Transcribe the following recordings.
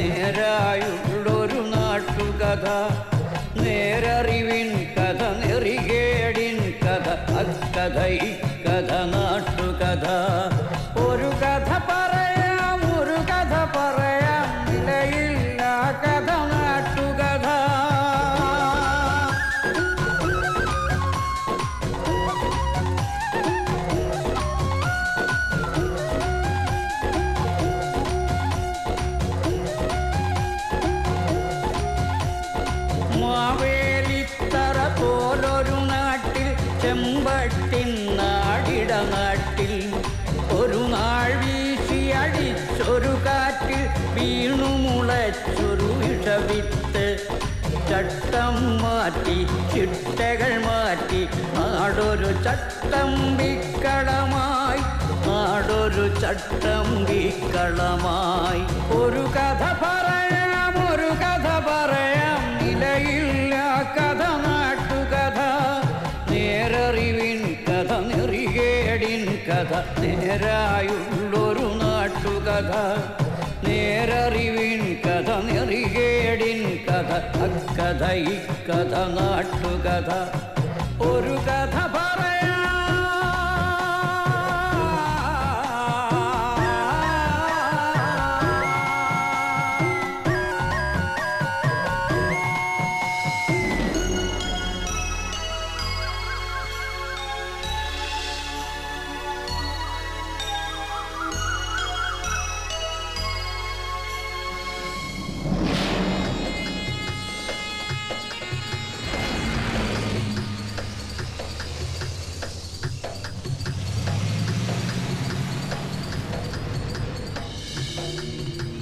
നേരായുള്ളൊരു നാട്ടുകഥ, നേരറിവിൻ കഥ, നെറികേടിൻ കഥ, അക്കഥ ഇക്കഥ നാട്ടുകഥ. ഒരു കഥ പറയാം, ഒരു കഥ പറയാം, നിലയില്ല കഥ നാട്ടുകഥ. മാവേലിത്തറ പോലൊരു നാട്ടിൽ, ചെമ്പട്ടിൻ നാടിട നാട്ടിൽ, ഒരു നാൾ വീശി അടിച്ചൊരു കാറ്റിൽ വീണു മുളച്ചൊരു വിഷവിത്ത്. ചട്ടം മാറ്റി ചിട്ടകൾ മാറ്റി നാടൊരു ചട്ടമ്പിക്കളമായി, നാടൊരു ചട്ടമ്പിക്കളമായി. ഒരു കഥ പറയാം, ഒരു കഥ പറയാം, നിലയില്ല കഥ നാട്ടുകഥ. നേരറിവിൻ കഥ, നെറികേടിൻ കഥ, നേരായുള്ളൊരു നാട്ടുകഥ. നേരറിവിൻ കഥ, നെറികേടിൻ കഥ, അക്കഥ ഇക്കഥ നാട്ടുകഥ. ഒരു കഥ പറയാം.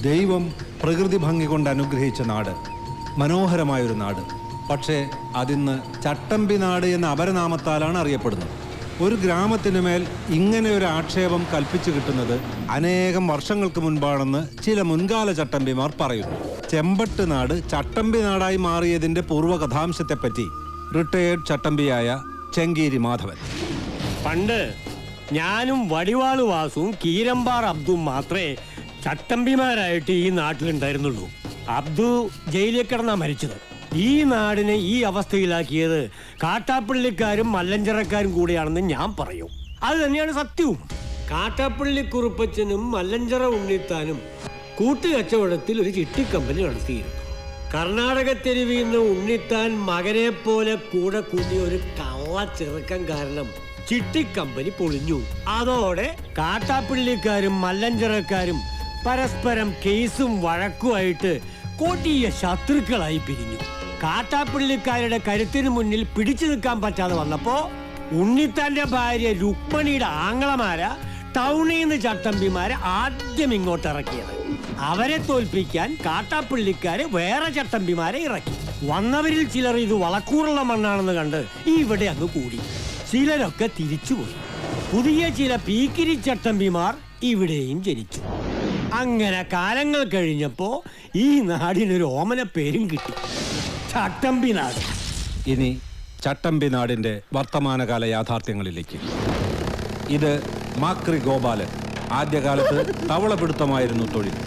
ദൈവം പ്രകൃതി ഭംഗി കൊണ്ട് അനുഗ്രഹിച്ച നാട്, മനോഹരമായൊരു നാട്. പക്ഷേ അതിന്ന് ചട്ടമ്പി നാട് എന്ന അപരനാമത്താലാണ് അറിയപ്പെടുന്നത്. ഒരു ഗ്രാമത്തിനുമേൽ ഇങ്ങനെ ഒരു ആക്ഷേപം കൽപ്പിച്ചു കിട്ടുന്നത് അനേകം വർഷങ്ങൾക്ക് മുൻപാണെന്ന് ചില മുൻകാല ചട്ടമ്പിമാർ പറയുന്നു. ചെമ്പട്ട് നാട് ചട്ടമ്പി നാടായി മാറിയതിൻ്റെ പൂർവ്വകഥാംശത്തെപ്പറ്റി റിട്ടയേർഡ് ചട്ടമ്പിയായ ചെങ്കീരി മാധവൻ: പണ്ട് ഞാനും വടിവാള് വാസുവും കീരമ്പാർ അബ്ദും മാത്രമേ ചട്ടമ്പിമാരായിട്ട് ഈ നാട്ടിലുണ്ടായിരുന്നുള്ളൂ. അബ്ദു ജയിലിൽ കിടന്നാ മരിച്ചത്. ഈ നാടിനെ ഈ അവസ്ഥയിലാക്കിയത് കാട്ടാപ്പള്ളിക്കാരും മല്ലഞ്ചറക്കാരും കൂടിയാണെന്ന് ഞാൻ പറയും. അത് തന്നെയാണ് സത്യവും. കാട്ടാപ്പള്ളി കുറുപ്പച്ചനും മല്ലഞ്ചറ ഉണ്ണിത്താനും കൂട്ടുകച്ചവടത്തിൽ ഒരു ചിട്ടിക്കമ്പനി നടത്തിയിരുന്നു. കർണാടക തെരുവിൽ നിന്ന് ഉണ്ണിത്താൻ മകനെ പോലെ കൂടെ കൂട്ടിയ ഒരു കള്ള ചെറുക്കം കാരണം ചിട്ടിക്കമ്പനി പൊളിഞ്ഞു. അതോടെ കാട്ടാപ്പള്ളിക്കാരും മല്ലഞ്ചറക്കാരും പരസ്പരം കേസും വഴക്കുമായിട്ട് കൊടിയ ശത്രുക്കളായി പിരിഞ്ഞു. കാട്ടാപ്പള്ളിക്കാരുടെ കരുത്തിന് മുന്നിൽ പിടിച്ചു നിൽക്കാൻ പറ്റാതെ വന്നപ്പോ ഉണ്ണിത്താന്റെ ഭാര്യ രുക്മണിയുടെ ആങ്ങളമാരാ ടൗണിൽ നിന്ന് ചട്ടമ്പിമാരെ ആദ്യം ഇങ്ങോട്ട് ഇറക്കിയത്. അവരെ തോൽപ്പിക്കാൻ കാട്ടാപ്പള്ളിക്കാര് വേറെ ചട്ടമ്പിമാരെ ഇറക്കി. വന്നവരിൽ ചിലർ ഇത് വളക്കൂറുള്ള മണ്ണാണെന്ന് കണ്ട് ഇവിടെ അങ്ങ് കൂടി. ചിലരൊക്കെ തിരിച്ചുപോയി. പുതിയ ചില പീക്കിരി ചട്ടമ്പിമാർ ഇവിടെയും ജനിച്ചു. അങ്ങനെ കാലങ്ങൾ കഴിഞ്ഞപ്പോ ഈ നാടിനൊരു ഓമന പേരും കിട്ടി, ചട്ടമ്പി നാട്. ഇനി ചട്ടമ്പി നാടിൻ്റെ വർത്തമാനകാല യാഥാർത്ഥ്യങ്ങളിലേക്ക്. ഇത് മാക്രി ഗോപാലൻ. ആദ്യകാലത്ത് തവളപിടുത്തമായിരുന്നു തൊഴിൽ.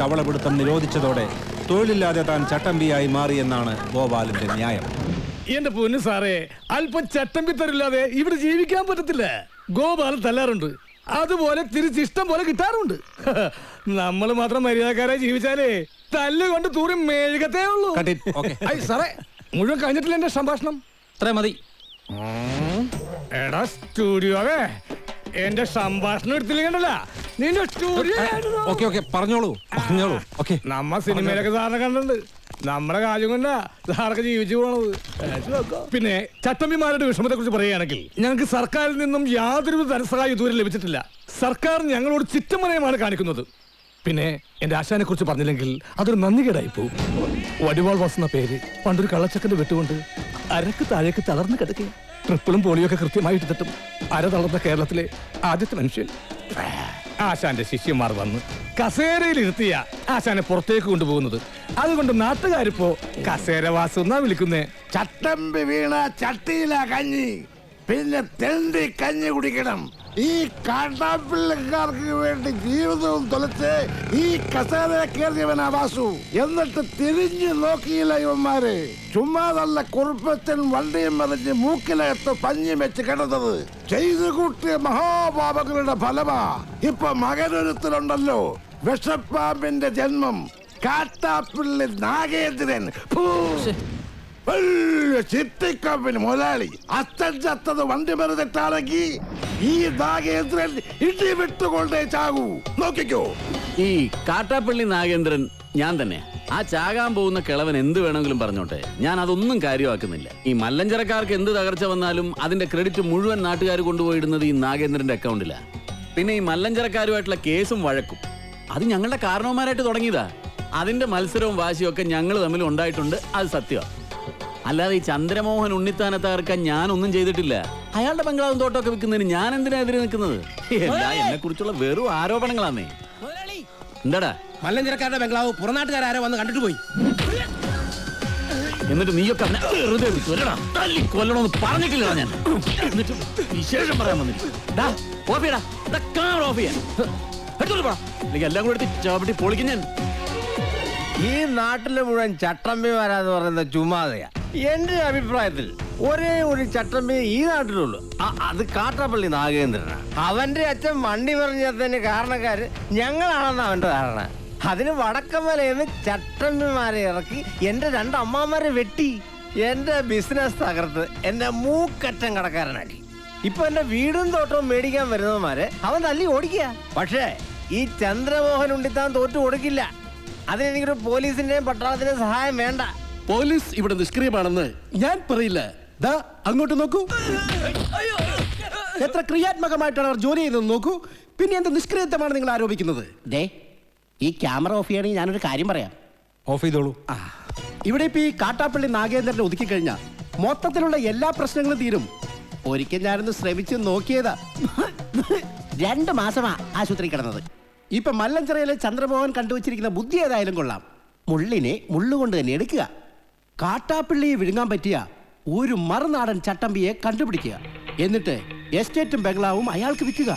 തവളപിടുത്തം നിരോധിച്ചതോടെ തൊഴിലില്ലാതെ താൻ ചട്ടമ്പിയായി മാറിയെന്നാണ് ഗോപാലന്റെ ന്യായം. എന്റെ പൊന്നു സാറേ, അല്പം ചട്ടമ്പി തരില്ലാതെ ഇവിടെ ജീവിക്കാൻ പറ്റത്തില്ല. ഗോപാലൻ തല്ലാറുണ്ട്, അതുപോലെ തിരിച്ചിഷ്ടം പോലെ കിട്ടാറുണ്ട്. നമ്മൾ മാത്രം മര്യാദക്കാരായി ജീവിച്ചാലേ തല്ലുകൊണ്ട് തൂറി മെഴുകത്തേ ഉള്ളൂ. സാറേ, മുഴുവൻ കഴിഞ്ഞിട്ടില്ല എന്റെ സംഭാഷണം. അത്ര മതി. എടാ സ്റ്റുഡിയോവേ, എന്റെ സംഭാഷണം എടുത്തില്ലെങ്കിലല്ല നിന്റെ സ്റ്റുഡിയോ. പറഞ്ഞോളൂ. നമ്മ സിനിമയിലൊക്കെ സാറിനെ കണ്ടിട്ടുണ്ട്. നമ്മുടെ കാര്യം കൊണ്ടാ സാറൊക്കെ ജീവിച്ചു പോണത്. പിന്നെ ചട്ടമ്പിമാരുടെ വിഷമത്തെ കുറിച്ച് പറയുകയാണെങ്കിൽ, ഞങ്ങൾക്ക് സർക്കാരിൽ നിന്നും യാതൊരു ധനസഹായം ഇതുവരെ ലഭിച്ചിട്ടില്ല. സർക്കാർ ഞങ്ങളോട് ചിറ്റമനയമാണ് കാണിക്കുന്നത്. പിന്നെ എന്റെ ആശാനെ കുറിച്ച് പറഞ്ഞില്ലെങ്കിൽ അതൊരു നന്ദികേടായി പോകും. വടിവാൾ വാസുന്ന പേര് പണ്ടൊരു കള്ളച്ചക്കന്റെ വെട്ടുകൊണ്ട് അരക്ക് താഴേക്ക് തളർന്ന് കിടക്കുക. ട്രിപ്പിളും പോളിയൊക്കെ കൃത്യമായിട്ട് തട്ടും. അര തളർന്ന കേരളത്തിലെ ആദ്യത്തെ മനുഷ്യൻ. ആശാന്റെ ശിഷ്യന്മാർ വന്ന് കസേരയിൽ ഇരുത്തിയ ആശാനെ പുറത്തേക്ക് കൊണ്ടുപോകുന്നത്. അതുകൊണ്ട് നാട്ടുകാരിപ്പോ കസേരവാസു എന്നാ വിളിക്കുന്നേ. ചട്ടമ്പി വീണ ചട്ടിയില കഞ്ഞി, പിന്നെ തെണ്ടി കഞ്ഞി കുടിക്കണം. ഈ കാട്ടാപ്പിള്ളക്കാർക്ക് വേണ്ടി ജീവിതവും തൊലച്ച് ഈ കസേര കയറിയവനാ വാസു. എന്നിട്ട് തിരിഞ്ഞു നോക്കിയില്ല ഇവന്മാര്. ചുമ്മാ നല്ല കുറുപ്പച്ചൻ വണ്ടിയും മറിഞ്ഞ് മൂക്കിലകത്ത് പഞ്ഞി വെച്ച് കിടന്നത് ചെയ്തു കൂട്ടിയ മഹാപാപങ്ങളുടെ ഫലമാ. ഇപ്പൊ മകനൊരുത്തലുണ്ടല്ലോ, വിഷപ്പാമ്പിന്റെ ജന്മം, കാട്ടാപ്പിള്ളി നാഗേന്ദ്രൻ. ചിട്ടിക്കമ്പിന് മുതലാളി. അച്ഛൻ ചത്തത് വണ്ടി മറിഞ്ഞിട്ടാണെങ്കിൽ ഈ നാഗേന്ദ്രൻ ഇടി വിട്ടുകൊണ്ടേ ചാകൂ. നോക്കിക്കോ. ഈ കാട്ടാപ്പള്ളി നാഗേന്ദ്രൻ ഞാൻ തന്നെ. ആ ചാകാൻ പോകുന്ന കിളവൻ എന്ത് വേണമെങ്കിലും പറഞ്ഞോട്ടെ, ഞാൻ അതൊന്നും കാര്യമാക്കുന്നില്ല. ഈ മല്ലഞ്ചരക്കാർക്ക് എന്ത് തകർച്ച വന്നാലും അതിന്റെ ക്രെഡിറ്റ് മുഴുവൻ നാട്ടുകാർ കൊണ്ടുപോയിടുന്നത് ഈ നാഗേന്ദ്രന്റെ അക്കൗണ്ടിലാണ്. പിന്നെ ഈ മല്ലഞ്ചരക്കാരുമായിട്ടുള്ള കേസും വഴക്കും അത് ഞങ്ങളുടെ കാരണവന്മാരായിട്ട് തുടങ്ങിയതാ. അതിന്റെ മത്സരവും വാശിയും ഒക്കെ ഞങ്ങൾ തമ്മിൽ ഉണ്ടായിട്ടുണ്ട്, അത് സത്യമാണ്. അല്ലാതെ ഈ ചന്ദ്രമോഹൻ ഉണ്ണിത്താനെ തകർക്കാൻ ഞാനൊന്നും ചെയ്തിട്ടില്ല. അയാളുടെ ബംഗ്ലാവും തോട്ടമൊക്കെ വിൽക്കുന്നതിന് ഞാൻ എന്തിനാ എതിരെ നിൽക്കുന്നത്? എന്നെ കുറിച്ചുള്ള വെറും ആരോപണങ്ങളാന്നേ. എന്താടാ മല്ലഞ്ചരക്കാരുടെ ബംഗ്ലാവ് പുറനാട്ടുകാരോ വന്ന് കണ്ടിട്ട് പോയി. എന്നിട്ട് നീയൊക്കെ അവനെ വെറുതെ വിളിച്ചു തല്ലി കൊല്ലണമെന്ന് പറഞ്ഞിട്ടില്ല ഞാൻ. എന്നിട്ട് വിശേഷം പറയാൻ വന്നില്ല. എല്ലാം കൂടെ എടുത്ത് ചവിട്ടി പൊളിക്കും ഞാൻ. ഈ നാട്ടിലെ മുഴുവൻ ചട്ടമ്പിമാരാന്ന് പറയുന്ന ചുമ്മാതെയാ. എന്റെ അഭിപ്രായത്തിൽ ഒരേ ഒരു ചട്ടമ്പി ഈ നാട്ടിലുള്ളൂ, അത് കാട്ടാപ്പള്ളി നാഗേന്ദ്രനാണ്. അവന്റെ അച്ഛൻ വണ്ടി പറഞ്ഞതിന് കാരണക്കാര് ഞങ്ങളാണെന്ന് അവന്റെ ധാരണ. അതിന് വടക്കമലയെന്ന് ചട്ടമ്പിമാരെ ഇറക്കി എന്റെ 2 അമ്മാമാരെ വെട്ടി എന്റെ ബിസിനസ് തകർത്ത് എന്നെ മൂക്കറ്റം കടക്കാരനാക്കി. ഇപ്പൊ എന്റെ വീടും തോട്ടവും മേടിക്കാൻ വരുന്നവന്മാരെ അവൻ തല്ലി ഓടിക്കുക. പക്ഷേ ഈ ചന്ദ്രമോഹൻ ഉണ്ണിത്താൻ തോറ്റു കൊടുക്കില്ല. അതിനെനിക്കൊരു പോലീസിന്റെയും പട്ടാളത്തിന്റെയും സഹായം വേണ്ട. പോലീസ് ഇവിടെ നിഷ്ക്രിയമാണെന്ന് ഞാൻ പറയില്ല. ദാ അങ്ങോട്ട് നോക്കൂ, എത്ര ക്രിയാത്മകമായിട്ടാണ് അവർ ജോലി ചെയ്യുന്നത് നോക്കൂ. പിന്നെ എന്ത് നിഷ്ക്രിയത്വമാണ് നിങ്ങൾ ആരോപിക്കുന്നത്? ഈ ക്യാമറ ഓഫ് ചെയ്യണമെങ്കിൽ ഞാനൊരു കാര്യം പറയാം. ഓഫ് ചെയ്തോളൂ. ഇവിടെ ഇപ്പൊ ഈ കാട്ടാപ്പള്ളി നാഗേന്ദ്രനെ ഒതുക്കി കഴിഞ്ഞാൽ മൊത്തത്തിലുള്ള എല്ലാ പ്രശ്നങ്ങളും തീരും. ഒരിക്കൽ ഞാനൊന്ന് ശ്രമിച്ച് നോക്കിയതാ. 2 മാസമാ ആശുപത്രി കിടന്നത്. ഇപ്പൊ മല്ലഞ്ചിറയിലെ ചന്ദ്രമോഹൻ കണ്ടുവച്ചിരിക്കുന്ന ബുദ്ധി ഏതായാലും കൊള്ളാം. മുള്ളിനെ മുള്ളുകൊണ്ട് തന്നെ എടുക്കുക. കാട്ടാപ്പിള്ളിയെ വിഴുങ്ങാൻ പറ്റിയ ഒരു മറുനാടൻ ചട്ടമ്പിയെ കണ്ടുപിടിക്കുക. എന്നിട്ട് എസ്റ്റേറ്റും ബംഗ്ലാവും അയാൾക്ക് വിൽക്കുക.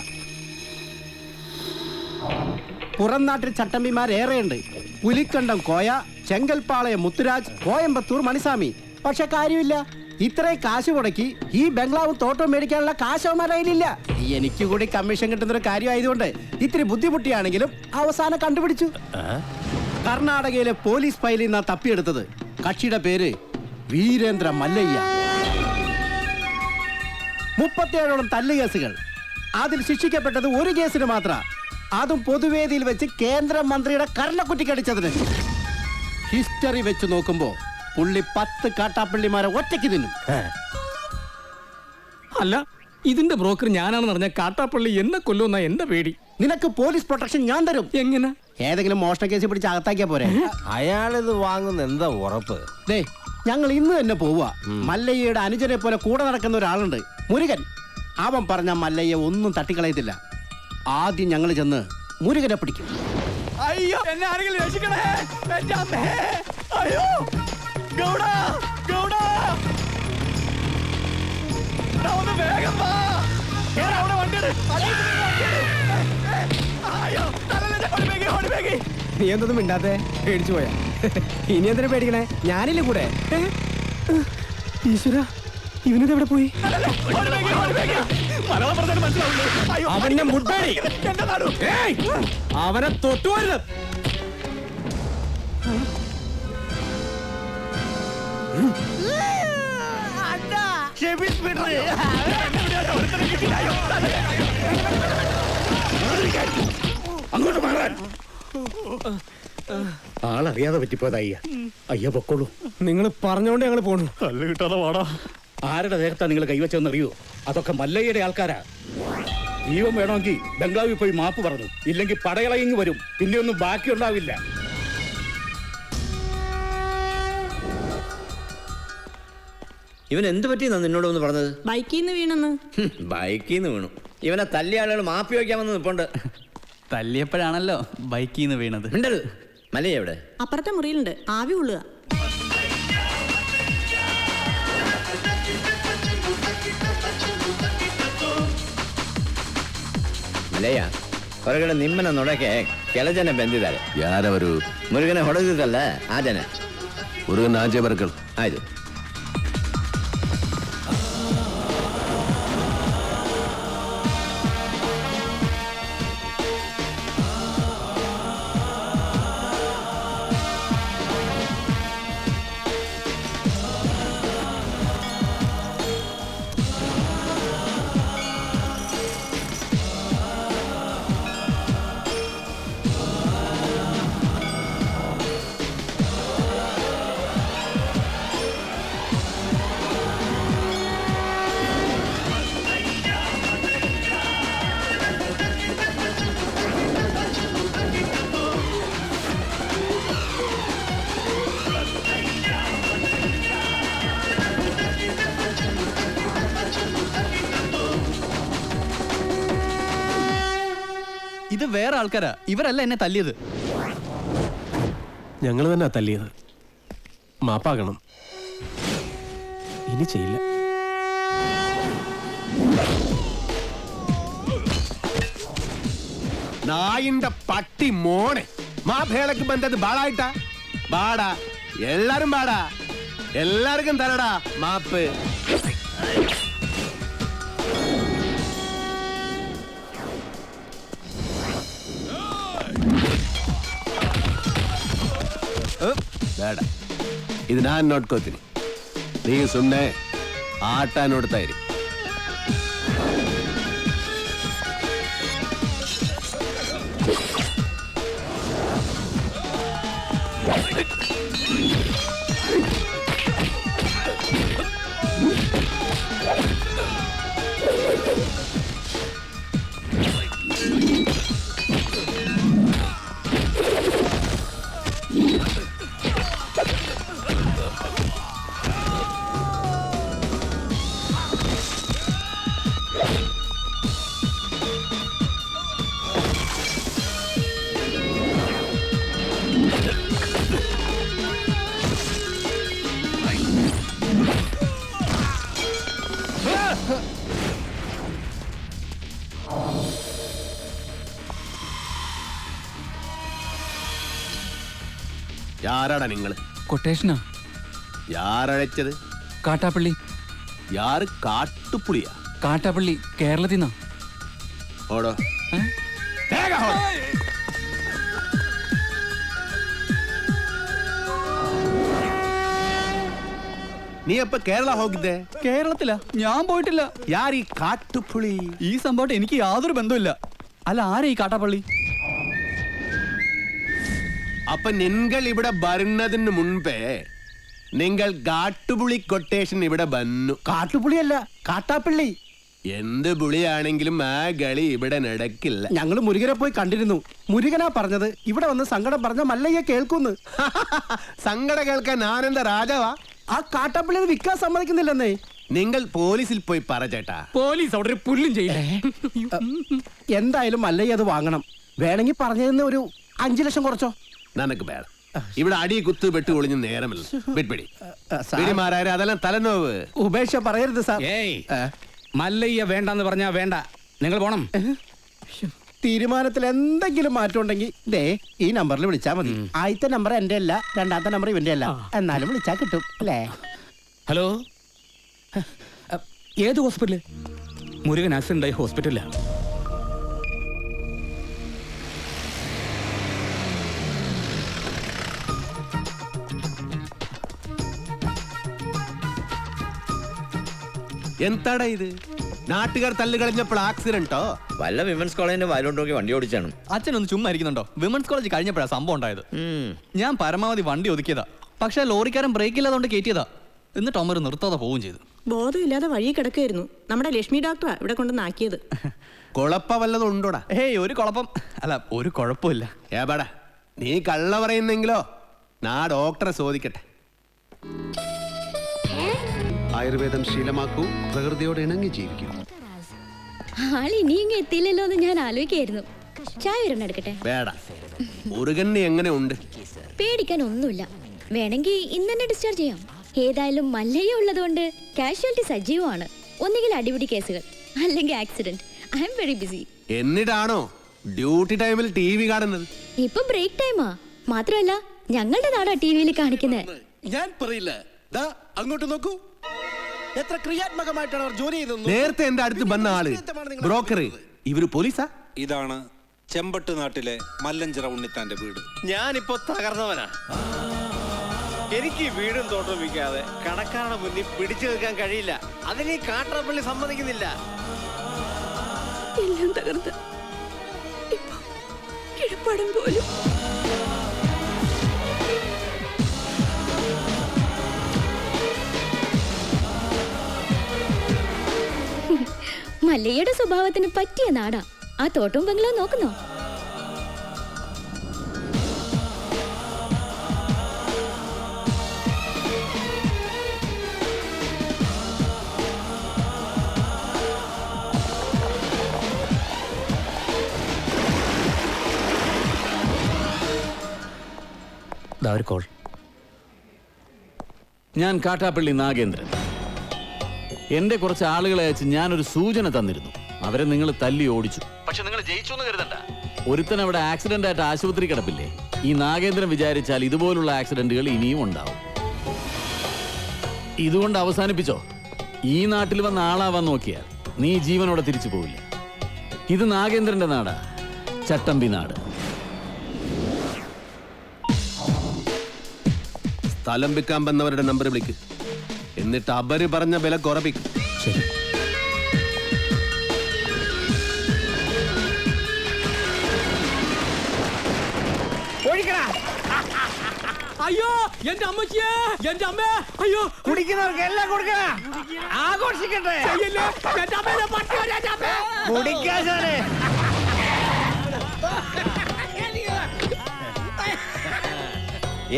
പുറം നാട്ടിൽ ചട്ടമ്പിമാരേറെയുണ്ട്. പുലിക്കണ്ടം കോയ, ചെങ്കൽപ്പാളയം മുത്തുരാജ്, കോയമ്പത്തൂർ മണിസ്വാമി. പക്ഷെ കാര്യമില്ല, ഇത്രയും കാശ് മുടക്കി ഈ ബംഗ്ലാവും തോട്ടവും മേടിക്കാനുള്ള കാശ് അവന്മാരുടെ കയ്യിലില്ല. എനിക്ക് കൂടി കമ്മീഷൻ കിട്ടുന്നൊരു കാര്യമായതുകൊണ്ട് ഇത്തിരി ബുദ്ധിമുട്ടിയാണെങ്കിലും അവസാനം കണ്ടുപിടിച്ചു. കർണാടകയിലെ പോലീസ് ഫയലിൽ നിന്നാ തപ്പിയെടുത്തത്. കക്ഷിയുടെ പേര് വീരേന്ദ്ര മല്ലയ്യ. 37ഓളം തല്ലുകേസുകൾ. അതിൽ ശിക്ഷിക്കപ്പെട്ടത് ഒരു കേസിന് മാത്ര, അതും പൊതുവേദിയിൽ വെച്ച് കേന്ദ്രമന്ത്രിയുടെ കർണക്കുറ്റിക്കടിച്ചതിന്. ഹിസ്റ്ററി വെച്ച് നോക്കുമ്പോ പുള്ളി 10 കാട്ടാപ്പള്ളിമാരെ ഒറ്റയ്ക്ക് തിന്നും. അല്ല, ഇതിന്റെ ബ്രോക്കർ ഞാനാണെന്ന് പറഞ്ഞ കാട്ടാപ്പള്ളി എന്നെ കൊല്ലുന്ന എന്റെ പേടി. നിനക്ക് പോലീസ് പ്രൊട്ടക്ഷൻ ഞാൻ തരും. എങ്ങനെ? ഏതെങ്കിലും മോഷണ കേസ് പിടിച്ച് അകത്താക്കിയാ പോരെ. അയാളിത് വാങ്ങുന്ന എന്താ ഉറപ്പ്? ദേ, ഞങ്ങൾ ഇന്ന് തന്നെ പോവുക. മല്ലയ്യയുടെ അനുജനെ പോലെ കൂടെ നടക്കുന്ന ഒരാളുണ്ട്, മുരുകൻ. അവൻ പറഞ്ഞ മല്ലയ്യ ഒന്നും തട്ടിക്കളയത്തില്ല. ആദ്യം ഞങ്ങൾ ചെന്ന് മുരുകനെ പിടിക്കും. അയ്യോ, എന്നെ ആരെങ്കിലും രക്ഷിക്കണേ. എന്റെ അമ്മേ. അയ്യോ, ഗൗഡ, ഗൗഡ. ഒന്ന് വേഗം വാ. അവിടെ വണ്ടിയുടെ അയ്യോ, ഓടിപ്പേക്കി. നീ എന്തൊന്നും മിണ്ടാത്തെ? പേടിച്ചു പോയാ? ഇനി എന്തിനാ പേടിക്കണേ? ഞാനില്ലേ കൂടെ. ഈശ്വര, ഇവനെത് എവിടെ പോയി? അവനെ മുട്ടേടി, അവനെ തൊട്ടുപോയത്. അങ്ങോട്ട് മാറാൻ. ആളറിയാതെ പറ്റിപ്പോയത് അയ്യ. അയ്യ പൊക്കോളൂ. നിങ്ങൾ പറഞ്ഞോണ്ട് ഞങ്ങൾ പോണു. കല്ല് കിട്ടാതെ വാടാ. ആരുടെ ദേഹത്താണ് നിങ്ങൾ കൈവച്ചതെന്നറിയോ? അതൊക്കെ മല്ലയ്യയുടെ ആൾക്കാരാ. ജീവൻ വേണമെങ്കിൽ ബംഗ്ലാവിൽ പോയി മാപ്പ് പറഞ്ഞു, ഇല്ലെങ്കിൽ പടയളയിങ് വരും. പിന്നെ ഒന്നും ബാക്കി ഉണ്ടാവില്ല. ഇവൻ എന്ത് പറ്റിയെന്നാ നിന്നോട് ഒന്ന് പറഞ്ഞത്? ബൈക്കിൽ നിന്ന് വീണെന്ന്. ബൈക്കിൽ നിന്ന് വീണു. ഇവനെ തല്ലിയ ആളുകൾ മാപ്പി വയ്ക്കാമെന്ന് നിൽപ്പുണ്ട്. തല്ലിയപ്പോഴാണല്ലോ ബൈക്കിൽ നിന്ന് വീണത്. മിണ്ടരുത്. മല്ലയ്യ എവിടെ? അപ്പുറത്തെ മുറിയിലുണ്ട്, ആവി കൊള്ളുക. ಮಲ್ಲಯ್ಯ ಹೊರಗಡೆ ನಿಮ್ಮನ್ನ ನೋಡಕ್ಕೆ ಕೆಲ ಜನ ಬಂದಿದ್ದಾರೆ. ಯಾರವರು? ಮುರುಗನ ಹೊಡೆದಿದ್ದಲ್ಲ ಆ ಜನ. ಮುರುಗನ್ ಆಚೆ ಬರ್ಕಲ್. ಆಯ್ತು. ഇത് വേറെ ആൾക്കാരാ, ഇവരല്ല എന്നെ തല്ലിയത്. ഞങ്ങൾ തന്നെ തല്ലിയത്. മാപ്പാകണം, ഇനി ചെയ്യില്ല. നായിന്റെ പട്ടി മോനെ മാഭേളക്ക് ബന്ധത് ബാളായിട്ടാ ബാടാ. എല്ലാരും ബാടാ, എല്ലാവർക്കും തരടാ മാപ്പ്. ಬೇಡ, ಇದು ನಾನು ನೋಡ್ಕೋತೀನಿ. ನೀವು ಸುಮ್ಮನೆ ಆಟ ನೋಡ್ತಾ ಇರಿ. யாராடா നിങ്ങൾ? കൊട്ടേഷനാ. யாரழைச்சது? കാട്ടാപ്പള്ളി. யாரு? കാട്ടുപുളിയാ? കാട്ടാപ്പള്ളി കേരളത്തിൽ നിന്നാ. ഓടോ. നീ അപ്പൊ കേരള ಹೋಗಿದ್ದೆ? കേരളത്തിലാ, ഞാൻ പോയിട്ടില്ല. ಯಾರು ಈ കാട്ടുപുളി? ഈ സംഭവം എനിക്ക് യാതൊരു ബന്ധമില്ല. അല്ല, ആരാ ഈ കാട്ടാപ്പള്ളി? അപ്പൊ നിങ്ങൾ ഇവിടെ വരുന്നതിന് മുൻപേ നിങ്ങൾ കാട്ടുപുളി കൊട്ടേഷൻ ഇവിടെ വന്നു. കാട്ടുപുളിയല്ല, കാട്ടാപ്പള്ളി. എന്ത് പുളിയാണെങ്കിലും ആ കളി ഇവിടെ നടക്കില്ല. ഞങ്ങൾ മുരുകനെ പോയി കണ്ടിരുന്നു. മുരുകനാ പറഞ്ഞത് ഇവിടെ വന്ന് സങ്കടം പറഞ്ഞ മല്ലയ്യ കേൾക്കുന്നു. സങ്കടം കേൾക്കാൻ ഞാനെന്താ രാജാവാ? ആ കാട്ടാപ്പള്ളി അത് വിൽക്കാൻ സമ്മതിക്കുന്നില്ലെന്നേ. നിങ്ങൾ പോലീസിൽ പോയി പറ ചേട്ടാ. പോലീസ് അവിടെ ഒരു പുല്ലും ചെയ്യില്ല. എന്തായാലും മല്ലയ്യ അത് വാങ്ങണം. വേണമെങ്കിൽ പറഞ്ഞതിന് ഒരു 5 ലക്ഷം കുറച്ചോ. നനക്ക് വേണം. ഇവിടെ അടി കുത്തു വെട്ട് ഒളിഞ്ഞ് നേരമില്ല. വെട്പിടി പിടിമാരായ അതെല്ലാം തലനോവ്. ഉപേക്ഷ പറയരുത് സാർ. ഏയ്, മല്ലയ്യ വേണ്ടെന്ന് പറഞ്ഞാ വേണ്ട. നിങ്ങൾ പോണം. തീരുമാനത്തിൽ എന്തെങ്കിലും മാറ്റം ഉണ്ടെങ്കിൽ ദേ ഈ നമ്പറിൽ വിളിച്ചാൽ മതി. ആദ്യത്തെ നമ്പർ എന്റെ അല്ല, രണ്ടാമത്തെ നമ്പർ ഇവന്റെ അല്ല. എന്നാലും വിളിച്ചാൽ കിട്ടും അല്ലേ? ഹലോ, ഏത് ഹോസ്പിറ്റല്? മുരുകൻ ആക്സിഡന്റ് ആയി ഹോസ്പിറ്റലിലാ. എന്താടാ ഇത്? നാട്ടുകാർ തല്ല് കളഞ്ഞപ്പോൾ ആക്സിഡന്റോ? വല്ല വിമൻസ് കോളേജിന്റെ വായിലോട്ടൊക്കെ വണ്ടി ഓടിച്ചാണ്. അച്ഛനൊന്ന് ചുമ്മാ ഇരിക്കുന്നുണ്ടോ? വിമൻസ് കോളേജ് കഴിഞ്ഞപ്പോഴാ സംഭവം ഉണ്ടായത്. ഞാൻ പരമാവധി വണ്ടി ഒതുക്കിയതാ. പക്ഷെ ലോറിക്കാരൻ ബ്രേക്ക് ഇല്ലാതുകൊണ്ട് കയറ്റിയതാ. എന്നിട്ട് അമ്മ നിർത്താതെ പോവുകയും ചെയ്തു. ബോധമില്ലാതെ വഴി കിടക്കായിരുന്നു. നമ്മുടെ ലക്ഷ്മി ഡോക്ടറാ ഇവിടെ കൊണ്ടുവന്നാക്കിയത്. കുഴപ്പ വല്ലതും ഉണ്ടോടാ? ഏയ്, ഒരു കുഴപ്പം അല്ല, ഒരു കുഴപ്പമില്ല. ഏപാടാ, നീ കള്ള പറയുന്നെങ്കിലോ നാ ഡോക്ടറെ ചോദിക്കട്ടെ. ആയുർവേദം ശീലമാക്കൂ, പ്രകൃതിയോട് ഇണങ്ങി ജീവിക്കൂ. ആളിനി ഇങ്ങ് എത്തിയില്ലല്ലോ എന്ന് ഞാൻ ആലോചിക്കായിരുന്നു. ചായ ഒരെണ്ണം എടുക്കട്ടെ? വേട, മുരുകന് എങ്ങനെ ഉണ്ട്? പേടിക്കാൻ ഒന്നുമില്ല. വേണമെങ്കിൽ ഇന്ന് തന്നെ ഡിസ്ചാർജ് ചെയ്യാം. ഏതായാലും മല്ലയ്യ ഉള്ളതുകൊണ്ട് കാഷ്വാലിറ്റി സജീവമാണ്. ഒന്നുകിൽ അടിപിടി കേസുകൾ, അല്ലെങ്കിൽ accident. I am very busy. എന്നിട്ടാണോ ഡ്യൂട്ടി ടൈമിൽ TV കാണുന്നത്? ഇപ്പൊ ബ്രേക്ക് ടൈമാ. മാത്രമല്ല ഞങ്ങളുടെ നാടാ ടിവിയിൽ കാണിക്കുന്നത്. ഞാൻ പറയില്ല. ദാ അങ്ങോട്ട് നോക്കൂ. എത്ര ക്രിയാത്മകമായിട്ടാണ് അവർ ജോലി ചെയ്തത്. നേരത്തെ എന്റെ അടുത്ത് വന്ന ആള് ബ്രോക്കർ, ഇവര് പോലീസാ? ഇതാണ് ചെമ്പട്ട് നാട്ടിലെ മല്ലഞ്ചിറ ഉണ്ണിത്താന്റെ വീട്. ഞാനിപ്പോ തകർന്നവനാ. എനിക്ക് വീടും തോട്ടം വിൽക്കാതെ കടക്കാരുടെ മുന്നിൽ പിടിച്ചു നിൽക്കാൻ കഴിയില്ല. അതിന് ഈ കാട്ടറപ്പള്ളി സമ്മതിക്കുന്നില്ല. എല്ലാം തകർന്ന് ഇപ്പൊ കിഴപ്പടം പോലും. മല്ലയ്യയുടെ സ്വഭാവത്തിന് പറ്റിയ നാടാ. ആ തോട്ടവും ബംഗ്ലാവ് നോക്കുന്നോ? ഞാൻ കാട്ടാപ്പള്ളി നാഗേന്ദ്രൻ. എന്റെ കുറച്ച് ആളുകളെ അയച്ച് ഞാനൊരു സൂചന തന്നിരുന്നു. അവരെ നിങ്ങൾ തല്ലി ഓടിച്ചു. പക്ഷെ നിങ്ങൾ ജയിച്ചു എന്ന് കരുതണ്ട. ഒരുത്തൻ അവിടെ ആക്സിഡന്റ് ആയിട്ട് ആശുപത്രി കിടപ്പില്ലേ? ഈ നാഗേന്ദ്രൻ വിചാരിച്ചാൽ ഇതുപോലുള്ള ആക്സിഡന്റുകൾ ഇനിയും ഉണ്ടാവും. ഇതുകൊണ്ട് അവസാനിപ്പിച്ചോ. ഈ നാട്ടിൽ വന്ന ആളാവാൻ നോക്കിയാൽ നീ ജീവനോടെ തിരിച്ചു പോവില്ല. ഇത് നാഗേന്ദ്രന്റെ നാടാ, ചട്ടമ്പി നാട്. സ്ഥലം വിൽക്കാൻ വന്നവരുടെ നമ്പർ വിളിക്ക്. എന്നിട്ട് അവര് പറഞ്ഞ വില കുറപ്പിക്കും. ശരി. അയ്യോ എന്റെ അമ്മച്ചിയെ, എന്റെ അമ്മേ, അയ്യോ കുടിക്കുന്നവർക്ക് എല്ലാം കൊടുക്കണ. ആഘോഷിക്കട്ടെ. കുടിക്കാശാനെ.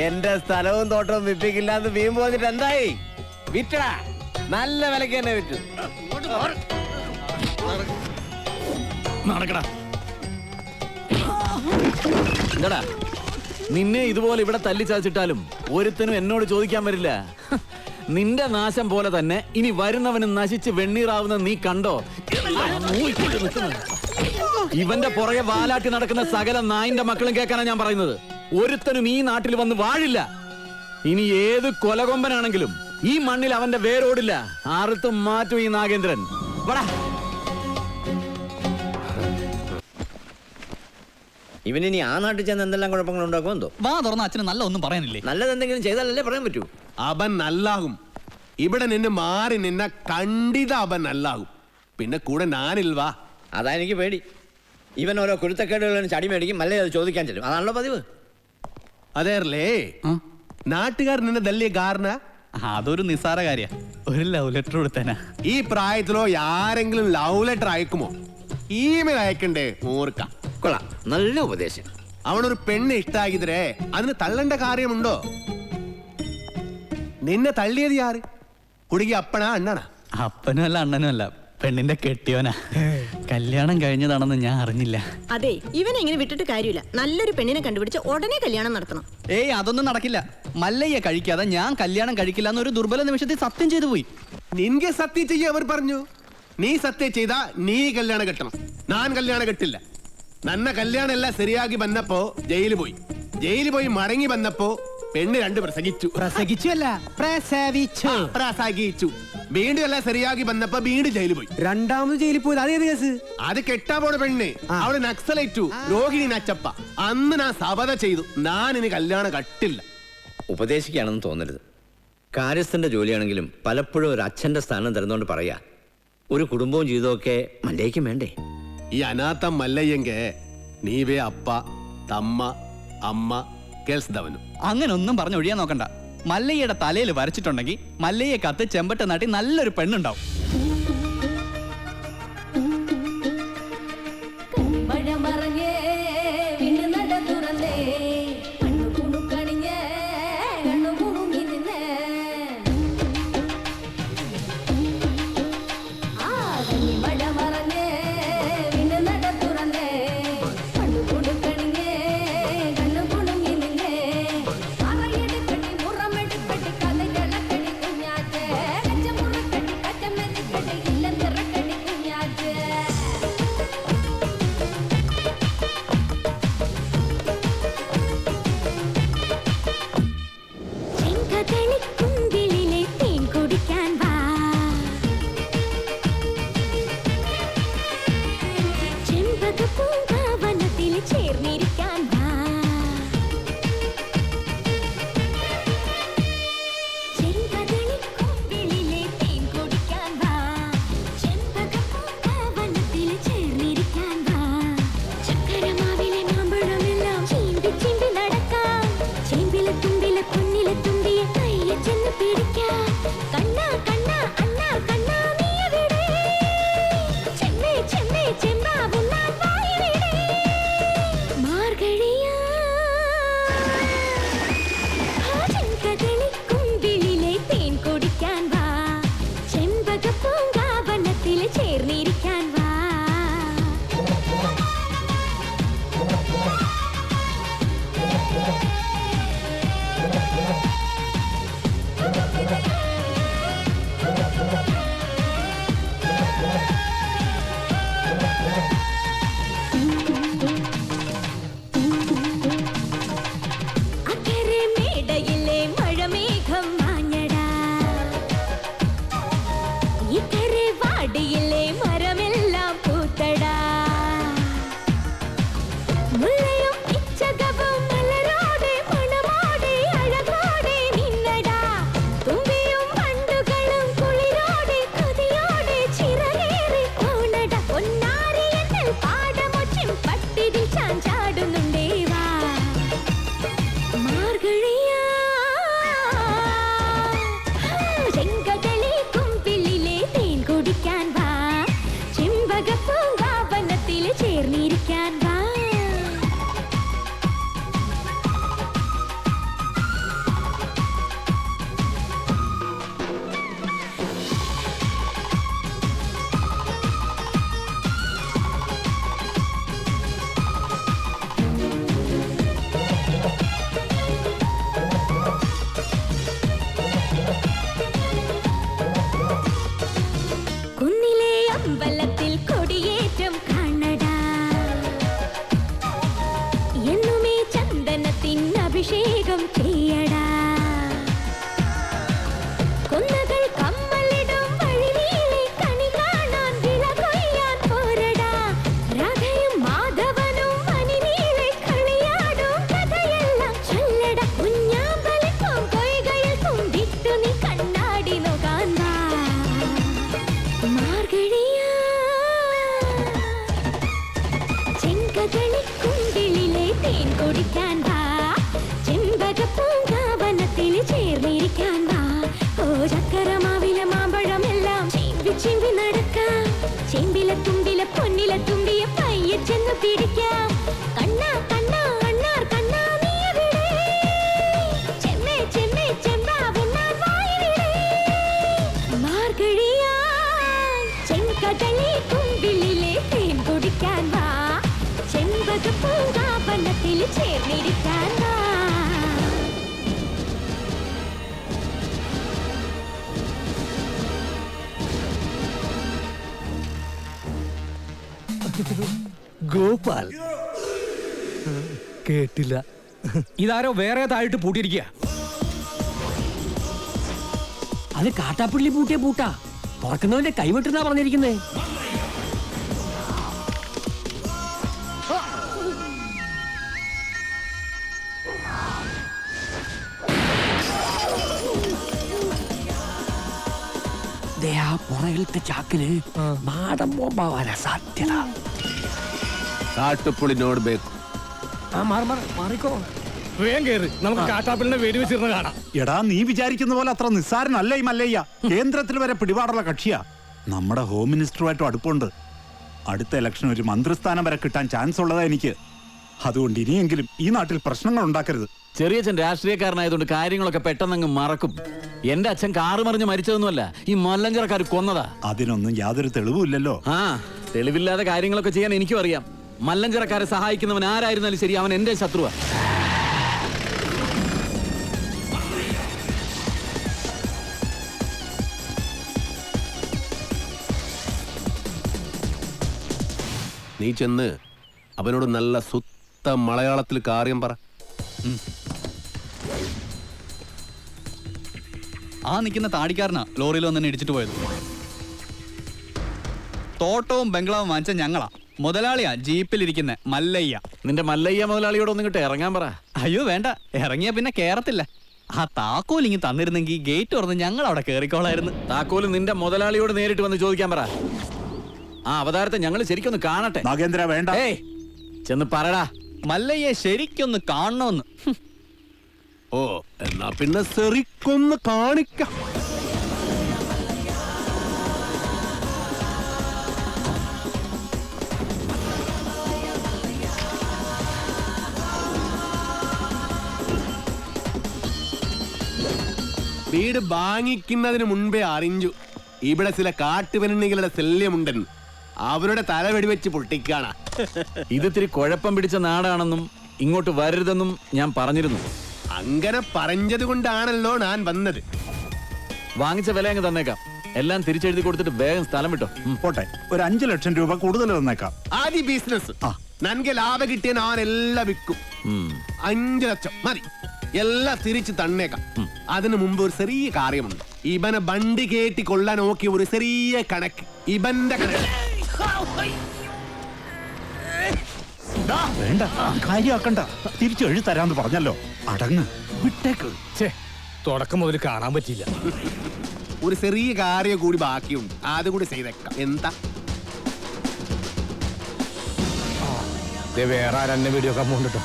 എന്റെ സ്ഥലവും തോട്ടവും വിപ്പിക്കില്ലാന്ന് വീമ്പ് വന്നിട്ട് എന്തായി? വിറ്റടാ. നല്ല വിലക്ക് തന്നെ വിറ്റു. എന്താടാ, നിന്നെ ഇതുപോലെ ഇവിടെ തല്ലിച്ചതച്ചിട്ടാലും ഒരുത്തനും എന്നോട് ചോദിക്കാൻ വരില്ല. നിന്റെ നാശം പോലെ തന്നെ ഇനി വരുന്നവന് നശിച്ച് വെണ്ണീറാവുന്ന നീ കണ്ടോ? ഇവന്റെ പുറകെ വാലാട്ടി നടക്കുന്ന സകല നായിന്റെ മക്കളും കേൾക്കാനാ ഞാൻ പറയുന്നത്. ഒരുത്തനും ഈ നാട്ടിൽ വന്ന് വാഴില്ല. ഇനി ഏത് കൊലകൊമ്പനാണെങ്കിലും ഈ മണ്ണിൽ അവന്റെ വേരോടില്ല. ആർത്തും മാറ്റും ഈ നാഗേന്ദ്രൻ. വടാ. ഇവനിനി ആ നാട്ടിൽ ചെന്ന് എന്തെല്ലാം കുഴപ്പങ്ങൾ ഉണ്ടാക്കുമെന്തോ. വാ തുറന്ന അച്ഛന് നല്ല ഒന്നും പറയാനില്ലേ? നല്ലത് എന്തെങ്കിലും ചെയ്താലല്ലേ പറയാൻ പറ്റൂ. അവൻ നല്ലാകും. ഇവിടെ നിന്ന് മാറി നിന്ന കണ്ടിത അവൻ നല്ലാകും. പിന്നെ കൂടെ ഞാനിൽവാ. അതാ എനിക്ക് പേടി. ഇവൻ ഓരോ കുരുത്തക്കേടുകളും ചടി മേടിക്കും, മല്ലേ അത് ചോദിക്കാൻ ചെല്ലും. അതാണല്ലോ പതിവ്. അതേറല്ലേ നാട്ടുകാർ നിന്നെ തല്ലിയ കാരണ? അതൊരു നിസ്സാര കാര്യ. ഒരു ലവ് ലെറ്റർ കൊടുത്തേനാ. ഈ പ്രായത്തിലോ ആരെങ്കിലും ലവ് ലെറ്റർ അയക്കുമോ? ഇമെയിൽ അയക്കണ്ടേ? ഓർക്കാം. കൊള്ളാം, നല്ല ഉപദേശം. അവനൊരു പെണ്ണ് ഇഷ്ടാക്കിതരേ, അതിന് തള്ളേണ്ട കാര്യമുണ്ടോ? നിന്നെ തള്ളിയത് ആര്? കുടുങ്ങി അപ്പനാ അണ്ണനാ? അപ്പനും അല്ല അണ്ണനും അല്ല, പെണ്ണിന്റെ കെട്ടിയോനാ. കല്യാണം കഴിഞ്ഞതാണെന്ന് ഞാൻ അറിഞ്ഞില്ല. അതെ, ഇവനെ ഇങ്ങനെ വിട്ടിട്ട് കാര്യമില്ല. നല്ലൊരു പെണ്ണിനെ കണ്ടുപിടിച്ച് ഉടനെ കല്യാണം നടത്തണം. ഏയ് അതൊന്നും നടക്കില്ല. മല്ലയ്യ കഴിക്കാതെ ഞാൻ കല്യാണം കഴിക്കില്ല എന്നൊരു ദുർബല നിമിഷത്തിൽ സത്യം ചെയ്തു പോയി. നിൻಗೆ സത്യം ചെയ്യ അവർ പറഞ്ഞു. നീ സത്യം ചെയ്താ നീ കല്യാണം കെട്ടണം. ഞാൻ കല്യാണം കെട്ടില്ല. നന്ന കല്യാണം എല്ലാം ശരിയാക്കി വന്നപ്പോ ജയിലിൽ പോയി മടങ്ങി വന്നപ്പോ പെണ്ണ് 2 പ്രസംഗിച്ചു. പ്രസവിച്ചു. വീണ്ടും എല്ലാം ശരിയാക്കി വന്നപ്പോ വീണ്ടും ജയിലിൽ പോയി. രണ്ടാമത് ജയിലിൽ പോയത് അതേത് കേസ്? അത് കെട്ടാ പോണ പെണ്ണ്. അവള് നക്സലേറ്റു, രോഹിണി നച്ചപ്പ. അന്ന് ഞാൻ സബത ചെയ്തു, ഞാൻ ഇനി കല്യാണം കട്ടില്ല. ഉപദേശിക്കുകയാണെന്ന് തോന്നരുത്. കാര്യസ്ഥന്റെ ജോലിയാണെങ്കിലും പലപ്പോഴും ഒരു അച്ഛന്റെ സ്ഥാനം തരുന്നോണ്ട് പറയാ, ഒരു കുടുംബവും ജീവിതമൊക്കെ മല്ലയ്ക്കും വേണ്ടേ? ഈ അനാഥ മല്ലയ്യെങ്കെ നീവേ അപ്പ തമ്മ അമ്മ കേൾസ്തവനും. അങ്ങനെ ഒന്നും പറഞ്ഞ് ഒഴിയാൻ നോക്കണ്ട. മല്ലയ്യയുടെ തലയിൽ വരച്ചിട്ടുണ്ടെങ്കിൽ മല്ലയ്യെ കത്ത് ചെമ്പട്ട നാട്ടി നല്ലൊരു പെണ്ണുണ്ടാവും. ചെന്ന് പിടിക്കാം കണ്ണാ കണ്ണാ അണ്ണാർ കണ്ണാ നീ എവിടെ ചെമ്മേ ചെമ്മേ ചെമ്പാവെന്നാൽ വായിവിടെ മാർഗഴിയാൻ ചെങ്കടലേ കുമ്പിളിലെ തേൻ കുടിക്കാൻ വാ ചെമ്പക പൂങ്കാവനത്തിൽ ചേർന്നിരിക്കാൻ വാ ഗോപാൽ കേട്ടില്ല. ഇതാരോ വേറെ താഴിട്ട് പൂട്ടിയിരിക്കുക. അത് കാട്ടാപ്പിള്ളി പൂട്ടിയ പൂട്ടാ. തുറക്കുന്നവന്റെ കൈവിട്ടെന്നാ പറഞ്ഞിരിക്കുന്നേ. പുറകിലത്തെ ചാക്കിന് നാടൻ ബോംബാവാനാ സാധ്യത. കാട്ടുപുളിനോട് ബേക്കും. മാറിക്കോ. വേഗം കേറ്, നമുക്ക് കാട്ടാപ്പിളിനെ വെടിവെച്ചിരുന്ന് കാണാം. എടാ, നീ വിചാരിക്കുന്ന പോലെ അത്ര നിസ്സാരനല്ല ഈ മല്ലയ്യ. കേന്ദ്രത്തിൽ വരെ പിടിപാടുള്ള കക്ഷിയാ. നമ്മുടെ ഹോം മിനിസ്റ്ററുമായിട്ടും അടുപ്പുണ്ട്. അടുത്ത ഇലക്ഷൻ ഒരു മന്ത്രിസ്ഥാനം വരെ കിട്ടാൻ ചാൻസ് ഉള്ളതാ എനിക്ക്. അതുകൊണ്ട് ഇനിയെങ്കിലും ഈ നാട്ടിൽ പ്രശ്നങ്ങൾ ഉണ്ടാക്കരുത്. ചെറിയച്ഛൻ രാഷ്ട്രീയക്കാരനായതുകൊണ്ട് കാര്യങ്ങളൊക്കെ പെട്ടെന്നങ്ങ് മറക്കും. എന്റെ അച്ഛൻ കാറ് മറിഞ്ഞ് മരിച്ചതൊന്നുമല്ല, ഈ മല്ലഞ്ചറക്കാർ കൊന്നതാ. അതിനൊന്നും യാതൊരു തെളിവുമില്ലല്ലോ. ആ, തെളിവില്ലാതെ കാര്യങ്ങളൊക്കെ ചെയ്യാൻ എനിക്കും അറിയാം. മല്ലഞ്ചറക്കാരെ സഹായിക്കുന്നവൻ ആരായിരുന്നാലും ശരി, അവൻ എന്റെ ശത്രുവാ. നീ ചെന്ന് അവനോട് നല്ല സുത്ത മലയാളത്തിൽ കാര്യം പറ. ആ നിൽക്കുന്ന താടിക്കാരനാ ലോറിയിൽ വന്നെ ഇടിച്ചിട്ട് പോയത്. തോട്ടവും ബംഗ്ലാവും വാങ്ങിച്ച ഞങ്ങളാ. മുതലാളിയാ ജീപ്പിലിരിക്കുന്ന മല്ലയ്യ. നിന്റെ മല്ലയ്യ മുതലാളിയോടൊന്നും ഇങ്ങോട്ട് ഇറങ്ങാൻ പറ. അയ്യോ വേണ്ട, ഇറങ്ങിയ പിന്നെ കേറത്തില്ല. ആ താക്കോൽ ഇങ്ങ് തന്നിരുന്നെങ്കിൽ ഗേറ്റ് തുറന്ന് ഞങ്ങൾ അവിടെ കേറിക്കോളായിരുന്നു. താക്കോല് നിന്റെ മുതലാളിയോട് നേരിട്ട് വന്ന് ചോദിക്കാൻ പറ. ആ അവതാരത്തെ ഞങ്ങൾ ശരിക്കൊന്ന് കാണട്ടെ. നാഗേന്ദ്ര വേണ്ട. ഏയ്, ചെന്ന് പറടാ. മല്ലയ്യെ ശരിക്കൊന്ന് കാണണമെന്ന്. ഓ, എന്നാ പിന്നെ സെറിക്കൊന്ന് കാണിക്കാം. വീട് വാങ്ങിക്കുന്നതിന് മുൻപേ അറിഞ്ഞു ഇവിടെ ചില കാട്ടുപെണ്ണികളുടെ ശല്യമുണ്ടെന്ന്. അവരുടെ തല വെടിവെച്ച് പൊട്ടിക്കാണ. ഇതിത്തിരി കുഴപ്പം പിടിച്ച നാടാണെന്നും ഇങ്ങോട്ട് വരരുതെന്നും ഞാൻ പറഞ്ഞിരുന്നു. അങ്ങനെ പറഞ്ഞത് കൊണ്ടാണല്ലോ ഞാൻ വന്നത്. വാങ്ങിച്ച വില അങ്ങ് തന്നേക്കാം. എല്ലാം തിരിച്ചെഴുതി കൊടുത്തിട്ട് വേഗം സ്ഥലം വിട്ടോ. പോട്ടെ, ഒരു 5 ലക്ഷം രൂപ കൂടുതൽ തന്നേക്കാം. ആദ്യ ബിസിനസ് നൻകെ ലാഭം കിട്ടിയ ഞാൻ എല്ലാം വിൽക്കും. 5 ലക്ഷം മതി, എല്ലാം തിരിച്ച് തന്നേക്കാം. അതിനു മുമ്പ് ഒരു ചെറിയ കാര്യമുണ്ട്. ഇവനെ ബണ്ടി കേട്ടി കൊള്ളാൻ നോക്കിയ ഒരു ചെറിയ കണക്ക്. ഇവന്റെ കണക്ക് വേണ്ട, കാര്യമാക്കണ്ട. തിരിച്ചെഴുതി തരാന്ന് പറഞ്ഞല്ലോ, അടങ്ങ്, വിട്ടേക്ക്. തുടക്കം മുതൽ കാണാൻ പറ്റിയില്ല. ഒരു ചെറിയ കാര്യം കൂടി ബാക്കിയുണ്ട്, അതുകൂടി ചെയ്തേക്കാം. എന്താ വേറെ ആരെന്നെ വീഡിയോ ഒക്കെ പോകണ്ടോ?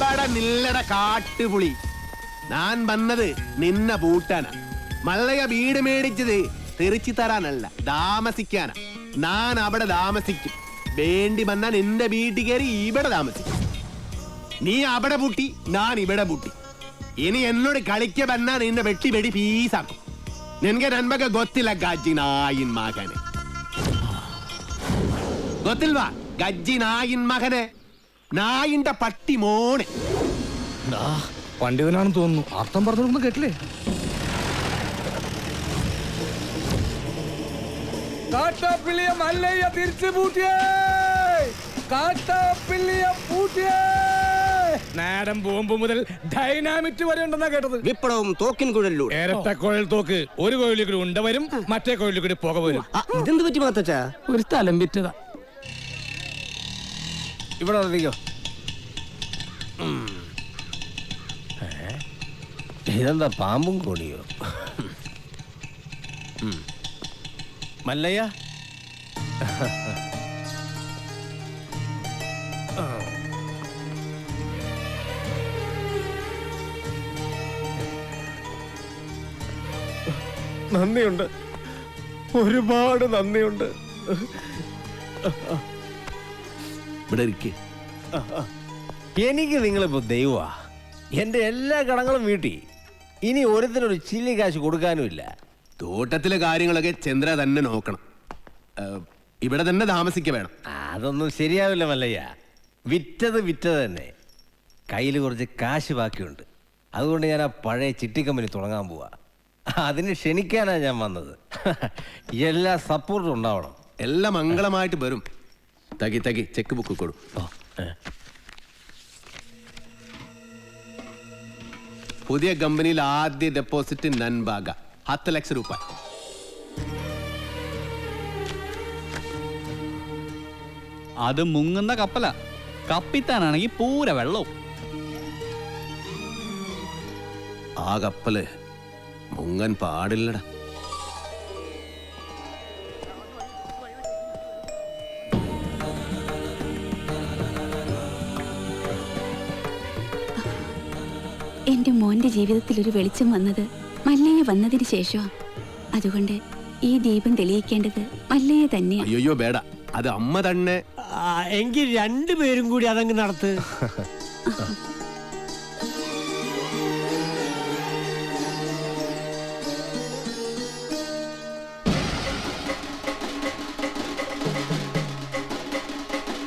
അവിടെ നില്ലട കാട്ടുപുളി. ഞാൻ വന്നത് നിന്നെ പൂട്ടാനാ. മല്ലയ വീട് മേടിച്ചത് തെറിച്ചു തരാനല്ല, താമസിക്കാനാ. ഞാൻ അവിടെ താമസിക്കും. വേണ്ടി വന്നാൽ നിന്റെ വീട്ടിൽ കയറി ഇവിടെ താമസിക്കും. നീ അവിടെ പൂട്ടി, ഞാൻ ഇവിടെ പൂട്ടി. ഇനി എന്നോട് കളിക്ക വന്നാ നിന്നെ വെട്ടി വെടി പീസാക്കും. നിനക്ക് നന്മക്ക് ಗೊತ್ತಿಲ್ಲ ಗಜ್ಜಿ ನಾಯಿನ್ ಮಗನೆ. ಗೊತ್ತಿಲ್ವಾ ಗಜ್ಜಿ ನಾಯಿನ್ ಮಗನೆ? നായിന്റെ പട്ടി മോനെ. പണ്ഡിതനാണെന്ന് തോന്നുന്നു. അർത്ഥം പറഞ്ഞൊന്നും കേട്ടില്ലേ? കാട്ടാപ്പിള്ളിയെ മല്ലയ്യ തിരിച്ചു പൂട്ടിയേ. കാട്ടാപ്പിള്ളിയെ പൂട്ടിയേ. നാടൻ ബോംബ് മുതൽ ഡൈനാമിറ്റ് വരെ ഉണ്ടെന്നാ കേട്ടത്. വിപ്ലവം തോക്കിൻ കുഴലിലൂടെ. ഇരട്ട കുഴൽ തോക്ക്. ഒരു കുഴലിൽ കൂടി ഉണ്ട വരും, മറ്റേ കുഴലിൽ കൂടി പുക വരും. ഇതെന്ത് പറ്റി മാത്തച്ചാ? ഒരു സ്ഥലം വിറ്റതാ. ഇവിടെ ഉറപ്പിക്കോ. ഇതെന്താ പാമ്പും കോണിയോ? മല്ലയ്യ, നന്ദിയുണ്ട്, ഒരുപാട് നന്ദിയുണ്ട്. ഇവിടെ ഇരിക്കേ. എനിക്ക് നിങ്ങളിപ്പോ ദൈവമാ. എന്റെ എല്ലാ കടങ്ങളും വീട്ടി. ഇനി ഒരുത്തിനൊരു ചില്ലി കാശ് കൊടുക്കാനുമില്ല. തോട്ടത്തിലെ കാര്യങ്ങളൊക്കെ ചന്ദ്ര തന്നെ നോക്കണം. ഇവിടെ തന്നെ താമസിക്ക വേണം. അതൊന്നും ശരിയാവില്ല മല്ലയ്യ. വിറ്റത് തന്നെ. കയ്യിൽ കുറച്ച് കാശ് ബാക്കിയുണ്ട്. അതുകൊണ്ട് ഞാൻ ആ പഴയ ചിട്ടി കമ്പനി തുടങ്ങാൻ പോവാ. അതിന് ക്ഷണിക്കാനാണ് ഞാൻ വന്നത്. എല്ലാ സപ്പോർട്ടും ഉണ്ടാവണം. എല്ലാം മംഗളമായിട്ട് വരും. തകി ചെക്ക് ബുക്ക് കൊടു. പുതിയ കമ്പനിയിൽ ആദ്യ ഡെപ്പോസിറ്റ് നൻബാഗ 10 ലക്ഷം രൂപ. അത് മുങ്ങുന്ന കപ്പല. കപ്പിത്താനാണെങ്കിൽ പൂര വെള്ളവും. ആ കപ്പല് മുങ്ങൻ പാടില്ലടാ. എന്റെ മോന്റെ ജീവിതത്തിൽ ഒരു വെളിച്ചം വന്നത് മല്ലയ്യ വന്നതിന് ശേഷമാണ്. അതുകൊണ്ട് ഈ ദീപം തെളിയിക്കേണ്ടത് മല്ലയ്യ തന്നെയാണ്. അയ്യോ ബേട, അത് അമ്മ തന്നെ. എങ്കിൽ രണ്ടുപേരും കൂടി അതങ്ങ് നടത്ത്.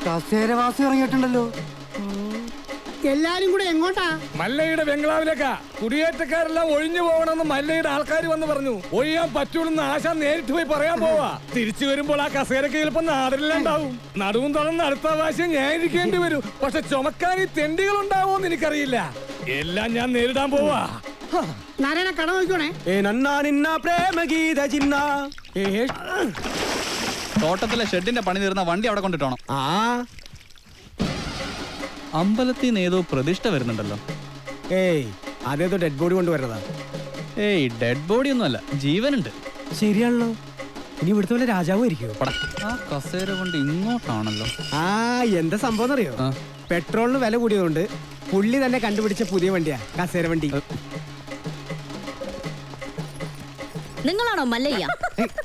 കസേരവാസി ഇറങ്ങിയിട്ടുണ്ടല്ലോ. എല്ലാരും കൂടെ എങ്ങോട്ടാ? മല്ലയുടെ ബംഗ്ലാവിലേക്കാ. കുടിയേറ്റക്കാരെല്ലാം ഒഴിഞ്ഞു പോകണമെന്ന് മല്ലയുടെ ആൾക്കാർ വന്ന് പറഞ്ഞു. ഒഴിയാൻ പറ്റൂലെന്ന് ആശ നേരിട്ട് പോയി പറയാൻ പോവാ. തിരിച്ചു വരുമ്പോൾ ആ കസേരക്ക് ചിലപ്പോ നാടില്ലാണ്ടാവും. നടുവും തുറന്ന് അടുത്ത പ്രാവശ്യം ഞാൻ ഇരിക്കേണ്ടി വരും. പക്ഷെ ചുമക്കാൻ ഈ തെണ്ടികൾ ഉണ്ടാവോന്ന് എനിക്കറിയില്ല. എല്ലാം ഞാൻ നേരിടാൻ പോവാ. നാരായണ കട നോക്കണേ. തോട്ടത്തിലെ ഷെഡിന്റെ പണി തീർന്ന വണ്ടി അവിടെ കൊണ്ടിട്ടോണം. അമ്പലത്തിൽ നിന്ന് ഏതോ പ്രതിഷ്ഠ വരുന്നുണ്ടല്ലോ. അതേതോ ഡെഡ് ബോഡി കൊണ്ടുവരുന്നതാ. ഡെഡ് ബോഡി ഒന്നുമല്ല, ജീവനുണ്ട്. ശരിയാണല്ലോ. ഇനി ഇവിടുത്തെ വല്ല രാജാവും ആയിരിക്കും. ആ കസേര കൊണ്ട് ഇങ്ങോട്ടാണല്ലോ. എന്താ സംഭവം അറിയോ? പെട്രോളിന് വില കൂടിയതുകൊണ്ട് പുള്ളി തന്നെ കണ്ടുപിടിച്ച പുതിയ വണ്ടിയാ കസേര വണ്ടി. നിങ്ങളാണോ മല്ലയ്യ?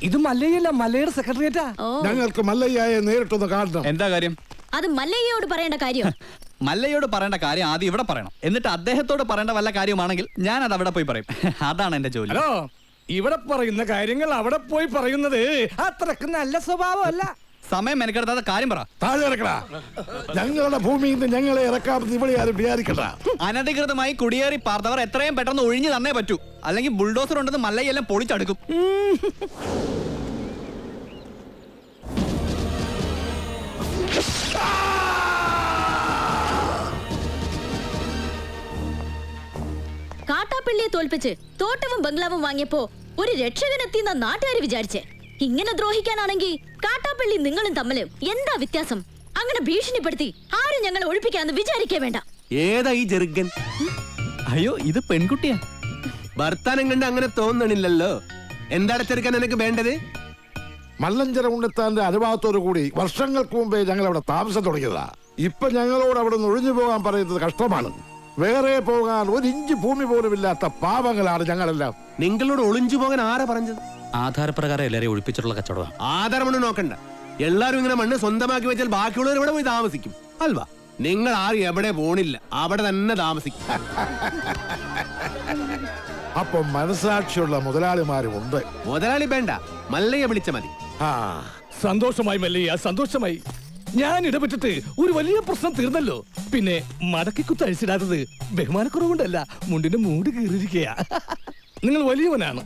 ഇത് മല്ലയ്യല്ല, മല്ലയുടെ സെക്രട്ടറിയേറ്റാ. ഞങ്ങൾക്ക് മല്ലയ്യയെ നേരിട്ടൊന്ന് കാണണം. എന്താ കാര്യം? അത് മല്ലയ്യയോട് പറയേണ്ട കാര്യം. മല്ലയോട് പറയേണ്ട കാര്യം ആദ്യം ഇവിടെ പറയണം. എന്നിട്ട് അദ്ദേഹത്തോട് പറയേണ്ട വല്ല കാര്യമാണെങ്കിൽ ഞാൻ അത് അവിടെ പോയി പറയും. അതാണ് എന്റെ ജോലി. ഹലോ, ഇവിടെ പറയുന്ന കാര്യങ്ങൾ അവിടെ പോയി പറയുന്നത് അത്രക്ക് നല്ല സ്വഭാവമല്ല. സമയം മെനക്കെടുത്താത്ത കാര്യം പറ. താഴെ ഇറക്കടാ. ഞങ്ങളുടെ ഭൂമിയിൽ നിന്ന് ഞങ്ങളെ ഇറക്കാമെന്ന് ഇവിടെ ആരും വിചാരിക്കണ്ട. അനധികൃതമായി കുടിയേറി പാർത്തവർ എത്രയും പെട്ടെന്ന് ഒഴിഞ്ഞു തന്നേ പറ്റൂ. അല്ലെങ്കിൽ ബുൾഡോസർ ഉണ്ടെന്ന് മല്ലയെല്ലാം പൊളിച്ചടുക്കും. കാട്ടാപ്പള്ളിയെ തോൽപ്പിച്ച് തോട്ടവും ബംഗ്ലാവും വാങ്ങിയപ്പോ ഒരു രക്ഷകനെത്തിയെന്ന നാട്ടുകാർ വിചാരിച്ചേ. ഇങ്ങനെ ദ്രോഹിക്കാനാണെങ്കിൽ കാട്ടാപ്പള്ളി നിങ്ങളും തമ്മില് എന്താ വ്യത്യാസം? അങ്ങനെ ഭീഷണിപ്പെടുത്തി ആരും ഞങ്ങളെ ഒഴിപ്പിക്കാന്ന് വിചാരിക്കേ വേണ്ട. ഏതാ ഈ ജെറുഗൻ? അയ്യോ, ഇത് പെൺകുട്ടിയാ. വർത്താനം കണ്ട് അങ്ങനെ തോന്നണില്ലല്ലോ. എന്താണ് ചെറുക്കാൻ എനിക്ക് വേണ്ടത്? മല്ലഞ്ചര ഉണ്ണിത്താന്റെ അനുഭവത്തോടു കൂടി വർഷങ്ങൾക്ക് മുമ്പേ ഞങ്ങൾ അവിടെ താമസം തുടങ്ങിയതാ. ഇപ്പൊ ഞങ്ങളോട് അവിടെ നിന്ന് ഒഴിഞ്ഞു പോകാൻ പറയുന്നത് കഷ്ടമാണ്. വേറെ പോകാൻ ഒരു ഇഞ്ച് ഭൂമി പോലും ഇല്ലാത്ത പാവങ്ങളാണ് ഞങ്ങളെല്ലാം. നിങ്ങളോട് ഒളിഞ്ചു പോകാൻ ആരാ പറഞ്ഞത്? ആധാരപ്രകാരം എല്ലാരെയും ഒഴിപ്പിച്ചിട്ടുള്ള കച്ചവടം. ആധാരമണ്ണ് നോക്കണ്ട. എല്ലാരും ഇങ്ങനെ മണ്ണ് സ്വന്തമാക്കി വെച്ചാൽ ബാക്കിയുള്ളവർ ഇവിടെ പോയി താമസിക്കും അൽവാ. നിങ്ങൾ ആരും എവിടെ പോണില്ല, അവിടെ തന്നെ താമസിക്കും. അപ്പൊ മനസാക്ഷിയുള്ള മുതലാളിമാരും ഉണ്ട്. മുതലാളി വേണ്ട, മല്ലയെ വിളിച്ച മതി. സന്തോഷമായി മല്ലയ്യ, സന്തോഷമായി. ഞാൻ ഇടപെട്ടിട്ട് ഒരു വലിയ പ്രശ്നം തീർന്നല്ലോ. പിന്നെ മടക്കി കുത്തഴിച്ചിടാത്തത് ബഹുമാനക്കുറവുകൊണ്ടല്ല, മുണ്ടിന്റെ മൂട് കീറിയിരിക്കയാ. നിങ്ങൾ വലിയവനാണ്.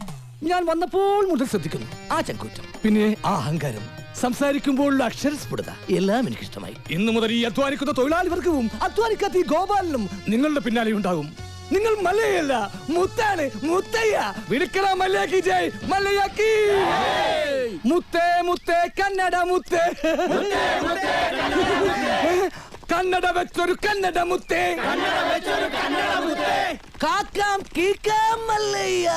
ഞാൻ വന്നപ്പോൾ മുതൽ ശ്രദ്ധിക്കുന്നു ആ ചങ്കൂറ്റം, പിന്നെ ആ അഹങ്കാരം, സംസാരിക്കുമ്പോഴുള്ള അക്ഷരസ്ഫുടത എല്ലാം എനിക്കിഷ്ടമായി. ഇന്നു മുതൽ ഈ അധ്വാനിക്കുന്ന തൊഴിലാളി വർഗവും അധ്വാനിക്കാത്ത ഈ ഗോപാലനും നിങ്ങളുടെ പിന്നാലെ ഉണ്ടാകും. നിങ്ങൾ മല്ലയല്ല, മുത്താണ്, മുത്തയ്യ. വിളിക്കണ മല്ലയാക്കി ജയ്, മല്ലയാക്കി. മുത്തേ മുത്തേ കന്നഡ മുത്തേ, കന്നഡ വെച്ചൊരു കന്നഡ മുത്തേ, കാക്കാം കീക്കാം മല്ലയ്യ,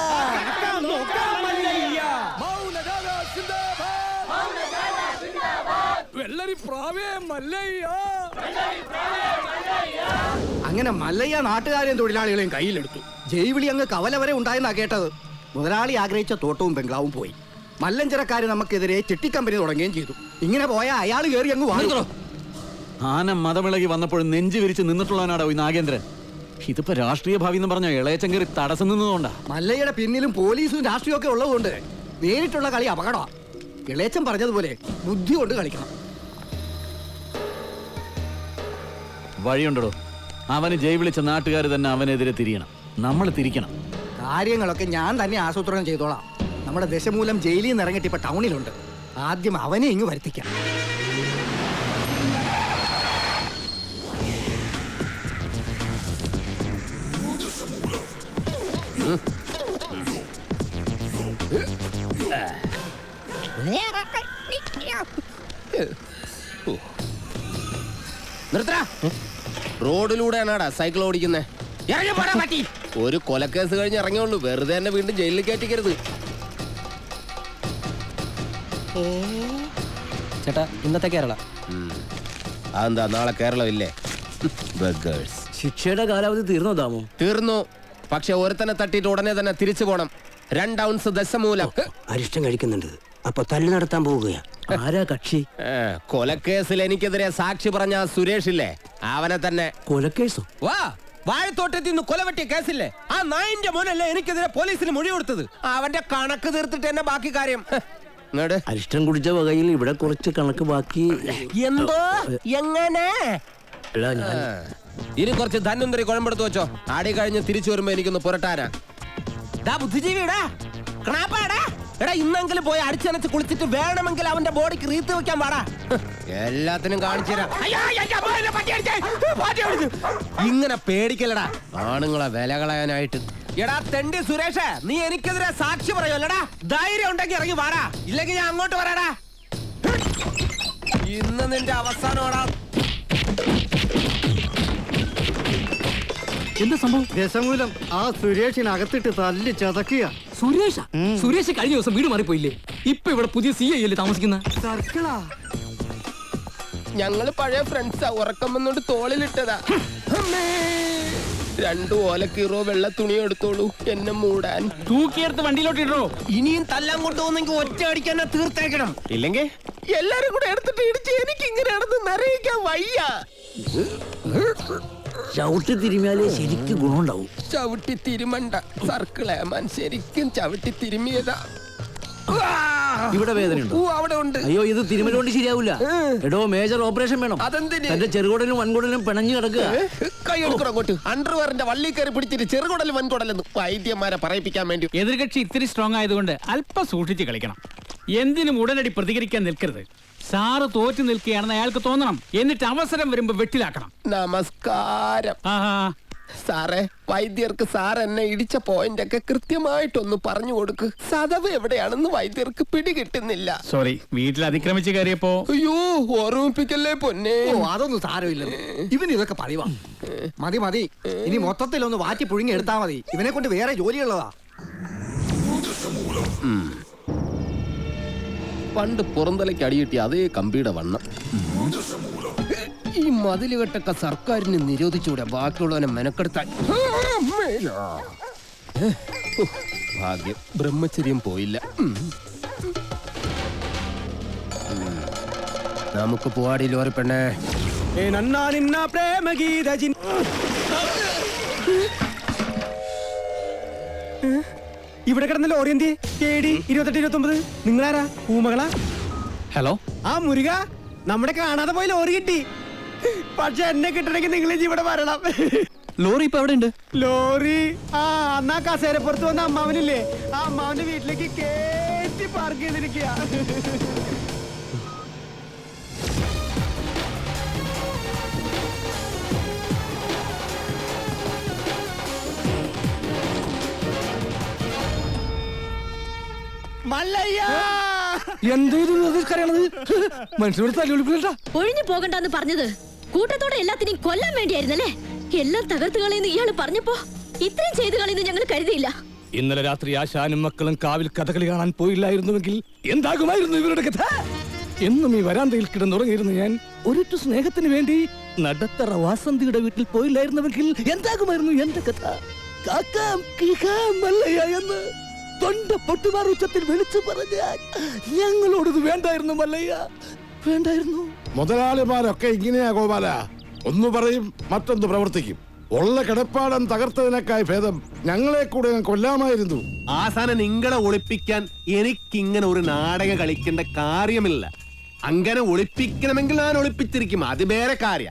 വെള്ളരി പ്രാവേ മല്ലയ്യ. അങ്ങനെ മല്ലയ്യ നാട്ടുകാരെയും തൊഴിലാളികളെയും കയ്യിലെടുത്തു. ജൈവിളി അങ്ങ് കവല വരെ ഉണ്ടായെന്നാ കേട്ടത്. മുതലാളി ആഗ്രഹിച്ച തോട്ടവും ബംഗ്ലാവും പോയി. മല്ലഞ്ചരക്കാര് നമുക്കെതിരെ ചിട്ടിക്കമ്പനി തുടങ്ങുകയും ചെയ്തു. ഇങ്ങനെ പോയാൽ അയാൾ കയറി അങ്ങ് വാങ്ങുന്നു. ആന മതമിളകി വന്നപ്പോഴും നെഞ്ചു വിരിച്ച് നിന്നിട്ടുള്ളവനാടോ ഈ നാഗേന്ദ്രൻ. ഇതിപ്പോ രാഷ്ട്രീയ ഭാവി എന്ന് പറഞ്ഞ ഇളയച്ചൻ കയറി തടസ്സം നിന്നതുകൊണ്ടാ. മല്ലയുടെ പിന്നിലും പോലീസും രാഷ്ട്രീയവും ഒക്കെ ഉള്ളതുകൊണ്ട് നേരിട്ടുള്ള കളി അപകടമാണ്. ഇളയച്ചൻ പറഞ്ഞതുപോലെ ബുദ്ധി കൊണ്ട് കളിക്കണം. വഴിയുണ്ടോ? അവന് ജയ് വിളിച്ച നാട്ടുകാർ തന്നെ അവനെതിരെ തിരിയണം. നമ്മൾ തിരിക്കണം. കാര്യങ്ങളൊക്കെ ഞാൻ തന്നെ ആസൂത്രണം ചെയ്തോളാം. നമ്മുടെ ദശമൂലം ജയിലിൽ നിന്ന് ഇറങ്ങിയിട്ട് ഇപ്പൊ ടൗണിലുണ്ട്. ആദ്യം അവനെ ഇങ്ങ് വരുത്തിക്കാം. റോഡിലൂടെയാണാടാ സൈക്കിൾ ഓടിക്കുന്നേ. ഒരു കൊലക്കേസ് കഴിഞ്ഞ് ഇറങ്ങിയുള്ളൂ, വെറുതെ തന്നെ വീണ്ടും ജയിലിൽ കയറ്റിക്കരുത്. ചേട്ടാ, ഇന്നത്തെ കേരള അതെന്താ നാളെ കേരളം ഇല്ലേ? ശിക്ഷയുടെ കാലാവധി തീർന്നോ താമോ? തീർന്നു. പക്ഷെ ഒരുത്തനെ തട്ടിയിട്ട് ഉടനെ തന്നെ തിരിച്ചു പോണം. 2 ഔൺസ് ദശമൂലം. അരിഷ്ടം കഴിക്കുന്നുണ്ട്. അപ്പൊ തല്ലു നടത്താൻ പോവുകയാ. ആരാ കക്ഷി? കൊലക്കേസിൽ എനിക്കെതിരെ സാക്ഷി പറഞ്ഞ സുരേഷ് ഇല്ലേ, അവനെ തന്നെ. കൊലക്കേസോ? വാ, വാഴത്തോട്ടത്തിൽ നിന്ന് കൊലവെട്ടിയ കേസില്ലേ, ആ നായിന്റെ മോനല്ലേ എനിക്കെതിരെ പോലീസിന് മൊഴി കൊടുത്തത്. അവന്റെ കണക്ക് തീർത്തിട്ട് തന്നെ ബാക്കി കാര്യം. അരിഷ്ടം കുടിച്ച വകയിൽ ഇവിടെ കുറച്ച് കണക്ക് ബാക്കി. എന്തോ എങ്ങനെ? ഇനി കുറച്ച് ധന്വന്തരി കുഴമ്പെടുത്ത് വെച്ചോ. ആടി കഴിഞ്ഞ് തിരിച്ചു വരുമ്പോ എനിക്കൊന്ന് പുരട്ടാനാ. ബുദ്ധിജീവിടാ, എടാ ഇന്നെങ്കിലും പോയി അടിച്ചനച്ച് കുളിച്ചിട്ട് വേണമെങ്കിൽ അവന്റെ ബോഡിക്ക് റീത്ത് വെക്കാൻ പാടാ. എല്ലാത്തിനും കാണിച്ചു തരാം. ഇങ്ങനെ പേടിക്കലടാ ആണുങ്ങളെ വില കളയാനായിട്ട്. എടാ തെണ്ടി സുരേഷ്, നീ എനിക്കെതിരെ സാക്ഷി പറയുമല്ലടാ. ധൈര്യം ഉണ്ടെങ്കിൽ ഇറങ്ങി വാടാ, ഇല്ലെങ്കിൽ ഞാൻ അങ്ങോട്ട് വരാടാ. ഇന്ന് നിന്റെ അവസാനമാടാ. എന്താ സംഭവം? ദശമൂലം ആ സുരേഷിനകത്തിട്ട് തല്ലി ചതക്കുക. സുരേഷ് കഴിഞ്ഞ ദിവസം വീട് മാറിപ്പോയില്ലേ? ഇപ്പൊ ഇവിടെ പുതിയ CI അല്ലേ താമസിക്കുന്ന? സർക്കിളാ. ഞങ്ങള് പഴയ ഫ്രണ്ട്സാ. ഉറക്കം വന്നോണ്ട് തോളിലിട്ടതാ. 2 ഓലക്കീറോ വെള്ള തുണി എടുത്തോളൂ എന്നെ മൂടാൻ. തൂക്കിയെടുത്ത് വണ്ടിയിലോട്ട് ഇടോ. ഇനിയും തല്ലാൻ കൊണ്ടുപോകുന്നെങ്കിൽ ഒറ്റ അടിക്കാൻ തീർത്തേക്കണം. ഇല്ലെങ്കിൽ എല്ലാരും കൂടെ എടുത്തിട്ട് ഇടിച്ച് എനിക്ക് ഇങ്ങനെ നടന്ന് നിറയിക്കാൻ വയ്യ. ചവിട്ടി തിരുമിയാലേ ശരിക്കും ഗുണമുണ്ടാവും. ചവിട്ടി തിരുമണ്ട സർക്കിളേമാൻ, ശരിക്കും ചവിട്ടി തിരുമിയതാ. ഇവിടെ വേദനയുണ്ടോ? അവിടെ ഉണ്ട്. അയ്യോ, ഇത് തിരുമല കൊണ്ട് ശരിയാവില്ല. എടോ, മേജർ ഓപ്പറേഷൻ വേണം. അതെന്തിന്? തന്റെ ചെറുകുടലും വൻകുടലും പിണഞ്ഞു കിടക്കുക. കൈ എടുക്കണം അങ്ങോട്ട്. അണ്ടർവെയറിന്റെ വള്ളി കയറി പിടിച്ചിട്ട് ചെറുകുടലും വൻകുടലെന്ന് വൈദ്യന്മാരെ പറയിപ്പിക്കാൻ വേണ്ടി. എതിർകക്ഷി ഇത്തിരി സ്ട്രോങ് ആയതുകൊണ്ട് അല്പം സൂക്ഷിച്ച് കളിക്കണം. എന്തിനും ഉടനടി പ്രതികരിക്കാൻ നിൽക്കരുത്. സാറ് തോറ്റു നിൽക്കുകയാണെന്ന് അയാൾക്ക് തോന്നണം. എന്നിട്ട് അവസരം വരുമ്പോ വെട്ടിലാക്കണം. നമസ്കാരം സാറേ. വൈദ്യർക്ക് സാർ എന്നെ ഇടിച്ച പോയിന്റ് ഒക്കെ കൃത്യമായിട്ടൊന്ന് പറഞ്ഞു കൊടുക്ക്. സദവ് എവിടെയാണെന്ന് വൈദ്യർക്ക് പിടികിട്ടുന്നില്ല. സോറി, വീട്ടിൽ അതിക്രമിച്ച് കയറിയപ്പോ. അയ്യോ, ഓർമ്മിപ്പിക്കല്ലേ പൊന്നെ. അതൊന്നും സാരമില്ല. ഇവന് ഇതൊക്കെ പറയുവാ. മതി മതി, ഇനി മൊത്തത്തിലൊന്ന് വാറ്റി പുഴുങ്ങി എടുത്താ മതി. ഇവനെ കൊണ്ട് വേറെ ജോലിയുള്ളതാ. പണ്ട് പുറന്തലയ്ക്ക് അടികിട്ടി അതേ കമ്പിയുടെ വണ്ണം. ഈ മതിലുകെട്ടൊക്കെ സർക്കാരിന് നിരോധിച്ചൂടെ ബാക്കിയുള്ളവനെ മെനക്കെടുത്താൻ. ഭാഗ്യം, ബ്രഹ്മചര്യം പോയില്ല. നമുക്ക് പോവാടി ലോറി പെണ്ണേ. ഇവിടെ കിടന്ന ലോറി എന്തി? 2829. നിങ്ങളാരാ? പൂമകളാ? ഹലോ, ആ മുരുക, നമ്മുടെ കാണാതെ പോയി ലോറി കിട്ടി. പക്ഷെ എന്നെ കിട്ടണമെങ്കിൽ നിങ്ങൾ ഇവിടെ വരണം. ലോറി ഇപ്പൊ എവിടെ ഉണ്ട്? ലോറി അന്നാ കസേരപ്പുറത്ത് വന്ന അമ്മാവനില്ലേ, ആ അമ്മാവന്റെ വീട്ടിലേക്ക് കേറ്റി പാർക്ക് ചെയ്തിരിക്കുക. ഒഴിഞ്ഞു പോകണ്ടെന്ന് പറഞ്ഞത് കൂട്ടത്തോടെ എല്ലാത്തിനെയും കൊല്ലാൻ വേണ്ടിയായിരുന്നല്ലേ? എല്ലാം തകർത്ത് കളയുന്നു ഇയാള് പറഞ്ഞപ്പോ ഇത്രയും ചെയ്തു കളയുന്നു ഞങ്ങൾ കരുതിയില്ല. ഇന്നലെ രാത്രി ആശാനും മക്കളും കാവിൽ കഥകളി കാണാൻ പോയില്ലായിരുന്നുവെങ്കിൽ എന്താകുമായിരുന്നു ഇവരുടെ കഥ? എന്നും ഈ വരാന്തയിൽ കിടന്നുറങ്ങിയിരുന്നു ഞാൻ. ഒരിറ്റു സ്നേഹത്തിന് വേണ്ടി നടത്തറ വാസന്തിയുടെ വീട്ടിൽ പോയില്ലായിരുന്നുവെങ്കിൽ എന്താകുമായിരുന്നു എന്റെ കഥ? കാക്കാം കീക്കാം മല്ലയ്യ എന്ന് തൊണ്ട പൊട്ടുമാർ ഉച്ചത്തിൽ വിളിച്ചു പറഞ്ഞാൽ ഞങ്ങളോടത് വേണ്ടായിരുന്നു മല്ലയ്യ, വേണ്ടായിരുന്നു. മുതലാളിമാരൊക്കെ ഇങ്ങനെയാ ഗോപാല, ഒന്ന് പറയും മറ്റൊന്ന് പ്രവർത്തിക്കും. ഉള്ള കിടപ്പാടം തകർത്തതിനേക്കായി ഭേദം ഞങ്ങളെ കൂടെ കൊല്ലാമായിരുന്നു. ആസാനം നിങ്ങളെ ഒളിപ്പിക്കാൻ എനിക്കിങ്ങനെ ഒരു നാടകം കളിക്കേണ്ട കാര്യമില്ല. അങ്ങനെ ഒളിപ്പിക്കണമെങ്കിൽ ഞാൻ ഒളിപ്പിച്ചിരിക്കും, അത് വേറെ കാര്യ.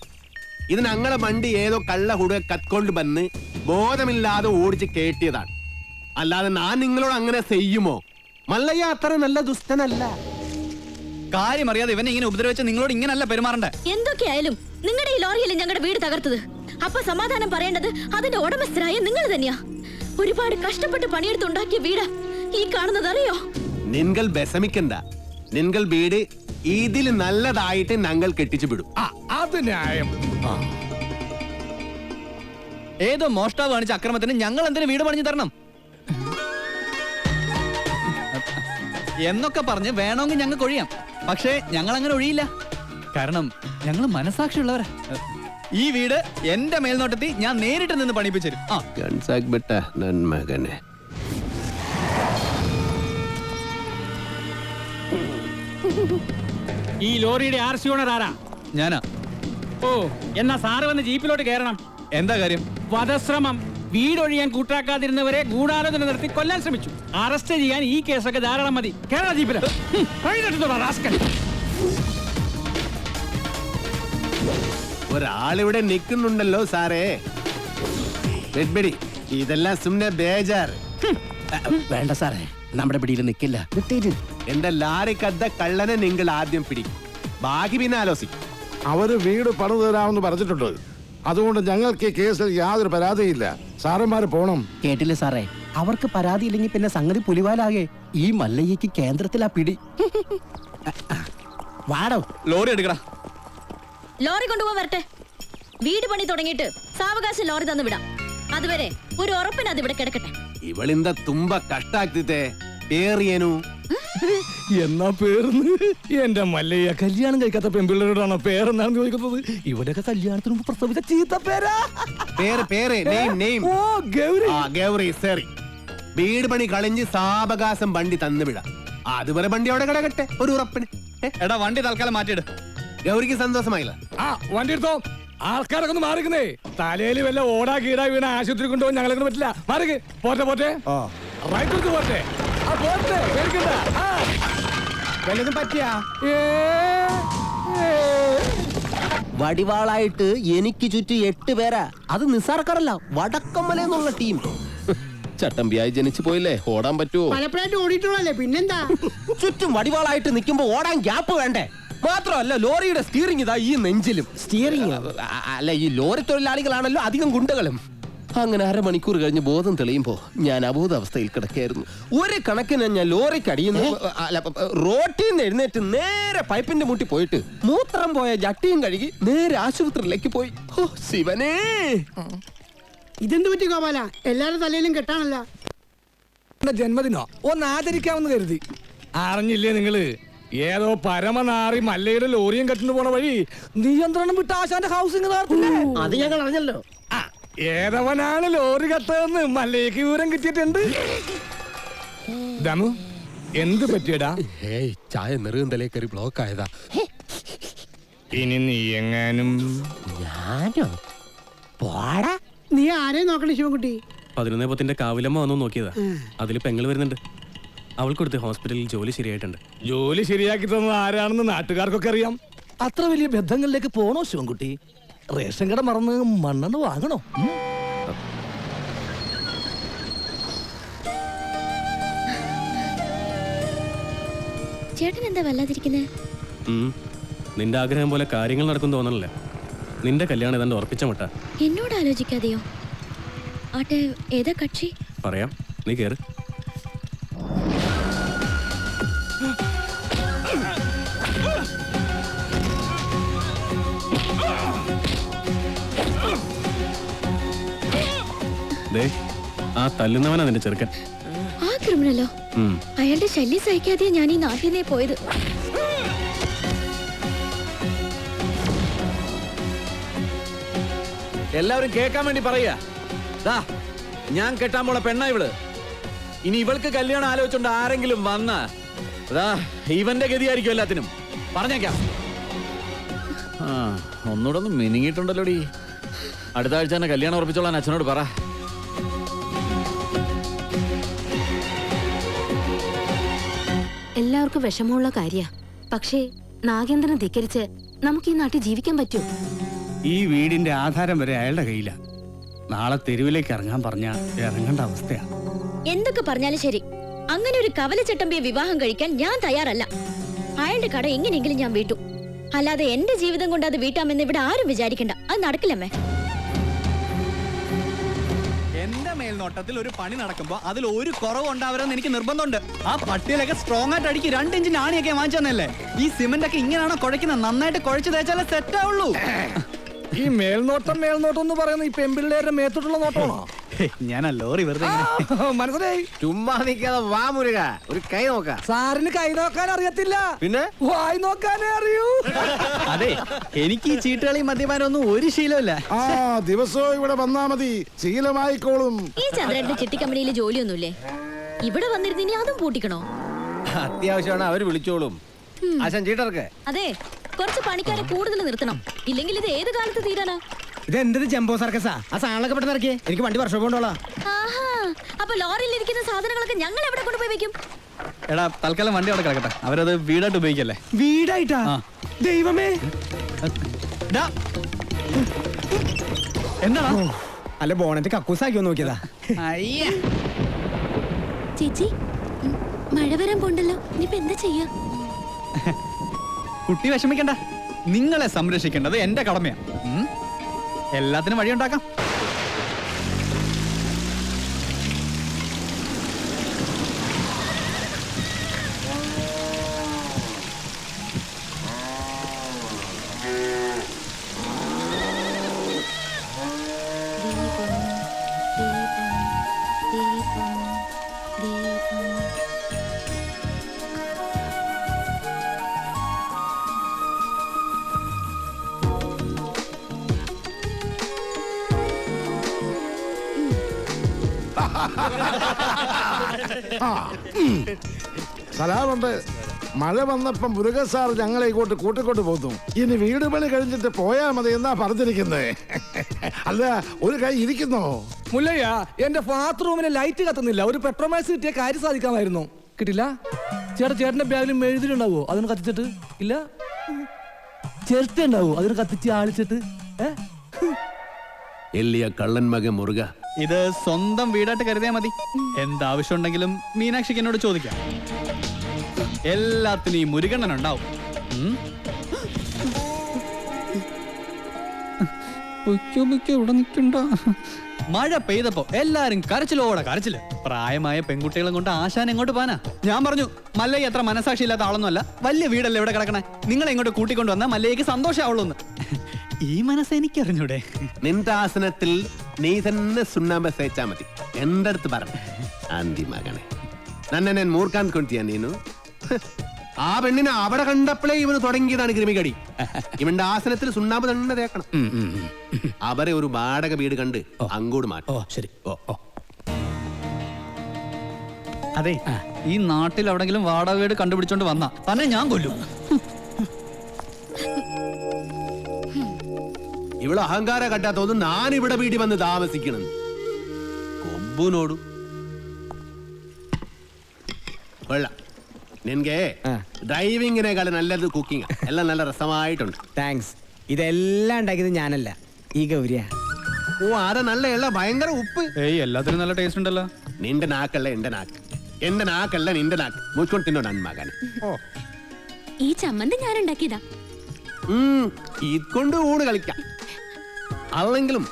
ഇത് ഞങ്ങളെ വണ്ടി ഏതോ കള്ള ഹുട കത്കൊണ്ട് വന്ന് ബോധമില്ലാതെ ഓടിച്ച് കേട്ടിയതാണ്. അല്ലാതെ ഞാൻ നിങ്ങളോട് അങ്ങനെ ചെയ്യുമോ? മല്ലയ്യ അത്ര നല്ല ദുഷ്ടനല്ല. കാര്യം അറിയാതെ ഇവനെ ഇങ്ങനെ ഉപദ്രവിച്ച നിങ്ങളോട് ഇങ്ങനല്ല പെരുമാറണ്ടേ. എന്തൊക്കെയായാലും നിങ്ങളുടെ ഈ ലോറിയല്ലേ ഞങ്ങളുടെ വീട് തകർത്തത്. അപ്പൊ സമാധാനം പറയേണ്ടത് അതിന്റെ ഉടമസ്ഥരായ നിങ്ങൾ തന്നെയാ. ഒരുപാട് കഷ്ടപ്പെട്ട് പണിയെടുത്തുണ്ടാക്കിയ വീട് ഈ കാണുന്നത് അറിയോ? നിങ്ങൾ വിഷമിക്കണ്ട, നിങ്ങൾ വീട് ഇതിൽ നല്ലതായിട്ട് ഞങ്ങൾ കെട്ടിച്ചു വിടും. അത് ന്യായം. ഏതോ മോഷ്ടാവ് കാണിച്ച അക്രമത്തിന് ഞങ്ങൾ എന്തിനു വീട് പണിഞ്ഞു തരണം എന്നൊക്കെ പറഞ്ഞ് വേണമെങ്കിൽ ഞങ്ങൾക്ക് ഒഴിയാം. പക്ഷേ ഞങ്ങൾ അങ്ങനെ ഒഴിയില്ല. കാരണം ഞങ്ങൾ മനസാക്ഷിയുള്ളവരാ. ഈ വീട് എന്റെ മേൽനോട്ടത്തിൽ ഞാൻ നേരിട്ട് നിന്ന് പണിപ്പിച്ചു തരും. ഈ ലോറിയുടെ RC ഓണർ ആരാ? ഞാനാ. ഓ, എന്നാ സാറ് വന്ന് ജീപ്പിലോട്ട് കയറണം. എന്താ കാര്യം? വധശ്രമം. വീടൊഴിയാൻ കൂട്ടാക്കാതിരുന്നവരെ ഗൂഢാലോചന നടത്തി കൊല്ലാൻ ശ്രമിച്ചു. അറസ്റ്റ് ചെയ്യാൻ ഈ കേസൊക്കെ ധാരാളം മതി. കേരള ജീപ്പില് ഒരാളിവിടെ നിൽക്കുന്നുണ്ടല്ലോ സാറേ. വെഡ്ബെടി, ഇതെല്ലാം സുമ്നെ ബേജാറ്. വേണ്ട സാറേ, നമ്മുടെ പിടിയിൽ നിൽക്കില്ല. എന്റെ ലാറിക്കദ്ദ കള്ളനെ നിങ്ങൾ ആദ്യം പിടിക്കും, ബാക്കി പിന്നെ ആലോചിക്കും. അവര് വീട് പണിതു തരാമെന്ന് പറഞ്ഞിട്ടുണ്ട്. അതുകൊണ്ട് ഞങ്ങൾക്ക് ഈ കേസിൽ യാതൊരു പരാതിയില്ല. സാറന്മാര് പോണം. കേട്ടില്ലേ സാറേ, അവർക്ക് പരാതി ഇല്ലെങ്കിൽ പിന്നെ സംഗതി പുലിവാലാകെ. ഈ മല്ലയ്യക്ക് കേന്ദ്രത്തിലാ പിടി. വാടോ, ലോറി എടുക്കടാ. ലോറി കൊണ്ടുപോകാൻ വരട്ടെ. വീട് പണി തുടങ്ങിയിട്ട് സാവകാശം ലോറി തന്നു വിടാം. അതുവരെ ഒരു ഉറപ്പിന് അത് ഇവിടെ കിടക്കട്ടെ. ഇവളിന്ത തുമ്പ കഷ്ടാക്കിത്തെ പേറിയനു. എന്നാ പേർന്ന് എന്റെ മല്ലയ്യ കല്യാണം കഴിക്കാത്ത പെൺപിള്ളേരോടാണോ പേരെന്നാണ് ചോദിക്കുന്നത്? ഇവിടെയൊക്കെ കല്യാണത്തിന് മുമ്പ് പ്രസവിച്ച ചീത്ത പേരാ. പേര് ഓ, ഗൗരി. ഗൗരി സോറി. വീട് പണി കളിഞ്ഞ് സാവകാശം വണ്ടി തന്നു വിടാം. അതുവരെ വണ്ടി അവിടെ കിടക്കട്ടെ ഒരു ഉറപ്പിന്. എടാ വണ്ടി തൽക്കാലം മാറ്റിയിട്. ഗൗരിക്ക് സന്തോഷമായില്ല. വണ്ടി എടുത്തോ. ആൾക്കാരൊക്കെ ഒന്ന് മാറിക്കുന്നേ. തലയിൽ വല്ല ഓടാ കീടാ വീണ ആശുപത്രി കൊണ്ടുപോകാൻ ഞങ്ങളെ പറ്റില്ല. മാറിക്ക്. പോട്ടെ റൈറ്റ് എടുത്ത് പോട്ടെ. വല്ലതും പറ്റിയാ? വടിവാളായിട്ട് എനിക്ക് ചുറ്റും 8 പേരാ. അത് നിസ്സാർക്കാരല്ല, വടക്കമ്മല എന്നുള്ള ടീം. ചട്ടമ്പിയായി ജനിച്ചു പോയില്ലേ, ഓടാൻ പറ്റുമോ? പലപ്പോഴായിട്ട് ഓടിയിട്ടുള്ളല്ലേ, പിന്നെന്താ? ചുറ്റും വടിവാളായിട്ട് നിൽക്കുമ്പോ ഓടാൻ ഗ്യാപ്പ് വേണ്ടേ? മാത്രമല്ല ലോറിയുടെ സ്റ്റിയറിംഗ് ഇതാ ഈ നെഞ്ചിലും. സ്റ്റിയറിംഗ് അല്ല, ഈ ലോറി തൊഴിലാളികളാണല്ലോ അധികം ഗുണ്ടകളും. അങ്ങനെ അരമണിക്കൂർ കഴിഞ്ഞ് ബോധം തെളിയുമ്പോ ഞാൻ അബോധാവസ്ഥയിൽ കിടക്കായിരുന്നു. ഒരു കണക്കിന് ഞാൻ ലോറിക്കടിയുന്നു റോട്ടിൽ നിന്ന് എഴുന്നേറ്റ് നേരെ പൈപ്പിന്റെ മുട്ടി പോയിട്ട് മൂത്രം പോയ ജട്ടിയും കഴുകി നേരെ ആശുപത്രിയിലേക്ക് പോയി. ഓ ശിവനേ, ഇതെന്ത് പറ്റി ഗോപാല? എല്ലാരും തലയിലും കെട്ടാണല്ല. ജന്മദിനോ ഒന്ന് ആചരിക്കാമെന്ന് കരുതി. അറിഞ്ഞില്ലേ നിങ്ങള്? ഏതോ പരമനാറി മല്ലയുടെ ലോറിയും കെട്ടിന് പോണ വഴി നിയന്ത്രണം വിട്ട ആശാന്റെ ഹൗസിംഗ് അത് ഞങ്ങൾ അറിഞ്ഞല്ലോ. ഏതവനാണ് ലോറി കത്തതെന്ന് മല്ലയ്ക്ക് വിവരം കിട്ടിയിട്ടുണ്ട്. ദമു, എന്ത് പറ്റിയടാ? ചായ നെറുകന്തലേ കയറി ബ്ലോക്ക് ആയതാ. ഇനി നീ എങ്ങാനും. ഞാനോ? പോടാ. നീ ആരെയും നോക്കണേ ശിവൻകുട്ടി? 11 കാവിലമ്മ വന്നു നോക്കിയതാ. അതിൽ പെങ്ങൾ വരുന്നുണ്ട്. അവൾക്കൊടുത്ത് ഹോസ്പിറ്റലിൽ ജോലി ശരിയായിട്ടുണ്ട്. ജോലി ശരിയാക്കി തന്നത് ആരാണെന്ന് നാട്ടുകാർക്കൊക്കെ അറിയാം. അത്ര വലിയ ബന്ധങ്ങളിലേക്ക് പോണോ ശിവൻകുട്ടി? റേഷൻ കട മറന്ന് മണ്ണെണ്ണ വാങ്ങണോ? ചേട്ടൻ എന്താ വല്ലാതിരിക്കുന്നേ? നിന്റെ ആഗ്രഹം പോലെ കാര്യങ്ങൾ നടക്കും തോന്നണല്ലേ? നിന്റെ കല്യാണം ഏതാണ്ട് ഉറപ്പിച്ച മട്ട. എന്നോട് ആലോചിക്കാതെയോ? ആട്ടെ, ഏതാ കക്ഷി? പറയാം, നീ കേറ്. ആ തല്ലുന്നവനാ നിന്റെ ചെറുക്കൻ. ആ ക്രിമിനലോ? അയാളുടെ ശല്യം സഹിക്കാതെ ഞാൻ ഈ നാട്ടിൽ നിന്നേ പോയത്. എല്ലാവരും കേൾക്കാൻ വേണ്ടി പറയാ, ഞാൻ കെട്ടാൻ പോണ പെണ്ണ ഇവള്. ഇനി ഇവൾക്ക് കല്യാണം ആലോചിച്ചോണ്ട് ആരെങ്കിലും വന്ന അതാ ഇവന്റെ ഗതിയായിരിക്കും എല്ലാത്തിനും. പറഞ്ഞേക്കാം. ഒന്നുകൂടെ ഒന്ന് മിനിങ്ങിട്ടുണ്ടല്ലോടി. അടുത്ത ആഴ്ച തന്നെ കല്യാണം ഉറപ്പിച്ചോളാൻ അച്ഛനോട് പറ. എല്ലാവർക്കും വിഷമമുള്ള കാര്യ. പക്ഷേ നാഗേന്ദ്രനെ ധിക്കരിച്ച് നമുക്ക് ഈ നാട്ടിൽ ജീവിക്കാൻ പറ്റൂ? ഈ വീടിന്റെ ആധാരം വരെ അയാളുടെ കയ്യില. നാളെ തെരുവിലേക്ക് ഇറങ്ങാൻ പറഞ്ഞ ഇറങ്ങേണ്ട അവസ്ഥയാ. എന്തൊക്കെ പറഞ്ഞാലും ശരി, അങ്ങനെ ഒരു കവലച്ചട്ടമ്പിയെ വിവാഹം കഴിക്കാൻ ഞാൻ തയ്യാറല്ല. അയാളുടെ കട എങ്ങനെയെങ്കിലും ഞാൻ വീട്ടു. അല്ലാതെ എന്റെ ജീവിതം കൊണ്ട് അത് വീട്ടാമെന്ന് ഇവിടെ ആരും വിചാരിക്കണ്ട. അത് നടക്കില്ലമ്മേ. എന്റെ മേൽനോട്ടത്തിൽ ഒരു പണി നടക്കുമ്പോ അതിൽ ഒരു കുറവ് ഉണ്ടാവരുമെന്ന് എനിക്ക് നിർബന്ധമുണ്ട്. ആ പട്ടിയിലൊക്കെ സ്ട്രോങ് ആയിട്ട് അടിക്ക് 2 ഇഞ്ചിന്റെ ആണിയൊക്കെ വാങ്ങിച്ചെന്നല്ലേ. ഈ സിമന്റ് ഒക്കെ ഇങ്ങനെയാണോ കുഴക്കുന്നത്? നന്നായിട്ട് കുഴച്ച് തേച്ചാലേ സെറ്റ് ആവുള്ളൂ. ഈ മേൽനോട്ടം എന്ന് പറയുന്നത് ഈ പെമ്പിള്ളേരുടെ മേത്തോട്ടുള്ള നോട്ടമാണോ? ഞാൻ ലോറി വെറുതെ മനസ്സിലായി. ചുമ്മാ നിൽക്കാതെ വാ മുരുക, ഒരു കൈ നോക്കാം. സാറിന് കൈ നോക്കാൻ അറിയത്തില്ല, പിന്നെ വായി നോക്കാനേ അറിയൂ. അതെ, എനിക്ക് ഈ ചീട്ടുകളി മദ്യപാനം ഒന്നും ഒരു ശീലമില്ല. ദിവസവും ഇവിടെ വന്നാ മതി, ശീലമായിക്കോളും. ഈ ചന്ദ്രന്റെ ചിട്ടിക്കമ്പനിയിൽ ജോലിയൊന്നുമില്ലേ? ഇവിടെ വന്നിരുന്നിനി അതും പൂട്ടിക്കണോ? അത്യാവശ്യമാണ്, അവര് വിളിച്ചോളും. ആശാൻ ചീട്ടർക്ക് അതെ, കുറച്ച് പണിക്കാരെ കൂടുതൽ നിർത്തണം. ഇല്ലെങ്കിൽ ഇത് ഏത് കാലത്ത് തീരാനാ? ഇത് എന്ത് ജംബോ സർക്കസാ? ആ സാധനങ്ങളൊക്കെ പെട്ടെന്ന് ഇറക്കിയേ, എനിക്ക് വണ്ടി വർഷം കൊണ്ടോളാം. ആഹാ, അപ്പൊ ലോറിയിൽ ഇരിക്കുന്ന സാധനങ്ങളൊക്കെ ഞങ്ങൾ എവിടെ കൊണ്ടുപോയി വെക്കും? എടാ, തൽക്കാലം വണ്ടി അവിടെ കിടക്കട്ടെ. അവരത് വീടായിട്ട് ഉപയോഗിക്കല്ലേ. വീടായിട്ടാ? ദൈവമേ, എന്താണോ? അല്ല, ബോണറ്റ് കക്കൂസാക്കി നോക്കിയതാ. ചേച്ചി, മഴ വരാൻ പോണ്ടല്ലോ, ഇനിയിപ്പോ എന്താ ചെയ്യാ? കുട്ടി വിഷമിക്കണ്ട, നിങ്ങളെ സംരക്ഷിക്കേണ്ടത് എന്റെ കടമയാ. എല്ലാത്തിനും വഴിയുണ്ടാക്കാം. സലാമുണ്ട്. മഴ വന്നപ്പം മുരുക സാർ ഞങ്ങളെ ഇങ്ങോട്ട് കൂട്ടിക്കൊണ്ട് പോന്നു. ഇനി വീട് പണി കഴിഞ്ഞിട്ട് പോയാ മതി എന്നാ പറഞ്ഞിരിക്കുന്നത്. അല്ല, ഒരു കൈ ഇരിക്കുന്നോ? മുല്ലയ്യ, എന്റെ ബാത്റൂമിന് ലൈറ്റ് കത്തുന്നില്ല. ഒരു പെട്രോമാക്സ് കിട്ടിയ കാര്യം സാധിക്കാമായിരുന്നു. കിട്ടില്ല. ചേട്ടന്റെ ബാഗിൽ മെഴുതിലുണ്ടാവോ? അതിന് കത്തിച്ചിട്ട് ഇല്ല. ചിരട്ട ഉണ്ടാവോ? അതിന് കത്തിച്ച് ആളിച്ചിട്ട്. എല്ലിയ കള്ളൻ മകൻ മുറുക. ഇത് സ്വന്തം വീടായിട്ട് കരുതിയാ മതി. എന്താവശ്യം ഉണ്ടെങ്കിലും മീനാക്ഷിക്ക് എന്നോട് ചോദിക്കാം. എല്ലാത്തിനും ഈ മുരുകണ്ണൻ ഉണ്ടാവും. ഇവിടെ നിൽക്കണ്ട. മഴ പെയ്തപ്പോ എല്ലാരും കരച്ചിലോടെ കരച്ചില്. പ്രായമായ പെൺകുട്ടികളും കൊണ്ട് ആശാൻ എങ്ങോട്ട് പോകാനാ? ഞാൻ പറഞ്ഞു, മല്ലയ്യ അത്ര മനസാക്ഷി ഇല്ലാത്ത ആളൊന്നുമല്ല. വലിയ വീടല്ലേ ഇവിടെ കിടക്കണേ. നിങ്ങളെ ഇങ്ങോട്ട് കൂട്ടിക്കൊണ്ട് വന്നാൽ മല്ലയ്യക്ക് സന്തോഷമാവുള്ളൂ. ഈ മനസ്സ് എനിക്കറിഞ്ഞൂടെ? നിന്റെ ആസനത്തിൽ നീ തന്നെ സുണ്ണാമ്പ തേച്ചാ മതി. എന്റെ അടുത്ത് പറഞ്ഞു ആന്തി മകനെ, നന്നെ ഞാൻ മൂർക്കാൻ കൊണ്ടിയാ നീനു. ആ പെണ്ണിനെ അവിടെ കണ്ടപ്പോഴേ ഇവന് തുടങ്ങിയതാണ് ക്രിമികടി. ഇവന്റെ ആസനത്തിൽ സുണ്ണാമ്പ് തന്നെ തേക്കണം. അവരെ ഒരു വാടക വീട് കണ്ട് അങ്ങോട്ട് മാറ്റും. ശരി. അതെ, ഈ നാട്ടിൽ എവിടെങ്കിലും വാടക വീട് കണ്ടുപിടിച്ചോണ്ട് വന്നാ തന്നെ ഞാൻ കൊല്ലും. ഇവിടെ അഹങ്കാര കട്ടാത്തോന്നും ഞാൻ ഇവിടെ വീട്ടിൽ വന്ന് താമസിക്കണം. കൊമ്പുനോടും കൊള്ളാം. നിനക്ക് ഡ്രൈവിങ്ങിനേക്കാളും നല്ലത് കുക്കിംഗ്. എല്ലാം നല്ല രസമായിട്ടുണ്ട്. താങ്ക്സ്. ഇതെല്ലാം ഉണ്ടാക്കിയത് ഞാനല്ല, ഈ ഗൗരിയാ. ഓ, അതാ നല്ല എള്ള ഭയങ്കര ഉപ്പ്. എല്ലാത്തിനും നല്ല ടേസ്റ്റ് ഉണ്ടല്ലോ. നിന്റെ നാക്കല്ല എന്റെ നാക്ക്, എന്റെ നാക്കല്ല നിന്റെ നാക്ക്. മുച്ചോണ്ട് തിന്നോ നന്മകനെ. ഈ ചമ്മന്തി ഞാൻ ഉണ്ടാക്കിയതാ. ഇതുകൊണ്ട് ഊണ് കളിക്കാം. അല്ലെങ്കിലും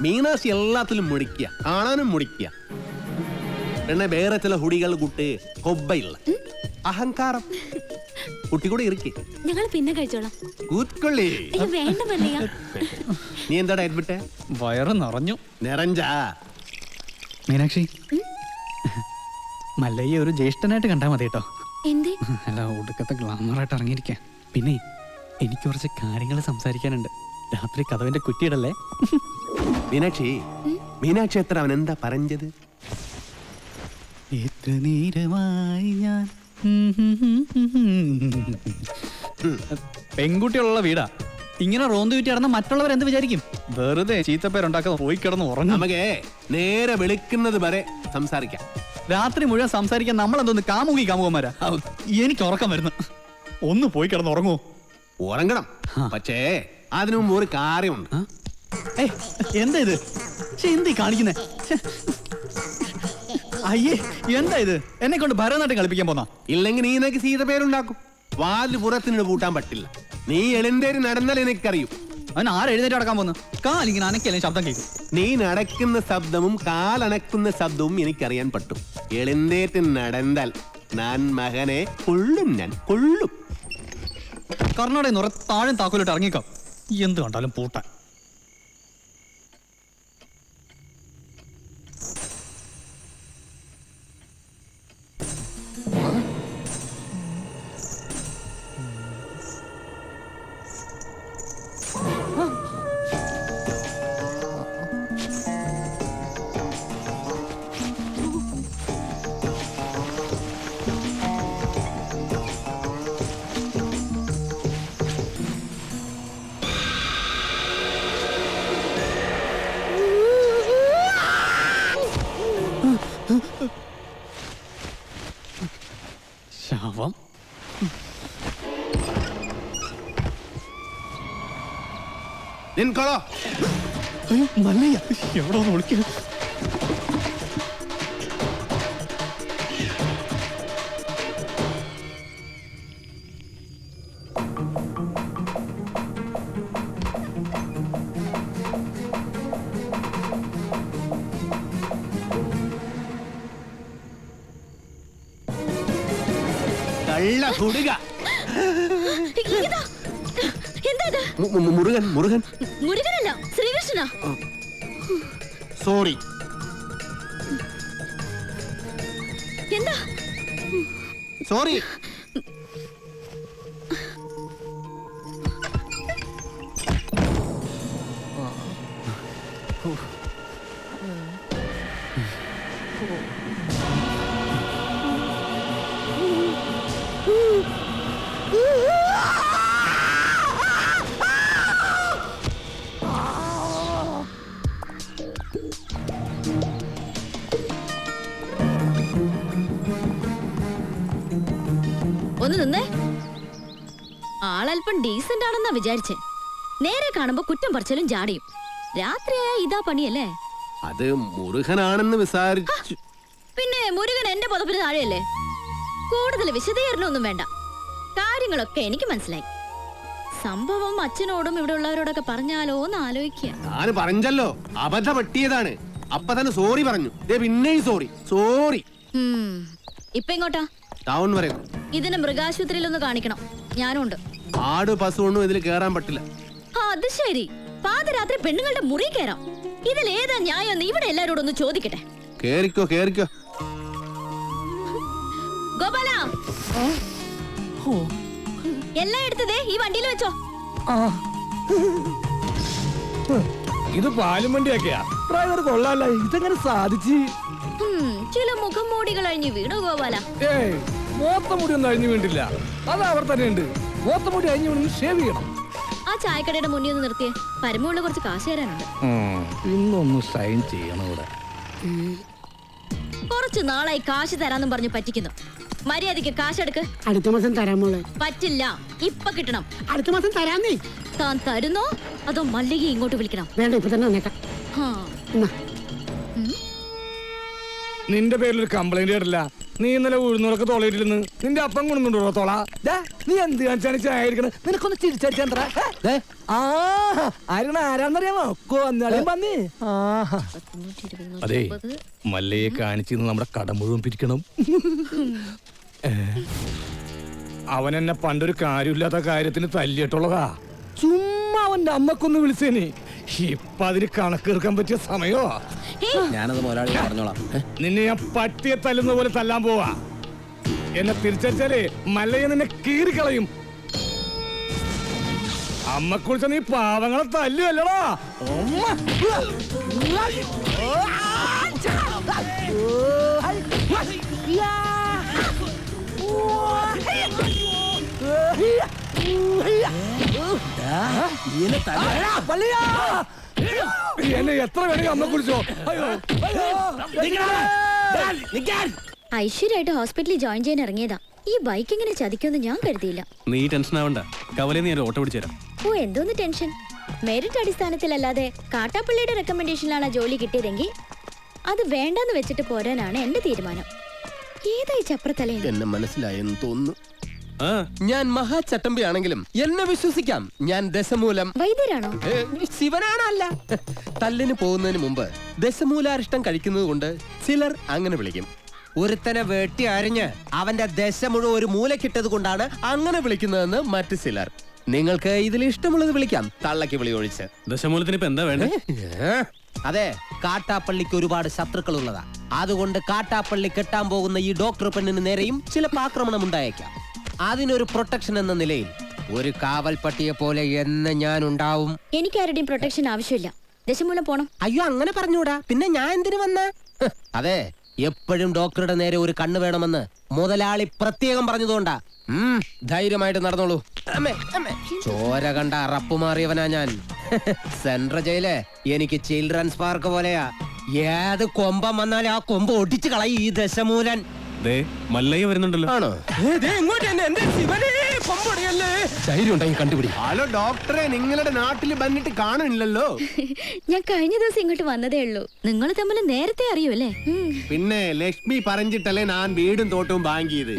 മീനാശി എല്ലാത്തിലും മുടിക്കുക, കാണാനും മുടിക്കുക. പിന്നെ വേറെ ചില ഹുടികൾ കൂട്ട് കൊബ്ബയില്ല അഹങ്കാരം കുട്ടി കൂടെ ഇരിക്കേ. ഞങ്ങൾ പിന്നെ കഴിച്ചോളാം. കൂത്തൊള്ളി. വേണ്ട മല്ലയ്യ. നീ എന്താടാ എഡ്മിട്ടെ? വയറ് നിറഞ്ഞു. നിറഞ്ചാ? മീനാക്ഷി, മല്ലയ്യ ഒരു ജ്യേഷ്ഠനായിട്ട് കണ്ടാ മതി കേട്ടോ. എന്തേ? അല്ല, ഒടുക്കത്തെ ഗ്ലാമറായിട്ട് ഇറങ്ങിയിരിക്കാൻ. പിന്നെ എനിക്ക് കുറച്ച് കാര്യങ്ങൾ സംസാരിക്കാനുണ്ട്. രാത്രി കഥവിന്റെ കുറ്റിയിടല്ലേ? മീനാക്ഷി, മീനാക്ഷി എത്ര അവൻ എന്താ പറഞ്ഞത്? എത്ര നേരമായി ഞാൻ പെൺകുട്ടികളുള്ള വീടാ. ഇങ്ങനെ റോന്ത് വിറ്റ് കിടന്ന മറ്റുള്ളവർ എന്ത് വിചാരിക്കും? വെറുതെ ചീത്തപ്പേരുണ്ടാക്കാതെ പോയി കിടന്ന് ഉറങ്ങും. നമുക്കേ നേരെ വെളുക്കുന്നത് വരെ സംസാരിക്കാം. രാത്രി മുഴുവൻ സംസാരിക്കാൻ നമ്മളെന്തോന്ന് കാമുകന്മാരാ? എനിക്ക് ഉറക്കം വരുന്നു. ഒന്ന് പോയി കിടന്ന് ഉറങ്ങുമോ? ഉറങ്ങണം, പക്ഷേ അതിനു മുമ്പ് ഒരു കാര്യമുണ്ട്. എന്താ ഇത്? എന്ത് കാണിക്കുന്നേ? അയ്യേ, എന്താ ഇത്? എന്നെ കൊണ്ട് ഭരതനാട്യം കളിപ്പിക്കാൻ പോന്നാ? ഇല്ലെങ്കിൽ നീ നിനക്ക് സീത പേരുണ്ടാക്കും. വാല് പുറത്തിന് പൂട്ടാൻ പറ്റില്ല. നീ എഴുന്നേര് നടന്നാൽ എനിക്കറിയും. അവൻ ആരെഴുന്നേറ്റ് നടക്കാൻ പോന്നു? കാലിങ്ങനെ അനക്കല്ലേ ശബ്ദം കേൾക്കും. നീ നടക്കുന്ന ശബ്ദവും കാലണക്കുന്ന ശബ്ദവും എനിക്കറിയാൻ പറ്റും. എഴുന്നേറ്റ് നടന്നാൽ ഞാൻ മകനെ കൊള്ളും, ഞാൻ കൊള്ളും. കർണാടക നിറ താഴെ താക്കോലിട്ട് ഇറങ്ങിക്കാം. എന്ത് കണ്ടാലും പൂട്ടാൻ. ശവം. നിൻകൊളോ മല്ലയ്യ എവിടെ ഒന്ന് വിളിക്കുക? കള്ള കുടുക. മുരുകൻ മുരുകൻ മുരുകനല്ല, ശ്രീകൃഷ്ണനാ. സോറി. എന്താ? സോറി. ഒന്ന് നിന്നേ. ആളല്പം ഡീസന്റ് ആണെന്നാ വിചാരിച്ചേ. നേരെ കാണുമ്പോ കുറ്റം പറിച്ചാലും ജാടിയും. രാത്രിയായ ഇതാ പണിയല്ലേ? അത് മുരുകനാണെന്ന് വിചാരിച്ചു. പിന്നെ മുരുകൻ എന്റെ പുതപ്പിന് താഴെയല്ലേ? കൂടുതൽ വിശദീകരണമൊന്നും വേണ്ട. കാര്യങ്ങളൊക്കെ എനിക്ക് മനസ്സിലായി. സംഭവം അച്ഛനോടും ഇവിടെ ഉള്ളവരോടൊക്കെ പറഞ്ഞാലോ എന്ന് ആലോചിക്കുക. ഞാൻ പറഞ്ഞല്ലോ, അബദ്ധം പറ്റിയതാണ്. അപ്പൊ തന്നെ സോറി പറഞ്ഞു. പിന്നെയും സോറി സോറി. ഇപ്പൊ എങ്ങോട്ടാ? ടൗൺ വരെ. ഇതിന് മൃഗാശുപത്രിയിലൊന്ന് കാണിക്കണം. ഞാനുണ്ട്. ആട് പശു ഒന്നും ഇതിൽ കേറാൻ പറ്റില്ല. അത് ശരി. പാതിരാത്രി പെണ്ണുങ്ങളുടെ മുറി കയറാം. ഇതിലേതാ ന്യായം? ഇവിടെ എല്ലാരോടും ഒന്ന് ചോദിക്കട്ടെ. കേറിക്കോ കേറിക്കോ. ഗോപാല, എല്ലാം എടുത്തതേ ഈ വണ്ടിയിൽ വെച്ചോ. ഇത് പാലും വണ്ടിയാക്കിയാ ഡ്രൈവർ കൊള്ളാല്ല. ഇതെങ്ങനെ സാധിച്ചു? ചില മുഖം മൂടികൾ അഴിഞ്ഞു വീണു ഗോപാല. ഏയ്, മോത്തമുടി ഒന്നും അഴിഞ്ഞു വീണ്ടില്ല. അത് അവർ തന്നെ ഉണ്ട്. മോത്തമുടി അഴിഞ്ഞു വീണെങ്കിൽ ഷേവ് ചെയ്യണം. ആ ചായക്കടയുടെ മുന്നിൽ ഒന്ന് നിർത്തിയേ. പരമുള്ള കുറച്ച് കാശ് തരാനുണ്ട്. ഇന്നൊന്ന് സൈൻ ചെയ്യണം ഇവിടെ. കുറച്ച് നാളായി കാശ് തരാന്നും പറഞ്ഞു പറ്റിക്കുന്നു. മര്യാദയ്ക്ക് കാശെടുക്ക്. അടുത്ത മാസം തരാമോളെ. പറ്റില്ല, ഇപ്പൊ കിട്ടണം. അടുത്ത മാസം തരാന്നേ. താൻ തരുന്നോ അതോ മല്ലിക ഇങ്ങോട്ട് വിളിക്കണം? വേണ്ട, ഇപ്പൊ തന്നെ വന്നേക്കാം. നിന്റെ പേരിൽ ഒരു കംപ്ലൈന്റ് കേട്ടില്ല. നീ ഇന്നലെ ഉഴുന്നൂറൊക്കെ തോളയിട്ടിരുന്ന് നിന്റെ അപ്പം കൊണ്ടുണ്ടോ തോള? നീ എന്ത് കാണിച്ചാണ് ചായക്കണം? നിനക്കൊന്ന് ചിരിച്ചടിച്ചാ ആരാന്നറിയാമോ? അതെ, മല്ലയെ കാണിച്ചിരുന്ന് നമ്മുടെ കട മുഴുവൻ പിരിക്കണം. അവൻ എന്നെ പണ്ടൊരു കാര്യമില്ലാത്ത കാര്യത്തിന് തല്ലിയിട്ടുള്ളതാ. ചുമ്മാ അവന്റെ അമ്മക്കൊന്ന് വിളിച്ചേനെ. ഇപ്പൊ അതിന് കണക്കെടുക്കാൻ പറ്റിയ സമയോ? ഞാനത് മുതലാളി പറഞ്ഞോളാം. നിന്നെ ഞാൻ പട്ടിയെ തല്ലുന്ന പോലെ തല്ലാൻ പോവാ. എന്നെ തിരിച്ചടിച്ചാലേ മല്ലയെ നിന്നെ കീറിക്കളയും. അമ്മക്കുറിച്ച് നീ പാവങ്ങളെ തല്ലുവല്ലടാ. എന്നെ എത്ര വേണമെങ്കിൽ അമ്മ കുറിച്ചോ. ഐശ്വര്യമായിട്ട് ഹോസ്പിറ്റലിൽ ജോയിൻ ചെയ്യാൻ ഇറങ്ങിയതാ. ഈ ബൈക്ക് ഇങ്ങനെ ചതിക്കുമെന്ന് ഞാൻ കരുതിയില്ല. നീ ടെൻഷൻ ആവണ്ട, കവലെ നീ ഒരു ഓട്ടോ പിടിച്ചു തരാം. ഓ, എന്തോന്ന് ടെൻഷൻ. മെറിറ്റ് അടിസ്ഥാനത്തിലല്ലാതെ കാട്ടാപ്പള്ളിയുടെ റെക്കമെൻഡേഷനിലാണ് ജോലി കിട്ടിയതെങ്കിൽ അത് വേണ്ടെന്ന് വെച്ചിട്ട് പോരാനാണ് എന്റെ തീരുമാനം. ഏതായി ചപ്രത്തലേ? എന്നെ മനസ്സിലായെന്ന് തോന്നുന്നു. ഞാൻ മഹാചട്ടമ്പി ആണെങ്കിലും എന്നെ വിശ്വസിക്കാം. ഞാൻ ദശമൂലം വൈദ്യരാണോ? ശിവനാണല്ല. തല്ലിന് പോകുന്നതിന് മുമ്പ് ദശമൂലാരിഷ്ടം കഴിക്കുന്നത് കൊണ്ട് ചിലർ അങ്ങനെ വിളിക്കും. ഒരുത്തനെ വെട്ടി അരിഞ്ഞ് അവന്റെ ദശ മുഴുവൻ ഒരു മൂലക്കിട്ടത് കൊണ്ടാണ് അങ്ങനെ വിളിക്കുന്നതെന്ന് മറ്റു ചിലർ. നിങ്ങൾക്ക് ഇതിൽ ഇഷ്ടമുള്ളത് വിളിക്കാം, തള്ളക്ക് വിളി ഒഴിച്ച്. ദശമൂലത്തിന് ഇപ്പൊ എന്താ വേണ്ടേ? അതെ, കാട്ടാപ്പള്ളിക്ക് ഒരുപാട് ശത്രുക്കൾ ഉള്ളതാ. അതുകൊണ്ട് കാട്ടാപ്പള്ളി കെട്ടാൻ പോകുന്ന ഈ ഡോക്ടർ പെണ്ണിന് നേരെയും ചിലപ്പോൾ ആക്രമണം ഉണ്ടായേക്കാം. അതിനൊരു പ്രൊട്ടക്ഷൻ എന്ന നിലയിൽ ഒരു കാവൽ പട്ടിയെ പോലെ എന്ന് ഞാൻ ഉണ്ടാവും. എനിക്ക് ആരുടെയും പ്രൊട്ടക്ഷൻ ആവശ്യമില്ല. ദശമൂലം പോണം. അയ്യോ, അങ്ങനെ പറഞ്ഞൂടാ. പിന്നെ ഞാൻ എന്തിനു വന്ന? അതെ, എപ്പോഴും ഡോക്ടറുടെ നേരെ ഒരു കണ്ണ് വേണമെന്ന് മുതലാളി പ്രത്യേകം പറഞ്ഞതുകൊണ്ടാ. ധൈര്യമായിട്ട് നടന്നോളൂ. ചോര കണ്ട അറപ്പ് മാറിയവനാ ഞാൻ. സെൻട്രൽ ജയില് എനിക്ക് ചിൽഡ്രൻസ് പാർക്ക് പോലെയാ. ഏത് കൊമ്പം വന്നാലും ആ കൊമ്പ് ഒടിച്ചു കളയും ഈ ദശമൂലൻ. മല്ലയ്യ വരുന്നുണ്ടല്ലോ. ആണോ? ധൈര്യം ഉണ്ടെങ്കിൽ കണ്ടുപിടി. ഹലോ ഡോക്ടറെ, നിങ്ങളുടെ നാട്ടിൽ വന്നിട്ട് കാണുന്നില്ലല്ലോ. ഞാൻ കഴിഞ്ഞ ദിവസം ഇങ്ങോട്ട് വന്നതേ ഉള്ളൂ. നിങ്ങൾ തമ്മിൽ നേരത്തെ അറിയൂല്ലേ? പിന്നെ ലക്ഷ്മി പറഞ്ഞിട്ടല്ലേ ഞാൻ വീടും തോട്ടവും വാങ്ങിയത്.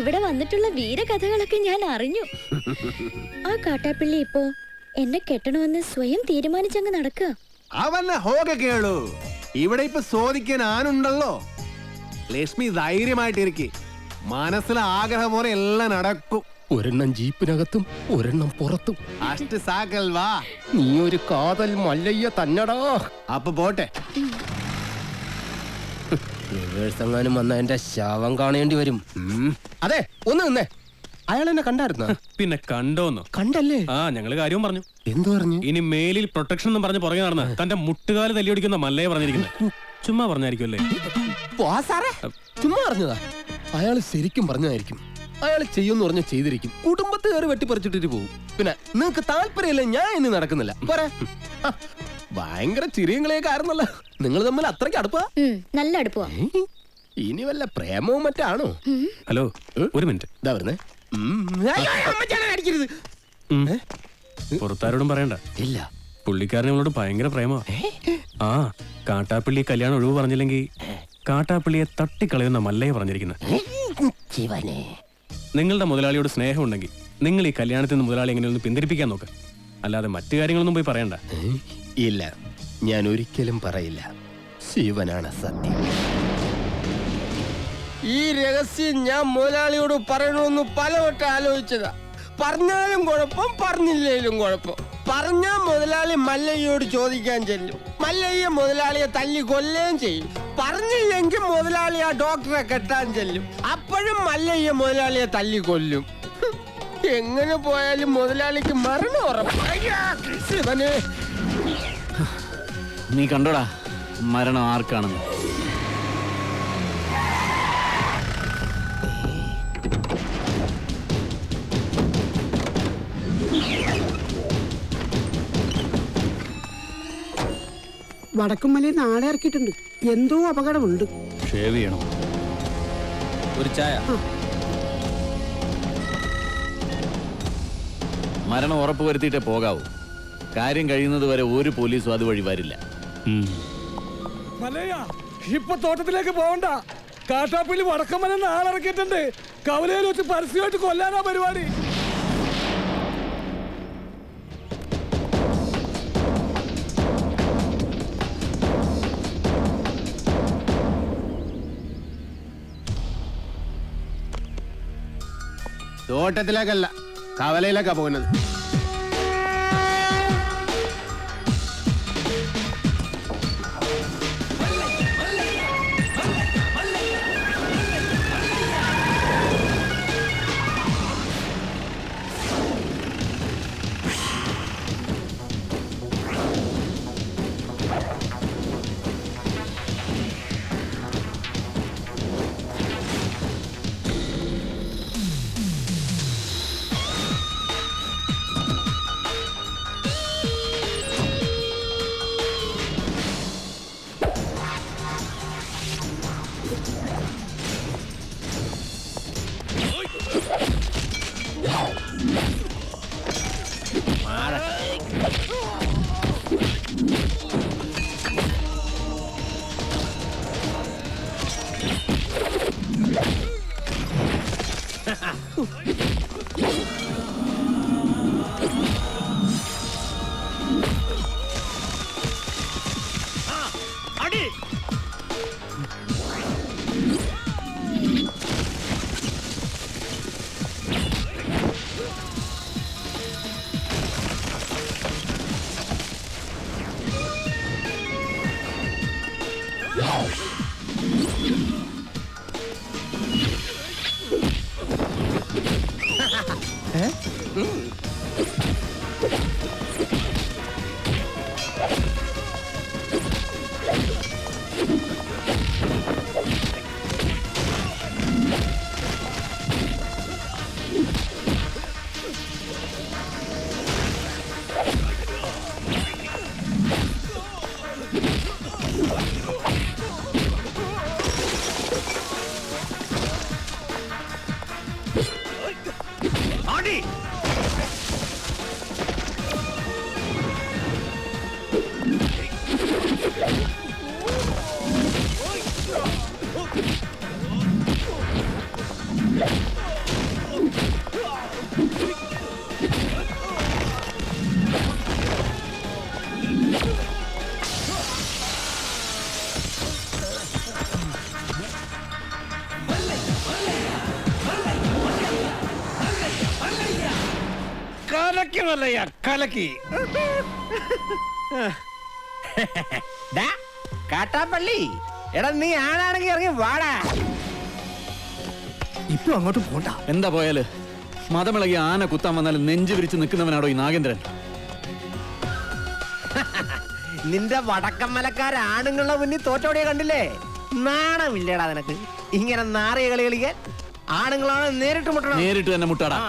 ഇവിടെ വന്നിട്ടുള്ള വീരകഥകളൊക്കെ ഞാൻ അറിഞ്ഞു. ആ കാട്ടാപ്പള്ളി ഇപ്പോ എന്നെ കെട്ടണമെന്ന് സ്വയം തീരുമാനിച്ചങ്ങ് നടക്കുക. അവന്നെ ഹോക കേളു. ഇവിടെ ഇപ്പൊ ചോദിക്കാൻ ആനുണ്ടല്ലോ. ലക്ഷ്മി ധൈര്യമായിട്ടിരിക്കെ. മനസ്സിലെ ആഗ്രഹം പോലെ എല്ലാം നടക്കും. ഒരെണ്ണം ജീപ്പിനകത്തും ഒരെണ്ണം പുറത്തും. അഷ്ട സാക്കൽ വാ. നീ ഒരു കാതൽ മല്ലയ്യ തന്നടാ. അപ്പൊ പോട്ടെ. എങ്ങാനും വന്ന എന്റെ ശവം കാണേണ്ടി വരും. അതെ, ഒന്ന് നിന്നേ. അയാൾ എന്നെ കണ്ടായിരുന്നോ? പിന്നെ കണ്ടോന്നോ? കണ്ടല്ലേ? ആ, ഞങ്ങള് കാര്യവും പറഞ്ഞു. എന്തു പറഞ്ഞു? ഇനി മേലിൽ പ്രൊട്ടക്ഷൻ എന്ന് പറഞ്ഞ് പുറകെ നടന്ന തന്റെ മുട്ടുകാല് തല്ലിയൊടിക്കുന്ന മല്ലയെ പറഞ്ഞിരിക്കുന്നത്. ചുമ്മാ പറഞ്ഞായിരിക്കുമല്ലേ? ചുമ്മാ പറഞ്ഞതാ. അയാൾ ശരിക്കും പറഞ്ഞതായിരിക്കും. അയാൾ ചെയ്യുമെന്ന് പറഞ്ഞ ചെയ്തിരിക്കും. കുടുംബത്തെ കയറി വെട്ടിപ്പറിച്ചിട്ടിട്ട് പോകും. പിന്നെ നിങ്ങക്ക് താല്പര്യമില്ല, ഞാൻ ഇനി നടക്കുന്നില്ല. പോരാ. ഭയങ്കര ചിരിയങ്ങളെയൊക്കെ ആയിരുന്നല്ലോ. നിങ്ങൾ തമ്മിൽ അത്രയ്ക്ക് അടുപ്പാ? നല്ല അടുപ്പാ. ഇനി വല്ല പ്രേമവും മറ്റാണോ? ഹലോ, ഒരു മിനിറ്റ്. ഇതാ വരുന്നേ. പുറത്താരോടും പറയണ്ട. ഇല്ല, പുള്ളിക്കാരൻ നമ്മളോട് ഭയങ്കര പ്രേമ. ആ, കാട്ടാപ്പള്ളി കല്യാണം ഒഴിവ് പറഞ്ഞില്ലെങ്കിൽ കാട്ടാപ്പള്ളിയെ തട്ടിക്കളയുന്ന മല്ലയെ പറഞ്ഞിരിക്കുന്നത്. നിങ്ങളുടെ മുതലാളിയോട് സ്നേഹം ഉണ്ടെങ്കിൽ നിങ്ങൾ ഈ കല്യാണത്തിൽ നിന്ന് മുതലാളി എങ്ങനെ ഒന്ന് പിന്തിരിപ്പിക്കാൻ നോക്ക്. അല്ലാതെ മറ്റു കാര്യങ്ങളൊന്നും പോയി പറയണ്ട. ഇല്ല, ഞാൻ ഒരിക്കലും പറയില്ല. ശിവനാണ് സത്യം. ഈ രഹസ്യം ഞാൻ മുതലാളിയോട് പറയണമെന്ന് പലവട്ടം ആലോചിച്ചതാ. പറഞ്ഞാലും കുഴപ്പം, പറഞ്ഞില്ലേലും കുഴപ്പം. പറഞ്ഞാ മുതലാളി മല്ലയ്യോട് ചോദിക്കാൻ ചെല്ലും. മല്ലയ്യ മുതലാളിയെ തല്ലി കൊല്ലുകയും ചെയ്യും. പറഞ്ഞില്ലെങ്കിൽ മുതലാളി ആ ഡോക്ടറെ കെട്ടാൻ ചെല്ലും. അപ്പോഴും മല്ലയ്യ മുതലാളിയെ തല്ലി കൊല്ലും. എങ്ങനെ പോയാലും മുതലാളിക്ക് മരണം ഉറപ്പാണ്. നീ കണ്ടോടാ മരണം ആർക്കാണെന്ന്? വടക്കുംമലയിൽ നാളെ ഇറക്കിയിട്ടുണ്ട്. എന്തോ അപകടമുണ്ട്. ഷേവ് ചെയ്യണം. ഒരു ചായ. മരണം ഉറപ്പുവരുത്തിയിട്ടേ പോകാവൂ. കാര്യം കഴിയുന്നത് വരെ ഒരു പോലീസും അതുവഴി വരില്ല. മലയ, ഇപ്പൊ തോട്ടത്തിലേക്ക് പോകണ്ട. കാട്ടാപ്പള്ളി വടക്കമല ആളിറക്കിയിട്ടുണ്ട്. കവലയിൽ വെച്ച് പരസ്യമായിട്ട് കൊല്ലാനാ പരിപാടി. തോട്ടത്തിലേക്കല്ല, കവലയിലേക്കാ പോകുന്നത്. കലക്കി മല്ലയ്യ കലക്കി. കാട്ടാപ്പള്ളി എടാ നീ ആണാണെങ്കിൽ ഇറങ്ങി വാടാ. ഇപ്പൊ അങ്ങോട്ട് പോണ്ട. എന്താ പോയാല് മതമിളകി ആന കുത്താൻ വന്നാൽ നെഞ്ചു വിരിച്ച് നിൽക്കുന്നവനാടോ ഈ നാഗേന്ദ്രൻ? നിന്റെ വടക്കമ്മലക്കാർ ആണുങ്ങളുടെ മുന്നിൽ തോറ്റോടിയെ കണ്ടില്ലേ? നാണമില്ലടാ നിനക്ക് ഇങ്ങനെ നാറിയ കളി കളിക്കാൻ? ആണുങ്ങളാണ് നേരിട്ട് മുട്ടണം. നേരിട്ട് തന്നെ മുട്ടാടാ.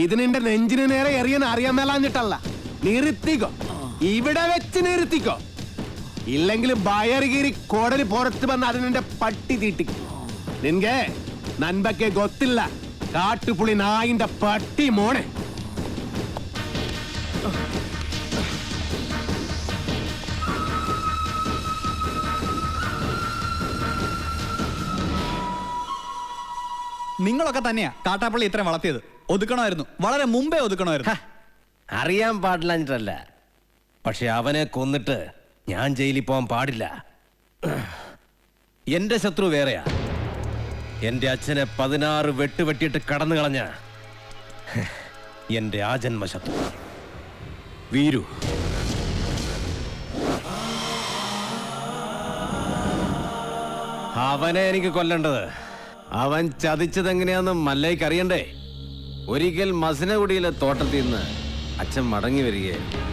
ഇത് നിന്റെ നെഞ്ചിന് നേരെ എറിയാൻ അറിയാൻ മേലാഞ്ഞിട്ടല്ല, നിർത്തിക്കോ, ഇവിടെ വെച്ച് നിർത്തിക്കോ. ഇല്ലെങ്കിൽ ബയറുകീറി കോടലി പുറത്ത് വന്ന് അത് നിന്റെ പട്ടി തീട്ടിക്കും. നിൻಗೆ നൻപಕ್ಕೆ ಗೊತ್ತಿಲ್ಲ, കാട്ടുപുളി നായിന്റെ പട്ടി മോനെ. നിങ്ങളൊക്കെ തന്നെയാ കാട്ടാപ്പള്ളി ഇത്രയും വളർത്തിയത്. ഒതുക്കണമായിരുന്നു, വളരെ മുമ്പേ ഒതുക്കണമായിരുന്നു. അറിയാൻ പാടില്ല, പക്ഷെ അവനെ കൊന്നിട്ട് ഞാൻ ജയിലിൽ പോകാൻ പാടില്ല. എന്റെ ശത്രു വേറെയാ. എന്റെ അച്ഛനെ 16 വെട്ടുവെട്ടിയിട്ട് കടന്നു കളഞ്ഞ എന്റെ ആജന്മ ശത്രു വീരു. അവനെ എനിക്ക് കൊല്ലേണ്ടത്. അവൻ ചതിച്ചതെങ്ങനെയാന്ന് മല്ലയ്ക്ക് അറിയണ്ടേ? ഒരിക്കൽ മസനഗുഡിയിലെ തോട്ടത്തിൽ നിന്ന് അച്ഛൻ മടങ്ങി വരികയായിരുന്നു.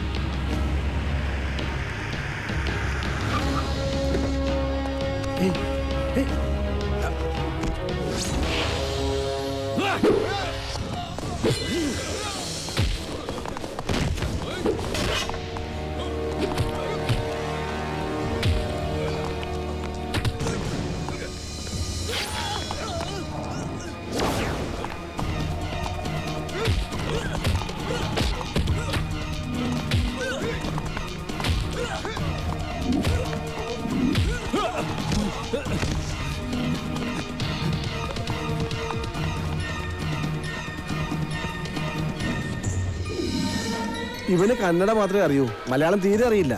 ഇവന് കന്നഡ മാത്രമേ അറിയൂ, മലയാളം തീരെ അറിയില്ല.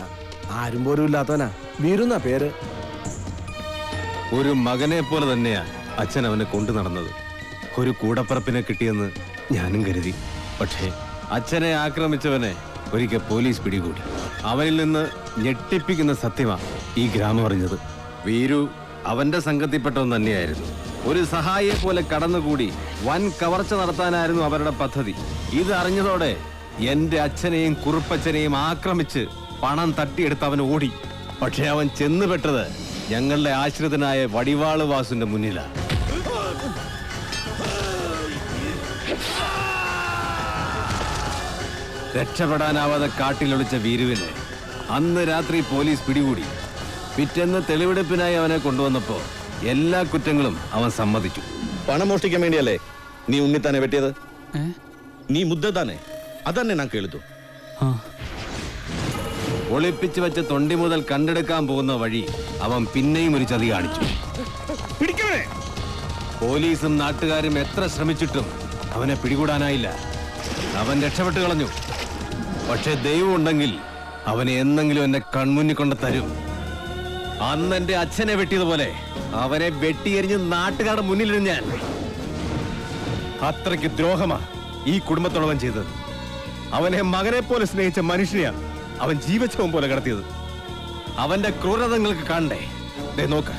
ആരും പോലും ഇല്ലാത്തവനാ. വീരുന്ന പേര്. ഒരു മകനെ പോലെ തന്നെയാ അച്ഛൻ അവനെ കൊണ്ടു നടന്നത്. ഒരു കൂടപ്പറപ്പിനെ കിട്ടിയെന്ന് ഞാനും കരുതി. പക്ഷേ അച്ഛനെ ആക്രമിച്ചവനെ ഒരിക്കൽ പോലീസ് പിടികൂടി. അവനിൽ നിന്ന് ഞെട്ടിപ്പിക്കുന്ന സത്യമാ ഈ ഗ്രാമം അറിഞ്ഞത്. വീരു അവന്റെ സംഘത്തിൽപ്പെട്ടവൻ തന്നെയായിരുന്നു. ഒരു സഹായിയെ പോലെ കടന്നുകൂടി വൻ കവർച്ച നടത്താനായിരുന്നു അവരുടെ പദ്ധതി. ഇത് അറിഞ്ഞതോടെ എന്റെ അച്ഛനെയും കുറുപ്പച്ഛനെയും ആക്രമിച്ച് പണം തട്ടിയെടുത്ത് അവൻ ഓടി. പക്ഷെ അവൻ ചെന്നുപെട്ടത് ഞങ്ങളുടെ ആശ്രിതനായ വടിവാള് വാസുന്റെ മുന്നിലാണ്. രക്ഷപ്പെടാനാവാതെ കാട്ടിലൊളിച്ച വീരുവിനെ അന്ന് രാത്രി പോലീസ് പിടികൂടി. പിറ്റേന്ന് തെളിവെടുപ്പിനായി അവനെ കൊണ്ടുവന്നപ്പോ എല്ലാ കുറ്റങ്ങളും അവൻ സമ്മതിച്ചു. പണം മോഷ്ടിക്കാൻ വേണ്ടിയല്ലേ നീ ഉണ്ണിത്താനെ വെട്ടിയത്? നീ മുദ്ദ താനെ അതന്നെ ഞാൻ കേൾത്തു. ഒളിപ്പിച്ചു വെച്ച തൊണ്ടി മുതൽ കണ്ടെടുക്കാൻ പോകുന്ന വഴി അവൻ പിന്നെയും ഒരു ചതി കാണിച്ചു. പോലീസും നാട്ടുകാരും എത്ര ശ്രമിച്ചിട്ടും അവനെ പിടികൂടാനായില്ല. അവൻ രക്ഷപ്പെട്ടു കളഞ്ഞു. പക്ഷെ ദൈവം ഉണ്ടെങ്കിൽ അവനെ എന്നെങ്കിലും എന്നെ കൺമുന്നിൽ കൊണ്ട് തരും. അന്ന് എന്റെ അച്ഛനെ വെട്ടിയതുപോലെ അവനെ വെട്ടിയെറിഞ്ഞ് നാട്ടുകാരുടെ മുന്നിലിരുന്ന് ഞാൻ. അത്രയ്ക്ക് ദ്രോഹമാ ഈ കുടുംബത്തോടവൻ ചെയ്തത്. അവനെ മകനെ പോലെ സ്നേഹിച്ച മനുഷ്യനെയാ അവൻ ജീവച്ഛവം പോലെ കടത്തിയത്. അവന്റെ ക്രൂരത നിങ്ങൾക്ക് കാണണ്ടേ? ദേ നോക്ക്.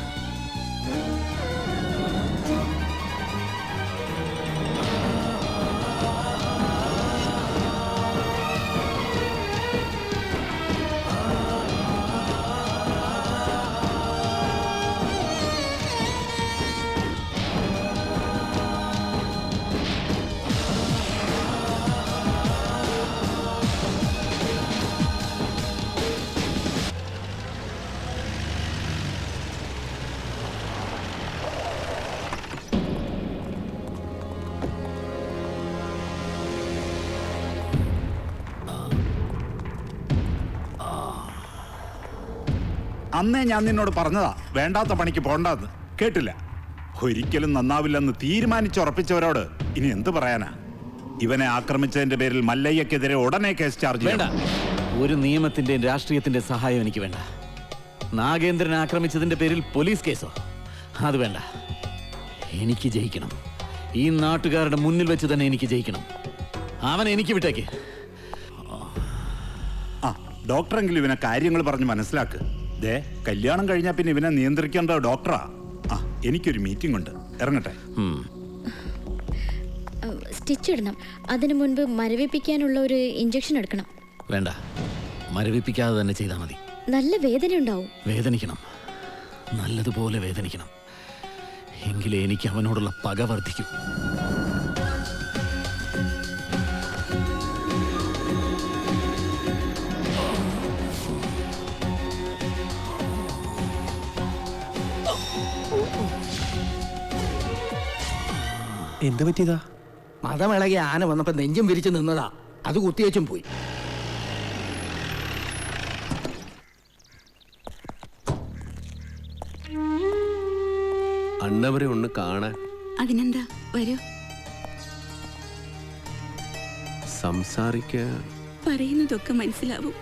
അന്നേ ഞാൻ നിന്നോട് പറഞ്ഞതാ വേണ്ടാത്ത പണിക്ക് പോണ്ടെന്ന്. കേട്ടില്ല. ഒരിക്കലും നന്നാവില്ലെന്ന് തീരുമാനിച്ചുറപ്പിച്ചവരോട് ഇനി എന്ത് പറയാനാ? ഇവനെ ആക്രമിച്ചതിന്റെ പേരിൽ മല്ലയ്യക്കെതിരെ ഉടനെ കേസ് ചാർജ് വേണ്ട. ഒരു നിയമത്തിന്റെയും രാഷ്ട്രീയത്തിന്റെ സഹായം എനിക്ക് വേണ്ട. നാഗേന്ദ്രൻ ആക്രമിച്ചതിന്റെ പേരിൽ പോലീസ് കേസോ? അത് വേണ്ട. എനിക്ക് ജയിക്കണം. ഈ നാട്ടുകാരുടെ മുന്നിൽ വെച്ച് തന്നെ എനിക്ക് ജയിക്കണം. അവൻ എനിക്ക് വിട്ടേക്ക്. ആ ഡോക്ടറെങ്കിലും ഇവനെ കാര്യങ്ങൾ പറഞ്ഞ് മനസ്സിലാക്ക്. ദേ കല്യാണം കഴിഞ്ഞാൽ പിന്നെ ഇവനെ നിയന്ത്രിക്കേണ്ട ഡോക്ടറാ. ആ എനിക്കൊരു മീറ്റിംഗ് ഉണ്ട്, ഇറങ്ങട്ടെ. സ്റ്റിച്ച് ഇടണം. അതിനു മുൻപ് മരവിപ്പിക്കാനുള്ള ഒരു ഇഞ്ചക്ഷൻ എടുക്കണം. വേണ്ട, മരവിപ്പിക്കാതെ തന്നെ ചെയ്താൽ മതി. നല്ല വേദന ഉണ്ടാവും. വേദനിക്കണം, നല്ലതുപോലെ വേദനിക്കണം. എങ്കിലേ എനിക്ക് അവനോടുള്ള പക വർദ്ധിക്കൂ. എന്ത് പറ്റിയതാ? മതമിളകി ആന വന്നപ്പോ നെഞ്ചും വിരിച്ചു നിന്നതാ. അത് കുത്തിയേച്ചും പോയി. അണ്ണവരെ ഒന്ന് കാണാൻ. അതിനെന്താ, വരൂ. സംസാരിക്കാൻ പറയുന്നതൊക്കെ മനസ്സിലാവും.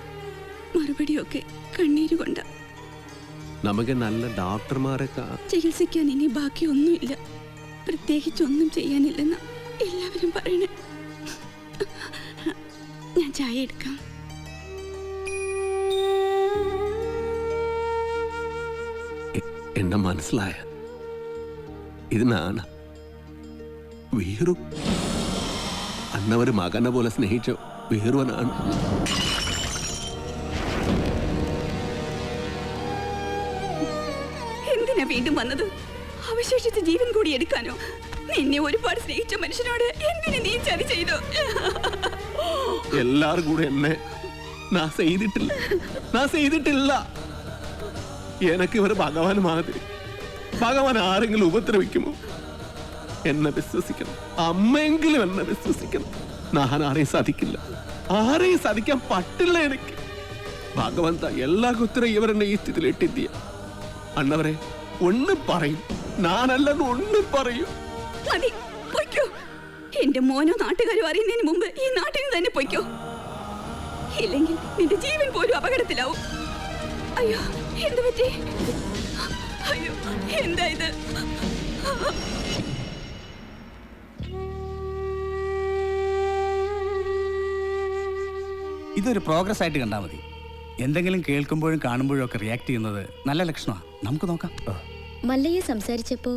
മറുപടിയൊക്കെ കണ്ണീരുകൊണ്ട. നമുക്ക് നല്ല ഡോക്ടർമാരെ ചികിത്സിക്കാൻ ഇനി ബാക്കിയൊന്നുമില്ല. പ്രത്യേകിച്ചൊന്നും ചെയ്യാനില്ലെന്ന് എല്ലാവരും പറയണേ. ഞാൻ ചായ എടുക്കാം. എന്നെ മനസ്സിലായ ഇത് നാണ് വീറു. അന്നവര് മകനെ പോലെ സ്നേഹിച്ച വീറുവനാണ്. എന്തിനാ വീണ്ടും വന്നത്? അവശേഷിച്ച ജീവൻ കൂടി എടുക്കാനോ? നിന്നെ ഒരുപാട് സ്നേഹിച്ച മനുഷ്യനോട് എന്തിനു നീ ചതി ചെയ്തു? എല്ലാരും കൂടെ എന്നെ ഞാൻ ചെയ്തിട്ടില്ല. എനക്ക് ഇവര് ഭഗവാൻ മാതിരി. ഭഗവാൻ ആരെങ്കിലും ഉപദ്രവിക്കുമോ? എന്നെ വിശ്വസിക്കണം. അമ്മയെങ്കിലും എന്നെ വിശ്വസിക്കണം. ഞാൻ ആരെയും സാധിക്കില്ല. ആരെയും സാധിക്കാൻ പറ്റില്ല എനിക്ക്. ഭഗവന്ത എല്ലാ കുത്തരം ഇവരെന്നെ ഈ സ്ഥിതിയിൽ ഇട്ടിദ്യ. അണ്ണവരെ ഒന്ന് പറയും, ഞാനല്ലെന്ന് ഒന്ന് പറയൂ. മതി, പൊയ്ക്കോ. എന്റെ മോനോ നാട്ടുകാരോ അറിയുന്നതിന് മുമ്പ് ഈ നാട്ടിൽ നിന്ന് തന്നെ പൊയ്ക്കോ. ഇല്ലെങ്കിൽ നിന്റെ ജീവൻ പോലും അപകടത്തിലാവും. അയ്യോ, എന്ത് പറ്റി? അയ്യോ, എന്താ ഇത്? ഇതൊരു പ്രോഗ്രസ് ആയിട്ട് കണ്ടാൽ മതി. എന്തെങ്കിലും കേൾക്കുമ്പോഴും കാണുമ്പോഴും ഒക്കെ റിയാക്ട് ചെയ്യുന്നത് നല്ല ലക്ഷണമാണ്. നമുക്ക് നോക്കാം. മല്ലയെ സംസാരിച്ചപ്പോ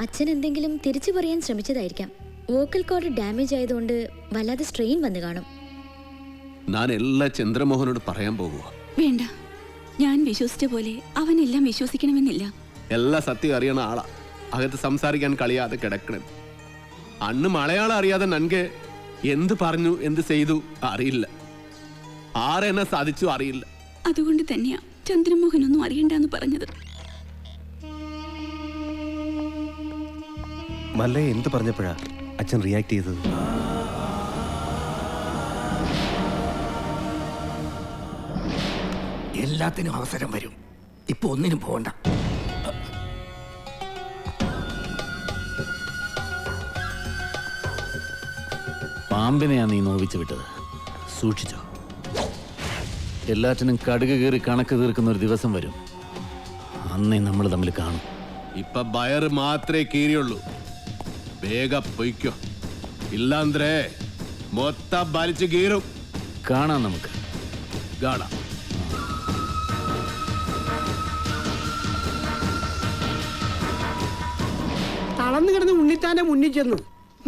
അച്ഛൻ എന്തെങ്കിലും തിരിച്ചു പറയാൻ ശ്രമിച്ചതായിരിക്കാം. വോക്കൽ കോർഡ് ഡാമേജ് ആയതുകൊണ്ട് വല്ലാതെ സ്ട്രെയിൻ വന്നു കാണും. ഞാൻ എല്ലാ ചന്ദ്രമോഹനോട് പറയാൻ പോകുക. വേണ്ട, ഞാൻ വിശ്വസിച്ച പോലെ അവനെല്ലാം വിശ്വസിക്കണമെന്നില്ല. എല്ലാ സത്യം അറിയണ ആളാ. അകത്ത് സംസാരിക്കാൻ കളിയാതെ കിടക്കണം. അന്ന് മലയാളം അറിയാതെ നൻകെ എന്ത് പറഞ്ഞു എന്ത് ചെയ്തു അറിയില്ല. ആരെന്നെ സാധിച്ചു അറിയില്ല. അതുകൊണ്ട് തന്നെയാ ചന്ദ്രമോഹനൊന്നും അറിയണ്ടെന്ന് പറഞ്ഞത്. മല്ലയെ എന്ത് പറഞ്ഞപ്പോഴാ അച്ഛൻ റിയാക്ട് ചെയ്തത്? എല്ലാത്തിനും അവസരം വരും. ഇപ്പൊ ഒന്നിനും പോകണ്ട. പാമ്പിനെയാ നീ നോവിച്ചു വിട്ടത്. സൂക്ഷിച്ചോ. എല്ലാറ്റിനും കടുക് കീറി കണക്ക് തീർക്കുന്ന ഒരു ദിവസം വരും. അന്നേ നമ്മൾ തമ്മിൽ കാണും. ഇപ്പൊ ബയർ മാത്രമേ കീറിയുള്ളൂ. വേഗം പൊയ്ക്കോ, ഇല്ലാന്ത്രേ മൊത്തം വലിച്ചു കീറും. കാണാം, നമുക്ക് കാണാം. തളർന്നു കിടന്ന് ഉണ്ണിത്താന്റെ മുന്നിൽ ചെന്നു.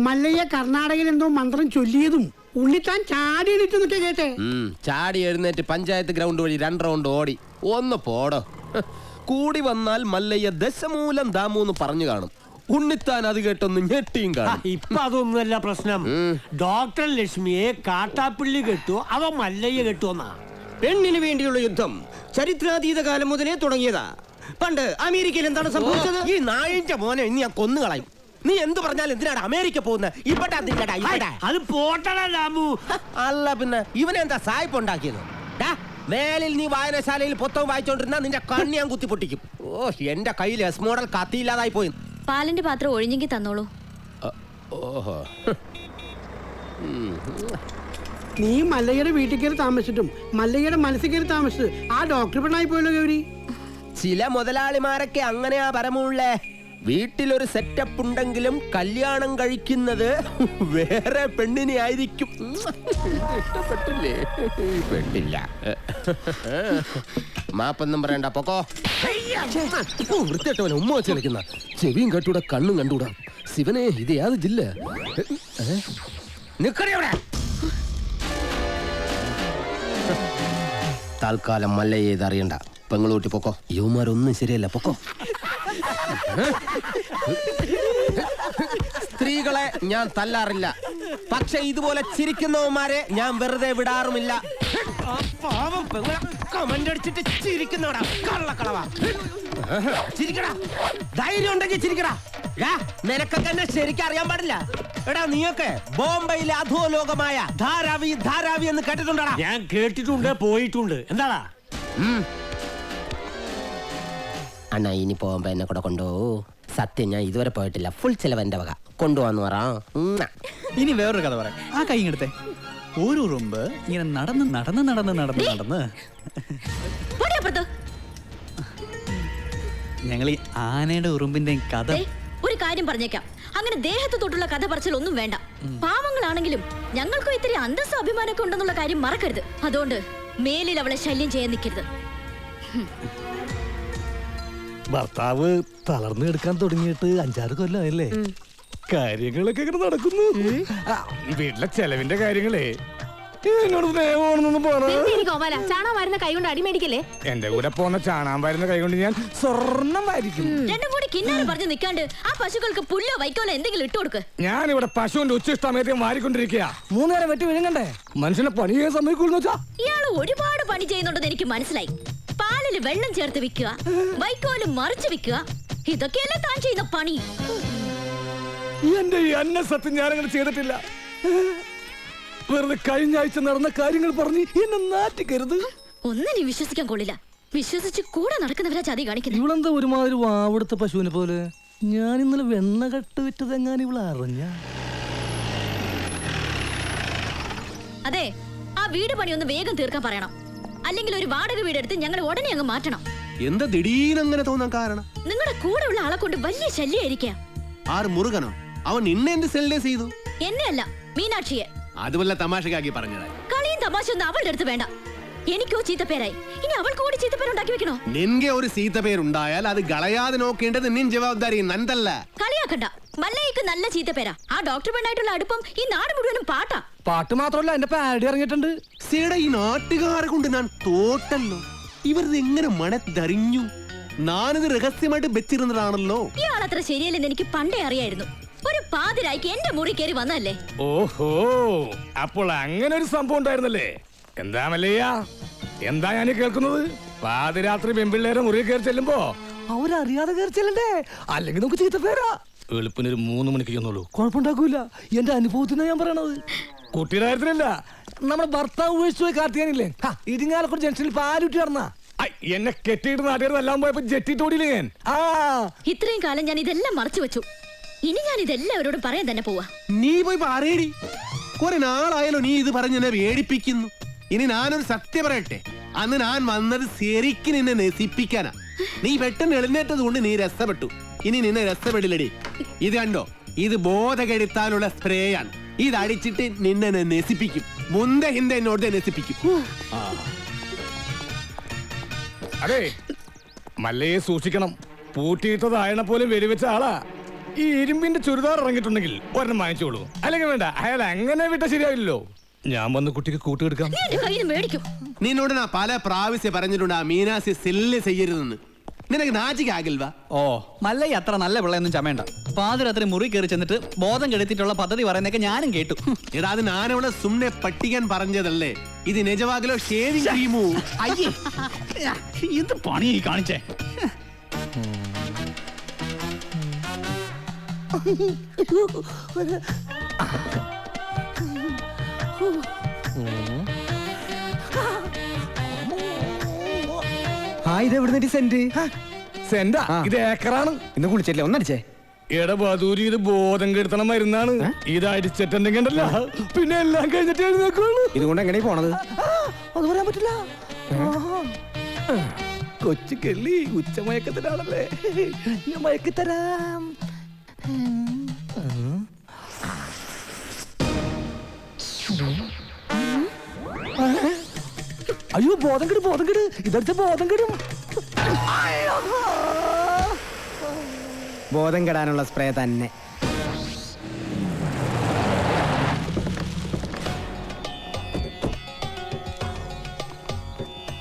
മല്ലയ്യ കർണാടകയിൽ എന്തോ മന്ത്രം ചൊല്ലിയതും ഉണ്ണിത്താൻ ചാടി എണീറ്റ് കേട്ടെ. ചാടി എഴുന്നേറ്റ് പഞ്ചായത്ത് ഗ്രൗണ്ട് വഴി 2 റൗണ്ട് ഓടി. ഒന്ന് പോടോ. കൂടി വന്നാൽ മല്ലയ്യ ദശമൂലം ദാമൂന്ന് പറഞ്ഞു കാണും. ഉണ്ണിത്താൻ അത് കേട്ടൊന്ന് ഞെട്ടിയും കാണും. ഇപ്പൊ അതൊന്നുമല്ല പ്രശ്നം. ഡോക്ടർ ലക്ഷ്മിയെ കാട്ടാപ്പിള്ളി കെട്ടുവോ അവ മല്ലയ്യ കെട്ടുവോന്നാ. പെണ്ണിന് വേണ്ടിയുള്ള യുദ്ധം ചരിത്രാതീത കാലം മുതലേ തുടങ്ങിയതാ. പണ്ട് അമേരിക്കയിൽ എന്താണ് സംഭവിച്ചത്? ഈ നായിന്റെ മോനെ ഇനി ഞാൻ കൊന്നുകളയും. നീ എന്ത് പറഞ്ഞാലും എന്തിനാണ് അമേരിക്ക പോകുന്നത്? അത് പോട്ടടാ രാമു. അല്ല പിന്നെ ഇവനെന്താ സായിപ്പ് ഉണ്ടാക്കിയത്? വേലിൽ നീ വായനശാലയിൽ പുസ്തകം വായിച്ചോണ്ടിരുന്ന നിന്റെ കണ്ണി ഞാൻ കുത്തി പൊട്ടിക്കും. ഓ, എന്റെ കയ്യിൽ എസ് മോഡൽ കത്തിയില്ലാതായി പോയി. പാലിന്റെ പാത്രം ഒഴിഞ്ഞെങ്കിൽ തന്നോളൂ. ഓഹോ, നീ മല്ലയ്യയുടെ വീട്ടിൽ കയറി താമസിച്ചിട്ടും മല്ലയ്യയുടെ മനസ്സിൽ കയറി താമസിച്ചത് ആ ഡോക്ടർ പെണ്ണായി പോയല്ലോ ഗൗരി. ചില മുതലാളിമാരൊക്കെ അങ്ങനെയാ പരമുള്ളേ. വീട്ടിലൊരു സെറ്റപ്പ് ഉണ്ടെങ്കിലും കല്യാണം കഴിക്കുന്നത് വേറെ പെണ്ണിനെ ആയിരിക്കും. ഇഷ്ടപ്പെട്ടില്ലേ? പെട്ടില്ല. മാപ്പൊന്നും പറയണ്ട, പൊക്കോ. വൃത്തിയായിട്ടവനെ ഉമ്മ വെച്ച് കളിക്കുന്ന. ചെവിയും കണ്ടൂടാ, കണ്ണും കണ്ടൂടാ. ശിവനെ, ഇത് യാത് ജില്ല? നിക്കറിയവിടെ. തൽക്കാലം മല്ലയെ ഇത് അറിയണ്ട. പെങ്ങളൂട്ടി പൊക്കോ. യുവമാരൊന്നും ശരിയല്ല, പൊക്കോ. സ്ത്രീകളെ ഞാൻ തല്ലാറില്ല, പക്ഷെ ഇതുപോലെ ചിരിക്കുന്നവന്മാരെ ഞാൻ വെറുതെ വിടാറുമില്ല. കമന്റ് അടിച്ചിട്ട് ചിരിക്കുന്നവടാ കള്ളക്കളവാ. ചിരിക്കടാ, ധൈര്യം ഉണ്ടെങ്കിൽ ചിരിക്കടാ. നിനക്കൊക്കെ എന്നെ ശരിക്കും അറിയാൻ പാടില്ല. എടാ, നീയൊക്കെ ബോംബെയിലെ അധോലോകമായ ധാരാവി ധാരാവി എന്ന് കേട്ടിട്ടുണ്ടാ? ഞാൻ കേട്ടിട്ടുണ്ട്, പോയിട്ടുണ്ട്. എന്താടാ? അണ്ണാ, ഇനി പോകുമ്പോ എന്നെ കൂടെ കൊണ്ടുപോകൂ. സത്യം, ഞാൻ ഇതുവരെ പോയിട്ടില്ല. ഫുൾ ചെലവ് എന്റെ വക. കൊണ്ടുപോവാന്ന് പറ. ഇനി വേറൊരു കഥ പറയാം. ആ കൈ ഇങ്ങടുത്തെ. ഒരു ഉറുമ്പ് ഇങ്ങനെ നടന്ന് നടന്ന് നടന്ന് നടന്ന് നടന്ന് ഞങ്ങൾ ഈ ആനയുടെ ഉറുമ്പിന്റെ കഥ. ഒരു കാര്യം പറഞ്ഞേക്കാം, അങ്ങനെ ദേഹത്ത് തൊട്ടുള്ള കഥ പറച്ചിലൊന്നും വേണ്ട. പാവങ്ങളാണെങ്കിലും ഞങ്ങൾക്കും ഇത്തിരി അന്തസ്സും അഭിമാനമൊക്കെ ഉണ്ടെന്നുള്ള കാര്യം മറക്കരുത്. അതുകൊണ്ട് മേലിൽ അവളെ ശല്യം ചെയ്യാൻ നിൽക്കരുത്. ഭർത്താവ് തളർന്നു എടുക്കാൻ തുടങ്ങിയിട്ട് 5-6 കൊല്ലമായല്ലേ? കാര്യങ്ങളൊക്കെ ഇങ്ങനെ നടക്കുന്നു. വീട്ടിലെ ചെലവിന്റെ കാര്യങ്ങളേ എന്നോട് സ്നേഹമാണെന്നൊന്നും ചാണാൻ വരുന്ന കൈ കൊണ്ട് അടിമേടിക്കല്ലേ. എന്റെ കൂടെ പോന്ന ചാണാൻ വരുന്ന കൈ കൊണ്ട് ഞാൻ സ്വർണം വാരിക്കും. രണ്ടും കൂടി കിന്നാരം പറഞ്ഞ് നിൽക്കാണ്ട് ആ പശുക്കൾക്ക് പുല്ലോ വൈക്കോലോ എന്തെങ്കിലും ഇട്ടു കൊടുക്ക്. ഞാനിവിടെ പശുവിന്റെ ഉച്ചിഷ്ടമയത്തേക്കും വാരിക്കൊണ്ടിരിക്കുക. 3 നേരം വെട്ടി വിഴുങ്ങണ്ടേ? മനുഷ്യനെ പണി ചെയ്യാൻ സമ്മതിക്കൂന്ന് വെച്ചാ? ഇയാള് ഒരുപാട് പണി ചെയ്യുന്നുണ്ടെന്ന് എനിക്ക് മനസ്സിലായി. പാലില് വെള്ളം ചേർത്ത് വിൽക്കുക, വൈക്കോലും മറിച്ച് വിൽക്കുക, ഇതൊക്കെയല്ലേ താൻ ചെയ്യുന്ന പണി. എന്റെ ഈ അന്ന സത്യം ഞാനങ്ങനെ ചെയ്തിട്ടില്ല. വെറുതെ കഴിഞ്ഞ ആഴ്ച നടന്ന കാര്യങ്ങൾ പറഞ്ഞ് എന്നെ നാറ്റിക്കരുത്. ഒന്നിനും വിശ്വസിക്കാൻ കൊള്ളില്ല. വിശ്വസിച്ച് കൂടെ നടക്കുന്നവരാ ചതി കാണിക്കുന്നത്. ഇവളെന്താ ഒരുമാതിരി വാവെടുത്ത പശുവിനെ പോലെ? ഞാൻ ഇന്നലെ വെണ്ണ കട്ട് വിറ്റതെങ്ങാൻ ഇവള് അറിഞ്ഞ? അതെ, ആ വീട് പണി ഒന്ന് വേഗം തീർക്കാൻ പറയണം. അല്ലെങ്കിൽ ഒരു വാടക വീടെടുത്ത് ഞങ്ങൾ ഉടനെ അങ്ങ് മാറ്റണം. എന്താ ദിടീരങ്ങനെ തോന്നാൻ കാരണം? നിങ്ങളുടെ കൂടെ ഉള്ള ആളെ കൊണ്ട് വലിയ ശല്യായിരിക്കാം. ആര്, മുറുകനോ? അവൻ നിന്നെ എന്ത് സെൽഡേ ചെയ്തു? എന്നെ അല്ല, മീനാക്ഷിയെ. അതുമല്ല തമാശക്കാക്കി പറഞ്ഞതാ. കളിയും തമാശ ഒന്നും അവളുടെ അടുത്ത് വേണ്ട. എനിക്കോ ചീത്തപ്പേരായി, ഇനി അവൾക്ക് കൂടി ചീത്തപ്പേരുണ്ടാക്കി വെക്കണോ? നിന്റെ ഒരു ചീത്തപ്പേരുണ്ടായാൽ അത് കളയാതെ നോക്കേണ്ടത് നിൻ ജവാബ്ദാരി, നന്തല്ല. കളിയാക്കണ്ട. മല്ലയ്ക്ക് നല്ല ചീത്തപ്പേരാ. ആ ഡോക്ടർ പെണ്ണായിട്ടുള്ള അടുപ്പം ഈ നാട് മുഴുവനും പാട്ടാ. പാട്ട് മാത്രമല്ല, എന്റെ പാടി ഇറങ്ങിയിട്ടുണ്ട്. ഈ നാട്ടുകാരെ കൊണ്ട് ഞാൻ തോട്ടല്ലോ. ഇവരത് എങ്ങനെ മണത്തറിഞ്ഞു? ഞാനിത് രഹസ്യമായിട്ട് വെച്ചിരുന്നതാണല്ലോ. ഇയാളത്ര ശരിയല്ലെന്ന് എനിക്ക് പണ്ടേ അറിയായിരുന്നു. ഒരു പാതിരായിക്ക് എന്റെ മുറി കയറി വന്നല്ലേ. ഓഹോ, അപ്പോൾ അങ്ങനെ ഒരു സംഭവം ഉണ്ടായിരുന്നല്ലേ? എന്താ മല്ലയ്യ, എന്താ ഞാൻ കേൾക്കുന്നത്? പാതിരാത്രി പെമ്പിള്ളേരെ മുറി കയറി ചെല്ലുമ്പോ അവരറിയാതെ കയറി ചെല്ലണ്ടേ, അല്ലെങ്കിൽ നമുക്ക് ചീത്ത പേരാ. എളുപ്പിനൊരു 3 മണിക്ക് ചെന്നുള്ളൂ, കുഴപ്പമുണ്ടാക്കൂല. എന്റെ അനുഭവത്തിനാ ഞാൻ പറയണത്. കുട്ടിയുടെ കാര്യത്തിലല്ല, നമ്മുടെ ഭർത്താവ് ഉപേക്ഷിച്ചു പോയി കാർത്തികാനില്ലേ, ഇരിങ്ങാലക്കുട ജംഗ്ഷനിൽ പാലുറ്റി നടന്ന എന്നെ കെട്ടിയിട്ട് നാട്ടുകാർ എല്ലാം പോയപ്പോ ജെറ്റിട്ട് ഓടിയില്ലേ ഞാൻ. ഇത്രയും കാലം ഞാൻ ഇതെല്ലാം മറച്ചു വെച്ചു. ഇനി ഞാൻ ഇതെല്ലാവരോടും പറയാൻ തന്നെ പോവാ. നീ പോയി പറയടി. കുറെ നാളായാലോ നീ ഇത് പറഞ്ഞ് എന്നെ വേടിപ്പിക്കുന്നു. ഇനി ഞാനൊരു സത്യം പറയട്ടെ, അന്ന് ഞാൻ വന്നത് ശരിക്ക് നിന്നെ നശിപ്പിക്കാനാ. നീ പെട്ടെന്ന് എഴുന്നേറ്റത് കൊണ്ട് നീ രസപ്പെട്ടു. ഇനി നിന്നെ രസപ്പെടില്ലടി. ഇത് കണ്ടോ, ഇത് ബോധകെടുത്താനുള്ള സ്പ്രേ ആണ്. ഇത് അടിച്ചിട്ട് നിന്നെ നശിപ്പിക്കും. മുന്ത ഹിന്ദ എന്നോട് നശിപ്പിക്കും. അതെ, മല്ലയെ സൂക്ഷിക്കണം. പൂട്ടിയിട്ടതായണ പോലും വെടിവെച്ച ആളാ. ഈ ഇരുമ്പിന്റെ ചുരിദാർ ഇറങ്ങിയിട്ടുണ്ടെങ്കിൽ ഒരെണ്ണം വാങ്ങിച്ചോളൂ, അല്ലെങ്കിൽ വേണ്ട. അയാൾ അങ്ങനെ വിട്ട ശരിയാവില്ലല്ലോ. ഞാൻ വന്ന് കുട്ടിക്ക് കൂട്ടുകെടുക്കാം. നിന്നോട് ഞാൻ പല പ്രാവശ്യം പറഞ്ഞിട്ടുണ്ട് ആ മീനാസി സെല്ല് ചെയ്യരുതെന്ന്. നിനക്ക് നാച്ചിക്കാകിൽവാ? ഓ, മല്ലയ്യ അത്ര നല്ല പിള്ളയൊന്നും ചമയണ്ട. പാതിരാത്രി മുറി കയറി ചെന്നിട്ട് ബോധം കെടുത്തിട്ടുള്ള പദ്ധതി പറയുന്നൊക്കെ ഞാനും കേട്ടു. എടാ, അത് ഞാനവിടെ സുമ്നെ പട്ടിക്കാൻ പറഞ്ഞതല്ലേ. ഇത് നിജവാകലോ ഷേവിംഗ് ക്രീമോ? അയ്യേ, ഇത് പണി കാണിച്ചേ. ഇത് ഏക്കറാണ്. ഇന്ന് കുളിച്ചില്ലേ, ഒന്നടിച്ചേ. എടബാദൂരി, ഇത് ബോധം കെടുത്തണം മരുന്നാണ്. ഇത് അടിച്ചിട്ടുണ്ടെങ്കിൽ ഉണ്ടല്ലോ, പിന്നെ എല്ലാം കഴിഞ്ഞിട്ട് എഴുന്നേക്കുള്ളൂ. ഇതുകൊണ്ട് എങ്ങനെ പോണത്? അത് പറയാൻ പറ്റില്ല. കൊച്ചു കെള്ളി ഉച്ചമയക്കത്തിലാണല്ലേ, ഞാൻ മയക്കിത്തരാം. അയ്യോ, ബോധം കെടും, ബോധം കെട്. ഇതടുത്ത ബോധം കെടും. ബോധം കെടാനുള്ള സ്പ്രേ തന്നെ.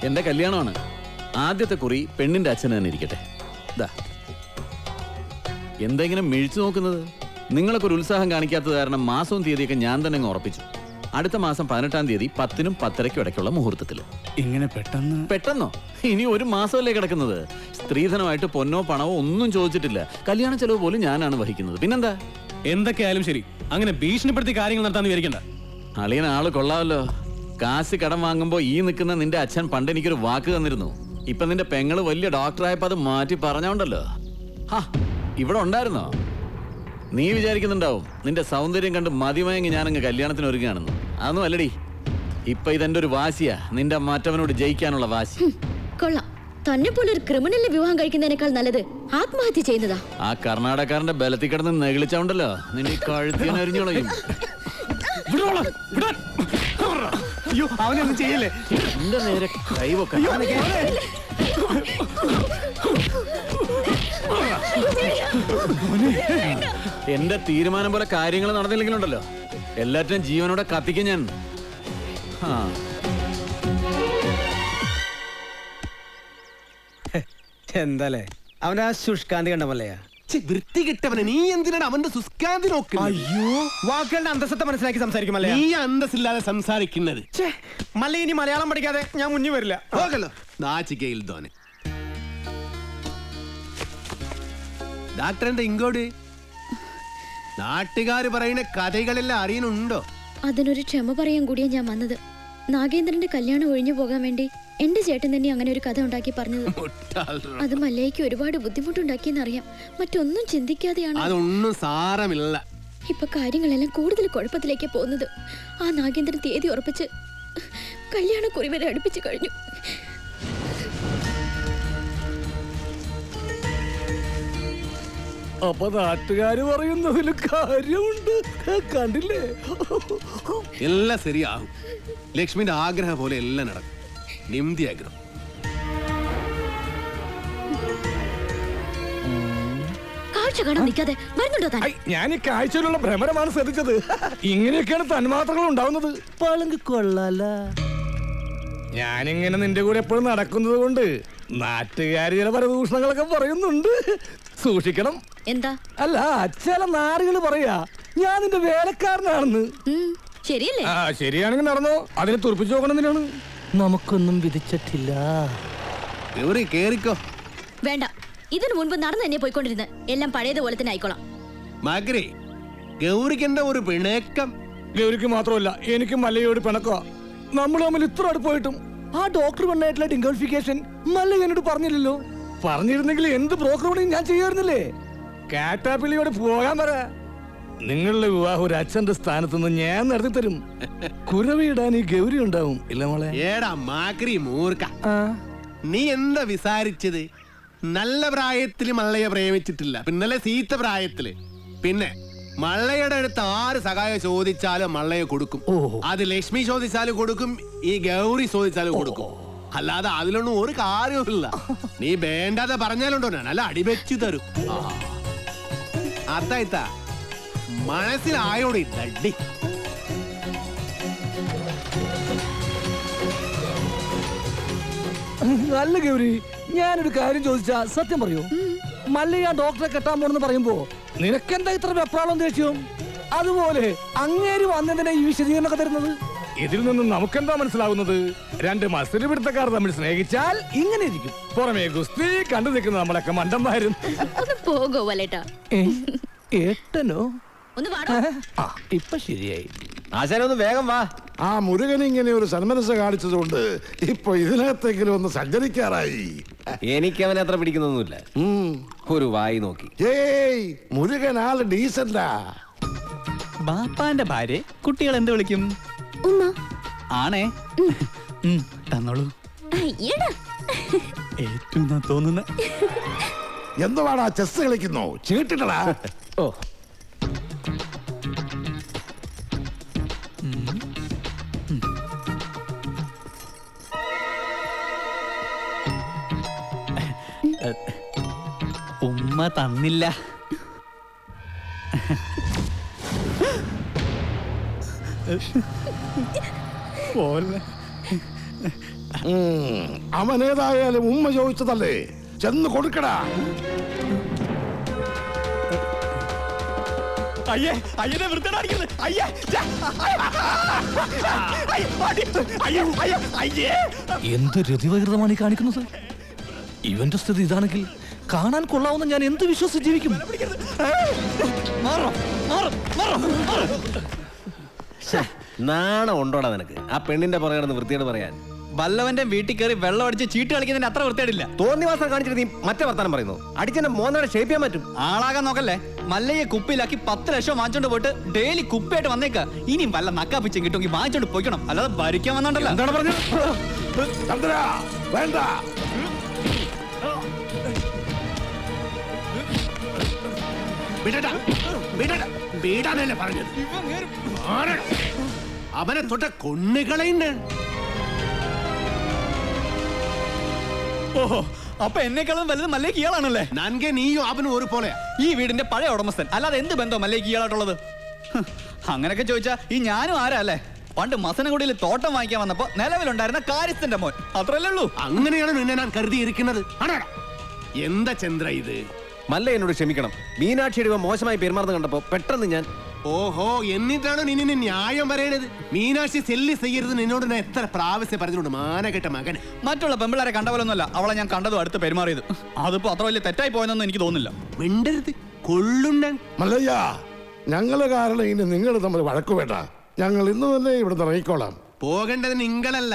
എന്റെ കല്യാണമാണ്. ആദ്യത്തെ കുറി പെണ്ണിന്റെ അച്ഛന് തന്നെ ഇരിക്കട്ടെ. എന്തെങ്കിലും മിഴിച്ചു നോക്കുന്നത്? നിങ്ങളൊക്കെ ഒരു ഉത്സാഹം കാണിക്കാത്തത് കാരണം മാസവും തീയതിയൊക്കെ ഞാൻ തന്നെ അങ്ങ് ഉറപ്പിച്ചു. അടുത്ത മാസം 18-ാം തീയതി 10-നും 10:30-ക്കും ഇടയ്ക്കുള്ള മുഹൂർത്തത്തിൽ. ഇങ്ങനെ പെട്ടെന്നോ? ഇനി ഒരു മാസമല്ലേ കിടക്കുന്നത്. സ്ത്രീധനമായിട്ട് പൊന്നോ പണവോ ഒന്നും ചോദിച്ചിട്ടില്ല. കല്യാണ ചെലവ് പോലും ഞാനാണ് വഹിക്കുന്നത്. പിന്നെന്താ? എന്തൊക്കെയായാലും ശരി, അങ്ങനെ ഭീഷണിപ്പെടുത്തി കാര്യങ്ങൾ നടത്താന്ന് വിചാരിക്കണ്ട. അളിയൻ ആള് കൊള്ളാമല്ലോ. കാശ് കടം വാങ്ങുമ്പോ ഈ നിൽക്കുന്ന നിന്റെ അച്ഛൻ പണ്ട് എനിക്കൊരു വാക്ക് തന്നിരുന്നു. ഇപ്പൊ നിന്റെ പെങ്ങള് വലിയ ഡോക്ടറായപ്പോ അത് മാറ്റി പറഞ്ഞോണ്ടല്ലോ. ഇവിടെ ഉണ്ടായിരുന്നോ? നീ വിചാരിക്കുന്നുണ്ടാവും നിന്റെ സൗന്ദര്യം കണ്ട് മതിമയങ്ങി ഞാനങ്ങ് കല്യാണത്തിന് ഒരുങ്ങാണെന്ന്. അതൊന്നും അല്ലടി. ഇപ്പൊ ഇതെന്റെ ഒരു വാശിയാ, നിന്റെ മറ്റവനോട് ജയിക്കാനുള്ള വാശി. കൊള്ളാം. തന്നെ പോലെ ഒരു ക്രിമിനലിനെ വിവാഹം കഴിക്കുന്നതിനേക്കാൾ നല്ലത് ആത്മഹത്യ ചെയ്യുന്നതാ. ആ കർണാടകക്കാരന്റെ ബലത്തിൽ കിടന്ന് നെകിളിച്ചോണ്ടല്ലോ നിന്നെ കഴുത്തിന് അരിഞ്ഞോളയും. അയ്യോ, അവനൊന്നും ചെയ്യല്ലേ. എന്റെ നേരെ കൈവൊക്കെ. എന്റെ തീരുമാനം പോലെ കാര്യങ്ങൾ നടന്നില്ലെങ്കിലുണ്ടല്ലോ, എല്ലാറ്റിനും ജീവനോടെ കത്തിക്കും ഞാൻ. എന്താലേ അവന്റെ ആ ശുഷ്കാന്തി കണ്ടമല്ലയാ. വൃത്തി കിട്ടവനെ, നീ എന്തിനാണ് അവന്റെ സുസ്കാന്തി നോക്കുന്നത്? അയ്യോ, വാക്കുകളുടെ അന്തസ്സത്തെ മനസ്സിലാക്കി സംസാരിക്കുമല്ലേ. നീ അന്തസ്സില്ലാതെ സംസാരിക്കുന്നത്. മല്ല, ഇനി മലയാളം പഠിക്കാതെ ഞാൻ മുന്നിൽ വരില്ല. പോകല്ലോ നാച്ചിക്കയിൽ തോനെ. ഡാക്ടറിന്റെ ഇങ്ങോട്ട് നാട്ടുകാര് പറയുന്ന കഥകളെല്ലാം അറിയുന്നുണ്ടോ? അതിനൊരു ക്ഷമ പറയാൻ കൂടിയാ ഞാൻ വന്നത്. നാഗേന്ദ്രന്റെ കല്യാണം ഒഴിഞ്ഞു പോകാൻ വേണ്ടി എന്റെ ചേട്ടൻ തന്നെ അങ്ങനെ ഒരു കഥ ഉണ്ടാക്കി പറഞ്ഞത്. അത് മല്ലയ്ക്ക് ഒരുപാട് ബുദ്ധിമുട്ടുണ്ടാക്കിയെന്നറിയാം. മറ്റൊന്നും ചിന്തിക്കാതെയാണ്. അതൊന്നും സാരമില്ല. ഇപ്പൊ കാര്യങ്ങളെല്ലാം കൂടുതൽ കുഴപ്പത്തിലേക്ക് പോകുന്നത്. ആ നാഗേന്ദ്രൻ തീയതി ഉറപ്പിച്ച് കല്യാണക്കുറി വരെ അടുപ്പിച്ചു കഴിഞ്ഞു. അപ്പൊ നാട്ടുകാര് പറയുന്നതിൽ കാര്യമുണ്ട്. കണ്ടില്ലേ? എല്ലാം ശരിയാകും. ലക്ഷ്മിന്റെ ആഗ്രഹം പോലെ എല്ലാം നടക്കും. നിംതി ആഗ്രഹം. ഞാൻ ഈ കാഴ്ചയിലുള്ള ഭ്രമരമാണ് ശ്രദ്ധിച്ചത്. ഇങ്ങനെയൊക്കെയാണ് തന്മാത്രകൾ ഉണ്ടാവുന്നത്. പളങ്ക് കൊള്ളാല. ഞാനിങ്ങനെ നിന്റെ കൂടെ എപ്പോഴും നടക്കുന്നത് കൊണ്ട് നാട്ടുകാര് ചില പരദൂഷണങ്ങളൊക്കെ പറയുന്നുണ്ട്. സൂക്ഷിക്കണം. എന്താ? അല്ല, ചില നാടുകൾ പറയാ ഞാൻ നിന്റെ വേലക്കാരനാണെന്ന്. ശരിയല്ലേ? ശരിയാണെങ്കിൽ നടന്നോ, അതിനെ തുറപ്പിച്ചു നോക്കണമെന്നാണ്. നമുക്കൊന്നും വിധിച്ചിട്ടില്ല. ഗൗരി കേറിക്കോ. വേണ്ട, ഇതിനു മുൻപ് നടന്നു തന്നെ പോയിക്കൊണ്ടിരുന്നത് എല്ലാം പഴയതുപോലെ തന്നെ ആയിക്കോളാം. മകരെ, ഗൗരിക്ക് എന്താ ഒരു പിണക്കം? ഗൗരിക്ക് മാത്രമല്ല, എനിക്ക് മല്ലയോട് പിണക്കുക. നമ്മൾ തമ്മിൽ ഇത്ര അടുപ്പായിട്ടും ആ ഡോക്ടർ പെണ്ണായിട്ടുള്ള ഡിംഗോളിഫിക്കേഷൻ മല്ല എന്നോട് പറഞ്ഞില്ലല്ലോ. പറഞ്ഞിരുന്നെങ്കിൽ എന്ത് ബ്രോക്കർ പണിയും ഞാൻ ചെയ്യാറുന്നില്ലേ? കാറ്റാപ്പിള്ളിയോട് പോകാൻ പറ. നിങ്ങളുടെ വിവാഹം ഒരു അച്ഛന്റെ സ്ഥാനത്ത് നിന്ന് ഞാൻ നടത്തി തരും. കുരവിടാൻ ഈ ഗൗരി ഉണ്ടാവും, ഇല്ല മോളെ? ഏടാ മാക്രി മൂർക്ക, നീ എന്താ വിസാരിച്ചത്? നല്ല പ്രായത്തില് മള്ളയെ പ്രേമിച്ചിട്ടില്ല, പിന്നല്ലേ സീത്ത പ്രായത്തില്. പിന്നെ മള്ളയുടെ അടുത്ത് ആര് സഹായം ചോദിച്ചാലും മള്ളയെ കൊടുക്കും. അത് ലക്ഷ്മി ചോദിച്ചാലും കൊടുക്കും, ഈ ഗൗരി ചോദിച്ചാലും കൊടുക്കും. അല്ലാതെ അതിലൊന്നും ഒരു കാര്യവുമില്ല. നീ വേണ്ടാതെ പറഞ്ഞാലുണ്ടോ നല്ല അടിവെച്ചു തരും. അതായിത്താ മനസ്സിലായോടെ ഡി. നല്ല ഗൗരി, ഞാനൊരു കാര്യം ചോദിച്ചാ സത്യം പറയൂ? മല്ലയ്യ ഡോക്ടറെ കെട്ടാൻ പോണെന്ന് പറയുമ്പോ നിനക്കെന്താ ഇത്ര വെപ്രാളം ദേഷ്യം? അതുപോലെ അങ്ങേര് വന്നതിനെ ഈ വിശദീകരണമൊക്കെ തരുന്നത്? ഇതിൽ നിന്നും നമുക്കെന്താ മനസ്സിലാവുന്നത്? രണ്ട് മത്സര പിടുത്തക്കാർ തമ്മിൽ സ്നേഹിച്ചാൽ ഇങ്ങനെ ഇരിക്കും. പുറമേ ഗുസ്തി കണ്ടു നിൽക്കുന്ന നമ്മളൊക്കെ മണ്ടന്മാരും. പോകോ വലേട്ടാ. ഏട്ടനോ? ഒന്ന് വാടോ. ഇപ്പൊ ശരിയായി. ആശാനൊന്ന് വേഗം വാ. ആ മുരുകൻ ഇങ്ങനെ ഒരു സന്മനസ് കാണിച്ചതുകൊണ്ട് ഇപ്പൊ ഇതിനകത്തെങ്കിലും ഒന്ന് സഞ്ചരിക്കാറായി. എനിക്ക് അവനെ അത്ര പിടിക്കുന്നൊന്നുമില്ല. ഒരു വായി നോക്കി. ഏയ്, മുരുകൻ ആള് ഡീസന്റാ. ബാപ്പാന്റെ ഭാര്യ കുട്ടികൾ എന്ത് വിളിക്കും? ആണേ. തന്നോളൂ. ഏറ്റവും തോന്നുന്ന എന്തുവാടാ ചെസ് കളിക്കുന്നോ? ചീട്ടിട്ടടാ. ഓ, ഉമ്മ തന്നില്ല. അവനേതായാലും ഉമ്മ ചോദിച്ചതല്ലേ, ചെന്ന് കൊടുക്കടാ. അയ്യേ, അയ്യനെ വൃത്തിയാക്കുന്നത്. അയ്യേ, എന്ത് രതിവകൃതമാണ് ഈ കാണിക്കുന്നത്? ഇവന്റെ സ്ഥിതി ഇതാണെങ്കിൽ കാണാൻ കൊള്ളാവുന്ന ഞാൻ എന്ത് വിശ്വസിച്ച് ജീവിക്കും? നാണം ഉണ്ടോടാ നിനക്ക്? ആ പെണ്ണിന്റെ പുറകെ വൃത്തിയോട് പറയാൻ. വല്ലവന്റെ വീട്ടിൽ കയറി വെള്ളം അടിച്ച് ചീട്ട് കളിക്കുന്നതിന് അത്ര വൃത്തിയായിട്ടില്ല. തോന്നിവാസം കാണിച്ചിട്ട് നീ മറ്റേ വർത്താനം പറയുന്നു. അടിച്ചെന്നെ മോനാടെ ഷേപ്പ് ചെയ്യാൻ പറ്റും. ആളാകാൻ നോക്കല്ലേ. മല്ലയെ കുപ്പിയിലാക്കി 10 ലക്ഷം വാങ്ങിച്ചോണ്ട് പോയിട്ട് ഡെയിലി കുപ്പിയായിട്ട് വന്നേക്ക. ഇനി വല്ല നക്കാപ്പിച്ചും കിട്ടുമെങ്കിൽ വാങ്ങിച്ചോണ്ട് പോയിക്കണം, അല്ലാതെ ഭരിക്കാൻ വന്നോണ്ടല്ലോ. എന്താണ് പറഞ്ഞത്? വേണ്ട. പറഞ്ഞത് അവനെ തൊട്ട കൊണ്ണുകളയുണ്ട്. ഓഹോ, അപ്പൊ എന്നെക്കാളും വലുത് മല്ലേക്ക് ഇയാളാണല്ലേ? നൻകെ നീയും അവനും ഒരു പോലെയാ. ഈ വീടിന്റെ പഴയ ഉടമസ്ഥൻ, അല്ലാതെ എന്ത് ബന്ധം മല്ലേക്ക് ഇയാളായിട്ടുള്ളത്? അങ്ങനൊക്കെ ചോദിച്ചാ ഈ ഞാനും ആരാ അല്ലേ? പണ്ട് മസനഗുഡിയിൽ തോട്ടം വാങ്ങിക്കാൻ വന്നപ്പോ നിലവിലുണ്ടായിരുന്ന കാര്യസ്ഥന്റെ മോൻ, അത്രല്ലേ ഉള്ളൂ. അങ്ങനെയാണ് നിന്നെ ഞാൻ കരുതിയിരിക്കുന്നത്. എന്താ ചന്ദ്ര ഇത്? മല്ല എന്നോട് ക്ഷമിക്കണം. മീനാക്ഷിയുടെ മോശമായി പെരുമാറുന്ന കണ്ടപ്പോ പെട്ടെന്ന് ഞാൻ. ഓഹോ, എന്നിട്ടാണ് നിന്നെ ന്യായം പറയണത്? മീനാക്ഷി സെല്ലി ചെയ്യരുത് നിന്നോട് ഞാൻ എത്ര പ്രാവശ്യം പറഞ്ഞോണ്ട് മാനകെട്ട മകൻ. മറ്റുള്ള പെമ്പിളാരെ കണ്ട പോലൊന്നുമല്ല അവളെ ഞാൻ കണ്ടതും അടുത്ത് പെരുമാറിയത്. അതിപ്പോ അത്ര വലിയ തെറ്റായി പോയെന്നൊന്നും എനിക്ക് തോന്നുന്നില്ല. മിണ്ടരുത്, കൊള്ളുണ്ടൻ. മല്ലയ്യ, ഞങ്ങള് കാരണം ഇനി നിങ്ങൾ തമ്മിൽ വഴക്കു വേണ്ട. ഞങ്ങൾ ഇന്ന് തന്നെ ഇവിടെ ഇറങ്ങിക്കോളാം. പോകേണ്ടത് നിങ്ങളല്ല,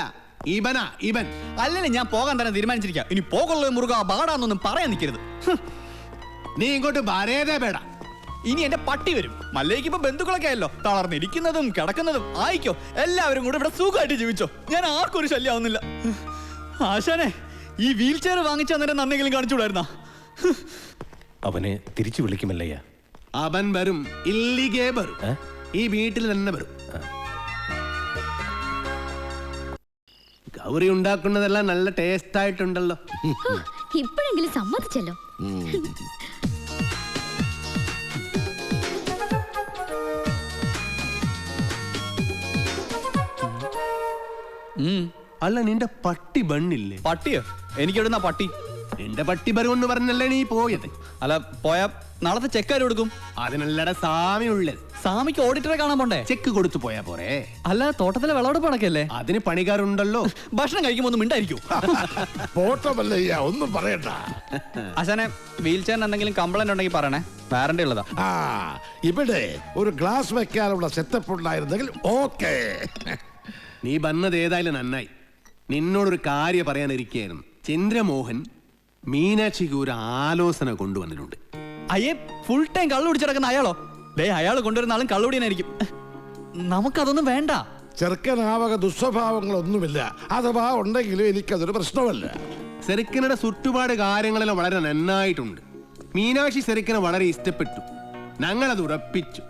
ഇവനാ. ഇവൻ അല്ലല്ലേ, ഞാൻ പോകാൻ തന്നെ തീരുമാനിച്ചിരിക്കാം. ഇനി പോകുള്ള മുറുക ബാടാന്നൊന്നും പറയാൻ നിൽക്കരുത്. നീ ഇങ്ങോട്ട് വരേതേ പേട. ഇനി എന്റെ പട്ടി വരും. മല്ലേക്ക് ഇപ്പൊ ബന്ധുക്കളൊക്കെ ആയല്ലോ. തളർന്നിരിക്കുന്നതും കിടക്കുന്നതും ആയിക്കോ. എല്ലാവരും കൂടെ ഇവിടെ സുഖമായിട്ട് ജീവിച്ചോ. ഞാൻ ആർക്കും ഒരു ശല്യമാവുന്നില്ല. ആശാനെ, ഈ വീൽ ചെയർ വാങ്ങിച്ച അന്നേരം നന്നെങ്കിലും കാണിച്ചുകൂടായിരുന്ന? അവനെ തിരിച്ചു വിളിക്കുമല്ലയ്യ. അവൻ വരും, ഇല്ലിഗേ വരും. ഈ വീട്ടിൽ തന്നെ വരും. ഗൗരി ഉണ്ടാക്കുന്നതെല്ലാം നല്ല ടേസ്റ്റ് ആയിട്ടുണ്ടല്ലോ. ഇപ്പോഴെങ്കിലും സമ്മതിച്ചല്ലോ. അല്ല, നിന്റെ പട്ടി ബണ്ണില്ലേ? പട്ടിയോ? എനിക്കെവിടുന്ന പട്ടി? നിന്റെ പട്ടി വരുമെന്ന് പറഞ്ഞല്ലേ നീ പോയത്? അല്ല, പോയാ നാളത്തെ ചെക്കാര് കൊടുക്കും. അതിനല്ലട സാമി ഉള്ളത്. സാമിക്ക് ഓഡിറ്ററെ കാണാൻ പോണ്ടേ? ചെക്ക് കൊടുത്തു പോയാ പോരെ? അല്ല, തോട്ടത്തിലെ വിളവെടുപ്പ് നടക്കല്ലേ? അതിന് പണിക്കാരുണ്ടല്ലോ. ഭക്ഷണം കഴിക്കുമ്പോ ഒന്നും മിണ്ടായിരിക്കും. പോട്ടമല്ലയ്യ, ഒന്നും പറയണ്ട. ആശാനെ, വീൽ ചെയറിന് എന്തെങ്കിലും കംപ്ലൈന്റ് ഉണ്ടെങ്കിൽ പറയണേ, വാറണ്ടി ഉള്ളതാ. ഇവിടെ ഒരു ഗ്ലാസ് വെക്കാനുള്ള സെറ്റപ്പ് ഉണ്ടായിരുന്നെങ്കിൽ ഓക്കേ. നീ വന്നത് ഏതായാലും നന്നായി. നിന്നോടൊരു കാര്യം പറയാനിരിക്കുകയായിരുന്നു. ചന്ദ്രമോഹൻ മീനാക്ഷിക്ക് ഒരു ആലോചന കൊണ്ടുവന്നിട്ടുണ്ട്. അയ്യേ, ഫുൾ ടൈം കള്ളു പിടിച്ചിടക്കുന്ന അയാളോ? അയാൾ കൊണ്ടുവരുന്ന ആളും കള്ളുപിടിയനായിരിക്കും. നമുക്കതൊന്നും വേണ്ട. ചെറുക്കനാവക ദുസ്വഭാവങ്ങളൊന്നുമില്ല. അഥവാ ഉണ്ടെങ്കിലും എനിക്കതൊരു പ്രശ്നമല്ല. സെറിക്കനുടെ ചുറ്റുപാട് കാര്യങ്ങളെല്ലാം വളരെ നന്നായിട്ടുണ്ട്. മീനാക്ഷി സെറിക്കനെ വളരെ ഇഷ്ടപ്പെട്ടു. ഞങ്ങളത് ഉറപ്പിച്ചു.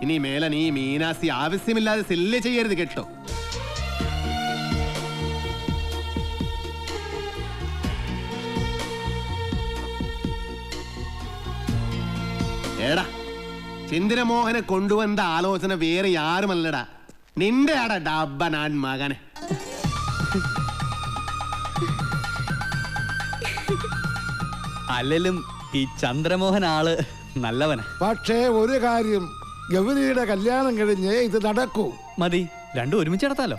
ഇനി മേലെ നീ മീനാക്ഷി ആവശ്യമില്ലാതെ സെല്ല് ചെയ്യരുത് കേട്ടോ. എടാ, ചന്ദ്രമോഹനെ കൊണ്ടുവന്ന ആലോചന വേറെ ആരുമല്ലടാ, നിന്റെ ആടാ ഡബ്ബനാൻ മകനെ. അല്ലെങ്കിലും ഈ ചന്ദ്രമോഹൻ ആള് നല്ലവനാ. പക്ഷേ ഒരു കാര്യം, ഗൗരിയുടെ കല്യാണം കഴിഞ്ഞ് ഇത് നടക്കൂ. മതി, രണ്ടും ഒരുമിച്ച് നടത്താലോ.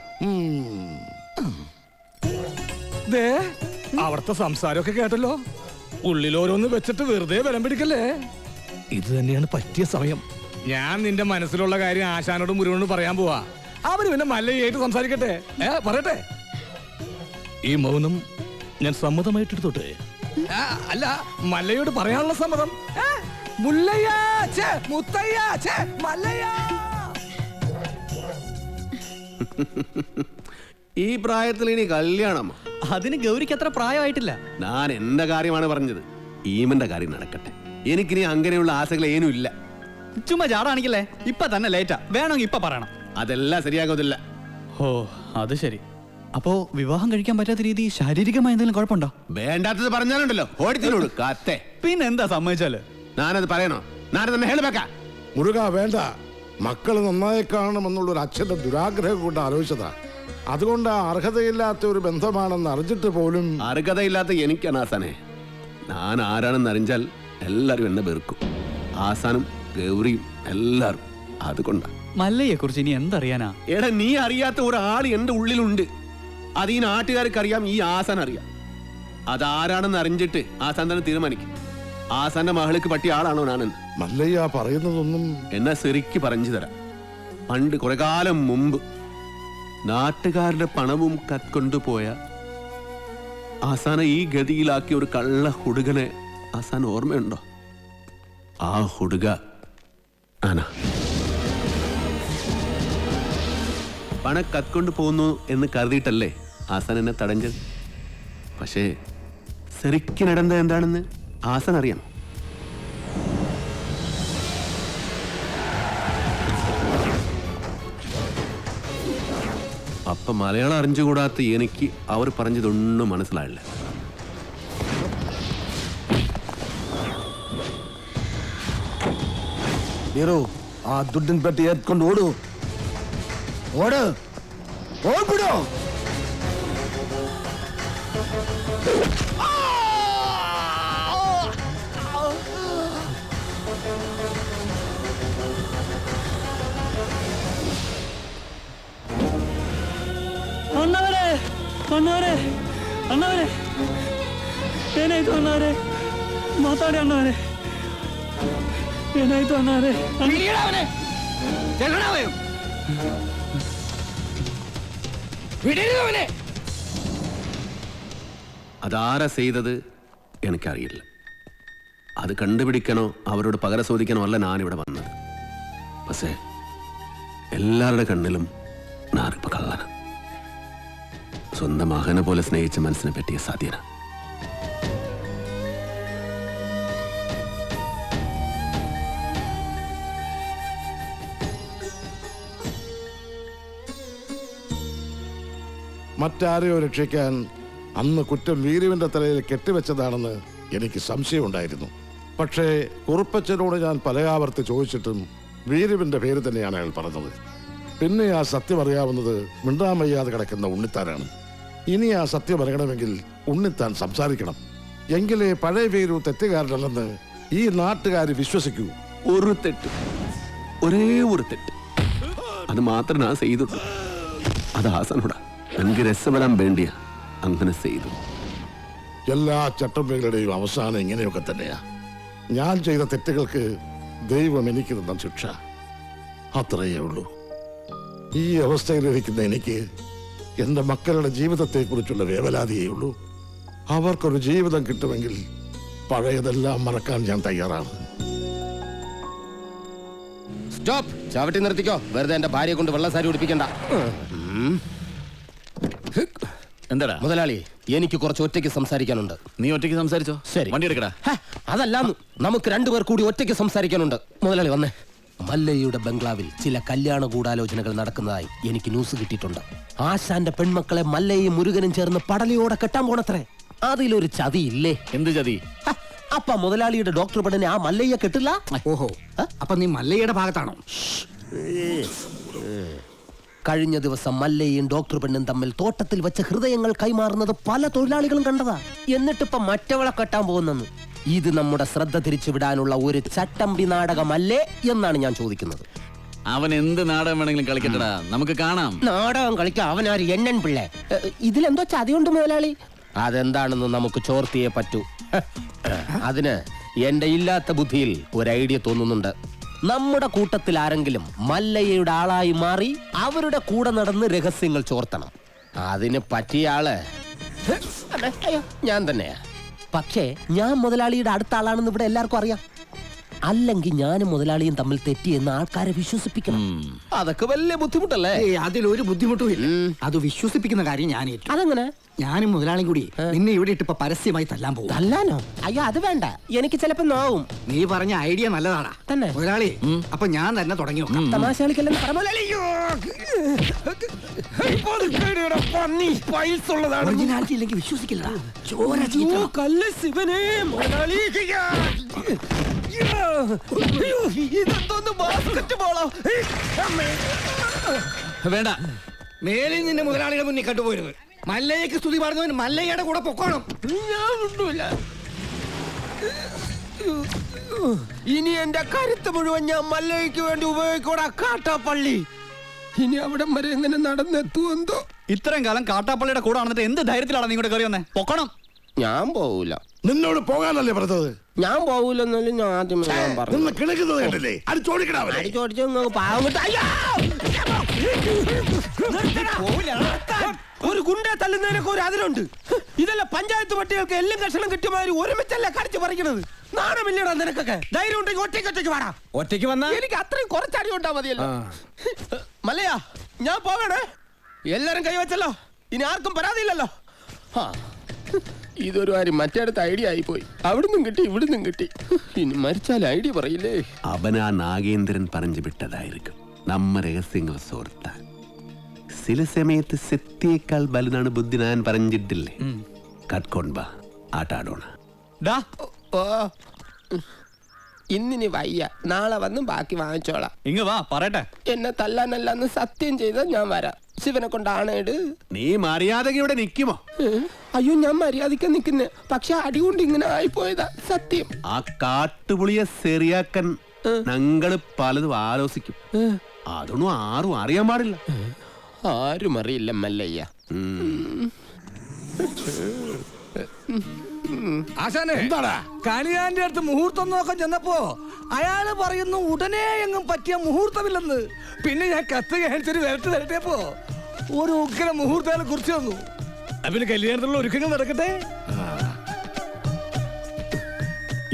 അവിടുത്തെ സംസാരമൊക്കെ കേട്ടല്ലോ. ഉള്ളിലോരോന്ന് വെച്ചിട്ട് വെറുതെ ബലം പിടിക്കല്ലേ. ഇത് തന്നെയാണ് പറ്റിയ സമയം. ഞാൻ നിന്റെ മനസ്സിലുള്ള കാര്യം ആശാനോടും മുരുകനോടും പറയാൻ പോവാ. അവര് പിന്നെ മല്ലയായിട്ട് സംസാരിക്കട്ടെ. പറയട്ടെ. ഈ മൗനം ഞാൻ സമ്മതമായിട്ടെടുത്തോട്ടെ. അല്ല, മല്ലയോട് പറയാനുള്ള സമ്മതം. മുല്ലയ്യ, മുത്തയ്യ, മല്ലയ്യ. ഈ പ്രായത്തിൽ ഇനി കല്യാണം? അതിന് ഗൗരിക്ക് അത്ര പ്രായമായിട്ടില്ല. ഞാൻ എന്റെ കാര്യമാണ് പറഞ്ഞത്. ഈമന്റെ കാര്യം നടക്കട്ടെ. എനിക്കിനി അങ്ങനെയുള്ള ആശകൾ ഏനും ഇല്ല. ചുമ്മാ ചാടാണിക്കല്ലേ. ഇപ്പൊ തന്നെ ലേറ്റാ. വേണമെങ്കിൽ ഇപ്പൊ പറയണം. അതെല്ലാം ശരിയാകത്തില്ല. ഓ, അത് ശരി. അപ്പോ വിവാഹം കഴിക്കാൻ പറ്റാത്ത രീതി ശാരീരികമായ എന്തെങ്കിലും കുഴപ്പമുണ്ടോ? വേണ്ടാത്തത് പറഞ്ഞാലുണ്ടല്ലോ ഓടിച്ചിനോട് കാത്തേ. പിന്നെന്താ സമ്മതിച്ചാല്? ഞാനത് പറയണോ? ഞാനത് തന്നെ ഹേളുവെക്ക. മുരുക, വേണ്ട. മക്കൾ നന്നായി കാണണമെന്നുള്ളൊരു അച്ഛന്റെ ദുരാഗ്രഹം കൊണ്ട് ആലോചിച്ചതാ. അതുകൊണ്ട് അർഹതയില്ലാത്ത ഒരു ബന്ധമാണെന്ന് അറിഞ്ഞിട്ട് പോലും. അർഹതയില്ലാത്ത എനിക്കാണ് ആസാനെ. ഞാൻ ആരാണെന്ന് അറിഞ്ഞാൽ എല്ലാരും എന്നെ വെറുക്കും. ആസാനും ഗൗരിയും എല്ലാരും. അതുകൊണ്ടാ. മല്ലയെ കുറിച്ച് ഇനി എന്തറിയാനാ? എടാ, നീ അറിയാത്ത ഒരാൾ എന്റെ ഉള്ളിലുണ്ട്. അത് ഈ നാട്ടുകാർക്ക് അറിയാം, ഈ ആസാൻ അറിയാം. അതാരാണെന്ന് അറിഞ്ഞിട്ട് ആസാൻ തന്നെ തീരുമാനിക്കും. ആസാന്റെ മകൾക്ക് പറ്റിയ ആളാണോ ഞാനെന്ന്. മല്ലയ്യ പറയുന്നതൊന്നും എന്നാ ശരിക്ക് പറഞ്ഞു തരാം. പണ്ട് കുറെ കാലം മുമ്പ് നാട്ടുകാരുടെ പണവും കത്കൊണ്ടുപോയ ആസാനെ ഈ ഗതിയിലാക്കിയ ഒരു കള്ള ഹുടുകനെ ആസാൻ ഓർമ്മയുണ്ടോ? ആ ഹുടുക ആന പണം കത്കൊണ്ടു പോകുന്നു എന്ന് കരുതിയിട്ടല്ലേ ആസാൻ എന്നെ തടഞ്ഞത്. പക്ഷേ ശരിക്കും നടന്നത് എന്താണെന്ന് ആസാൻ അറിയാം. അപ്പൊ മലയാളം അറിഞ്ഞുകൂടാത്ത എനിക്ക് അവർ പറഞ്ഞതൊന്നും മനസ്സിലായില്ല. ആ ദുഡൻ പെട്ടി എത്കൊണ്ട് ഓടൂ. ഓട്, ഓടിപ്പിടോ. ಅಣ್ಣವರೇ, ಅಣ್ಣವರೇ, ಅಣ್ಣವರೇ, ಏನಾಯ್ತು ಅಣ್ಣವರೇ? ಮಾತಾಡಿ ಅಣ್ಣವರೇ, ಏನಾಯ್ತು ಅಣ್ಣವರೇ? അതാരാ ചെയ്തത് എനിക്കറിയില്ല. അത് കണ്ടുപിടിക്കണോ അവരോട് പകര ചോദിക്കണോ അല്ല ഞാനിവിടെ വന്നത്. പക്ഷേ എല്ലാവരുടെ കണ്ണിലും ഞാനിപ്പോ കള്ളന. സ്വന്തം മകനെ പോലെ സ്നേഹിച്ച മനസ്സിനെ പറ്റിയ സാധ്യത. മറ്റാരെയോ രക്ഷിക്കാൻ അന്ന് കുറ്റം വീരുവിന്റെ തലയിൽ കെട്ടിവെച്ചതാണെന്ന് എനിക്ക് സംശയമുണ്ടായിരുന്നു. പക്ഷേ കുറുപ്പച്ചനോട് ഞാൻ പലയാവർത്തി ചോദിച്ചിട്ടും വീരുവിന്റെ പേര് തന്നെയാണ് അയാൾ പറഞ്ഞത്. പിന്നെ ആ സത്യം അറിയാവുന്നത് മിണ്ടാമയ്യാതെ കിടക്കുന്ന ഉണ്ണിത്താനാണ്. ഇനി ആ സത്യം അറിയണമെങ്കിൽ ഉണ്ണിത്താൻ സംസാരിക്കണം. എങ്കിലേ പഴയ വീരു തെറ്റുകാരനല്ലെന്ന് ഈ നാട്ടുകാർ വിശ്വസിക്കൂ? ഒരു തെറ്റ്, ഒരേ ഒരു തെറ്റ്, അത് മാത്രം ഞാൻ ചെയ്തിട്ടു. അത് ഹാസനോടാ എനിക്ക് രസപ്പെടാൻ വേണ്ടിയാ അങ്ങനെ ചെയ്തു. എല്ലാ ചട്ടമ്പികളുടെയും അവസാനം ഇങ്ങനെയൊക്കെ തന്നെയാ. ഞാൻ ചെയ്ത തെറ്റുകൾക്ക് ദൈവം എനിക്ക് തന്ന ശിക്ഷ അത്രയേ ഉള്ളൂ. ഈ അവസ്ഥയിലിരിക്കുന്ന എനിക്ക് എൻ്റെ മക്കളുടെ ജീവിതത്തെക്കുറിച്ചുള്ള വേവലാതിയേ ഉള്ളൂ. അവർക്കൊരു ജീവിതം കിട്ടുമെങ്കിൽ പഴയതെല്ലാം മറക്കാൻ ഞാൻ തയ്യാറാണ്. സ്റ്റോപ്പ്! ചവിട്ടി നിർത്തിക്കോ. വെറുതെ എന്റെ ഭാര്യയെ കൊണ്ട് വെള്ളസാരി ഉടിപ്പിക്കണ്ട. എന്താടാ മുതലാളി, എനിക്ക് കുറച്ച് ഒറ്റയ്ക്ക് സംസാരിക്കാനുണ്ട്. നീ ഒറ്റയ്ക്ക് സംസാരിച്ചോ? ശരി, വണ്ടി എടുക്കടാ. അതല്ലാന്ന് നമുക്ക് രണ്ടുപേർ കൂടി ഒറ്റയ്ക്ക് സംസാരിക്കാനുണ്ട്. മുതലാളി വന്നേ. മല്ലയ്യയുടെ ബംഗ്ലാവിൽ ചില കല്യാണ ഗൂഢാലോചനകൾ നടക്കുന്നതായി എനിക്ക് ന്യൂസ് കിട്ടിയിട്ടുണ്ട്. ആശാന്റെ പെൺമക്കളെ മല്ലയും മുരുകനും ചേർന്ന് പടലയോടെ കെട്ടാൻ പോണത്രേ. അതിലൊരു ചതി ഇല്ലേ? എന്ത് ചതി? അപ്പ മുതലാളിയുടെ ഡോക്ടർ പെണ്ണിനെ ആ മല്ലയ്യ കെട്ടില്ല. ഓഹോ, അപ്പൊ നീ മല്ലയുടെ ഭാഗത്താണോ? കഴിഞ്ഞ ദിവസം മല്ലയും ഡോക്ടർ പെണ്ണും തമ്മിൽ തോട്ടത്തിൽ വെച്ച് ഹൃദയങ്ങൾ കൈമാറുന്നത് പല തൊഴിലാളികളും കണ്ടതാ. എന്നിട്ടിപ്പം മറ്റവളെ കെട്ടാൻ പോകുന്നെന്ന്. ഇത് നമ്മുടെ ശ്രദ്ധ തിരിച്ചുവിടാനുള്ള ഒരു ചട്ടമ്പി നാടകമല്ലേ എന്നാണ് ഞാൻ ചോദിക്കുന്നത്. അവൻ എന്ത് നാടകം വേണമെങ്കിലും കളിക്കട്ടടാ, നമുക്ക് കാണാം. നാടകം കളിക്കാൻ അവനാര് എണ്ണൻ പിള്ളേ? ഇതിലെന്തോ ചതിയുണ്ട് മുതലാളി. അതെന്താണെന്ന് നമുക്ക് ചോർത്തിയേ പറ്റൂ. അതിന് എന്റെ ഇല്ലാത്ത ബുദ്ധിയിൽ ഒരു ഐഡിയ തോന്നുന്നുണ്ട്. നമ്മുടെ കൂട്ടത്തിൽ ആരെങ്കിലും മല്ലയ്യയുടെ ആളായി മാറി അവരുടെ കൂടെ നടന്ന് രഹസ്യങ്ങൾ ചോർത്തണം. അതിന് പറ്റിയ ആള് ഞാൻ തന്നെയാ. പക്ഷേ ഞാൻ മുതലാളിയുടെ അടുത്ത ആളാണെന്ന് ഇവിടെ എല്ലാവർക്കും അറിയാം. അല്ലെങ്കിൽ ഞാനും മുതലാളിയും തമ്മിൽ തെറ്റിയെന്ന് ആൾക്കാരെ വിശ്വസിപ്പിക്കണം. അതൊക്കെ വലിയ ബുദ്ധിമുട്ടല്ലേ? അതിലൊരു ബുദ്ധിമുട്ടും ഇല്ല. അത് വിശ്വസിപ്പിക്കുന്ന കാര്യം ഞാൻ ഏറ്റു. അതെങ്ങനെ? ഞാനും മുതലാളിയും കൂടി നിന്നെ ഇവിടെ ഇട്ടിപ്പോ പരസ്യമായി തല്ലാൻ പോകും. തല്ലാനോ? അയ്യോ, അത് വേണ്ട. എനിക്ക് ചിലപ്പോ നോവും. നീ പറഞ്ഞ ഐഡിയ നല്ലതാടാ തന്നെ മുതലാളി. അപ്പൊ ഞാൻ തന്നെ തുടങ്ങി നോക്കാം. തമാശ കളിക്കല്ലെന്ന് പറ മുതലാളി. ഒറിജിനാലിറ്റി ഇല്ലെങ്കിൽ വിശ്വസിക്കില്ല. കല്ല് ശിവനെ മുതലാളി. വേണ്ട, മേലിൽ നിന്റെ മുതലാളിയുടെ മുന്നിൽ കണ്ടുപോരുത്. മല്ലയ്യക്ക് സ്തുതി പാടുന്നവൻ മല്ലയ്യയുടെ കൂടെ പൊക്കോണം. ഇനി എന്റെ കരുത്ത് മുഴുവൻ ഞാൻ മല്ലയ്ക്ക് വേണ്ടി ഉപയോഗിക്കൂടാ. കാട്ടാപ്പള്ളി ഇനി അവിടം വരെ എങ്ങനെ നടന്നെത്തുവെന്തോ. ഇത്രയും കാലം കാട്ടാപ്പള്ളിയുടെ കൂടെ ആണെന്നിട്ട് എന്ത് ധൈര്യത്തിലാണ് നീ ഇങ്ങോട്ട് കയറി വന്നേ? പൊക്കണം. ഞാൻ പോവൂല. നിന്നോട് പോകാനല്ലേ പറഞ്ഞത്? ഞാൻ പോവൂലെന്നല്ലേ ഞാൻ ആദ്യമേ പറഞ്ഞു. കിടക്കുന്നത് കണ്ടില്ലേ? ഒരു ഗുണ്ട തല്ലുന്നതിനൊക്കെ ഒരു അതിലുണ്ട്. ഇതല്ല പഞ്ചായത്ത് പട്ടികൾക്ക് എല്ലാം കഷണം കിട്ടിയമാതിരി ഒരുമിച്ചല്ല കടിച്ചു പറിക്കണത്. നാണമില്ലടാ നിനക്കൊക്കെ? ധൈര്യം ഉണ്ടെങ്കിൽ ഒറ്റയ്ക്ക് വാടാ. ഒറ്റയ്ക്ക് വന്നാ എനിക്ക് അത്രയും കുറച്ചടി ഉണ്ടാ മതിയല്ലോ. മല്ലയാ, ഞാൻ പോകണേ. എല്ലാരും കൈവച്ചല്ലോ, ഇനി ആർക്കും പരാതിയില്ലല്ലോ. ഇതൊരു കാര്യം മറ്റേടത്ത് ഐഡിയ ആയിപ്പോയി. അവിടുന്നും കിട്ടി ഇവിടുന്നും കിട്ടി. ഇനി മരിച്ചാൽ ഐഡിയ പറയില്ലേ? അവനാ നാഗേന്ദ്രൻ പറഞ്ഞു വിട്ടതായിരിക്കും നമ്മ രഹസ്യങ്ങൾ സോർത്താൻ. ചില സമയത്ത് സത്യേക്കാൾ വലുതാണ് ബുദ്ധി. ഞാൻ പറഞ്ഞിട്ടില്ലേ? കട്ട്കൊണ്ട ആട്ടാടോണ. ഇന്നിനി വയ്യ, നാളെ വന്ന് ബാക്കി വാങ്ങിച്ചോളാം. ഇങ്ങ് വാ പറയട്ടെ. എന്നെ തല്ലാനല്ലെന്ന് സത്യം ചെയ്താൽ ഞാൻ വരാം. ശിവനെ കൊണ്ടാണേട്. നീ മര്യാദക്ക് ഇവിടെ നിൽക്കുമോ? അയ്യോ, ഞാൻ മര്യാദക്ക് നിൽക്കുന്നേ. പക്ഷെ അടികൊണ്ട് ഇങ്ങനെ ആയിപ്പോയതാ സത്യം. ആ കാട്ടുപുളിയെ ശരിയാക്കാൻ ഞങ്ങള് പലതും ആലോചിക്കും. അതൊന്നും ആരും അറിയാൻ പാടില്ല. ആരും അറിയില്ല മല്ലയ്യ. ആശാനെ, കണിയാന്റെ അടുത്ത് മുഹൂർത്തം നോക്കാൻ ചെന്നപ്പോ അയാള് പറയുന്നു ഉടനെ എങ്ങും പറ്റിയ മുഹൂർത്തമില്ലെന്ന്. പിന്നെ ഞാൻ കത്ത് കാണിച്ചൊരു വരട്ട് തരട്ടേപ്പോ ഒരു ഉഗ്ര മുഹൂർത്തം കുറിച്ച് വന്നു. പിന്നെ കല്യാണത്തിലുള്ള ഒരുക്കങ്ങൾ നടക്കട്ടെ.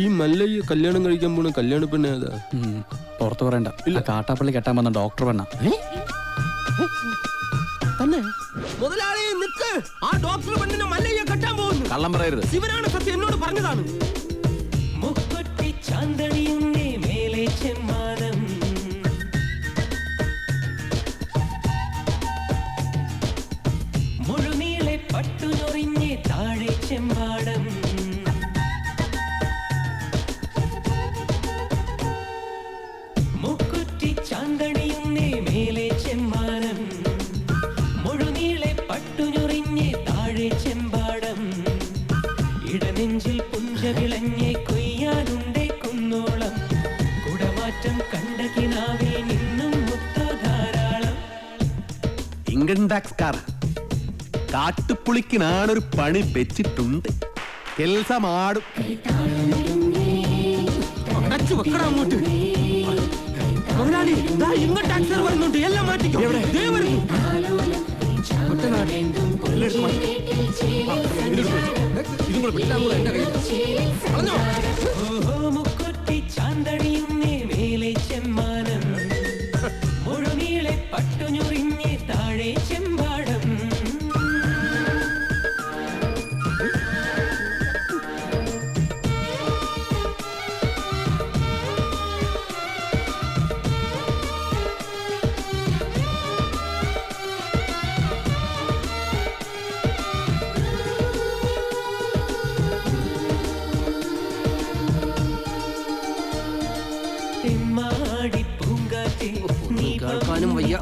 ഈ മല്ലയ്യ കല്യാണം കഴിക്കാൻ പോണ കല്യാണ പെണ്ണ ഏതാ? പുറത്തു പറയണ്ട. ഇല്ല, കാട്ടാപ്പള്ളി കെട്ടാൻ വന്ന ഡോക്ടർ പെണ്ണ. മുതലാളി നിക്ക്. ആ ഡോക്ടർ പെണ്ണിനെ മല്ലയ്യ കെട്ടാൻ പോകുന്നു. കള്ളം പറയരുത്. ശിവനാണ് സത്യം, എന്നോട് പറഞ്ഞതാണ്. മുഴുനീളെ പട്ടുനൊറിഞ്ഞ് താഴെ ചെമ്പാടം. മുക്കുറ്റി ചാന്തണിയുന്നേ മേലെ ചെമ്മാനം. മുഴുനീളെ പട്ടുനൊറിഞ്ഞ് താഴെ ചെമ്പാടം. ഇടനെഞ്ചിൽ പുഞ്ച വിളഞ്ഞേ കൊയ്യാനുണ്ടേ ഇൻകം ടാക്സ് കാരാ. കാട്ടുപുളിക്കിനാണൊരു പണി വെച്ചിട്ടുണ്ട്. കെൽസമാടും. അങ്ങോട്ട് മുതലാളി ഇങ്ങോട്ട് ടാക്സർ വരുന്നുണ്ട്. എല്ലാം മാറ്റിക്കോ. ദേ വരുന്നു. മുക്കുറ്റി ചാന്തടിയുന്നേ മേലെ ചെമ്മാനം മുഴുനീളെ പട്ടുഞ്ഞുറിഞ്ഞേ താഴെ ചെമ്പാടം. കേൾക്കാനും വയ്യ.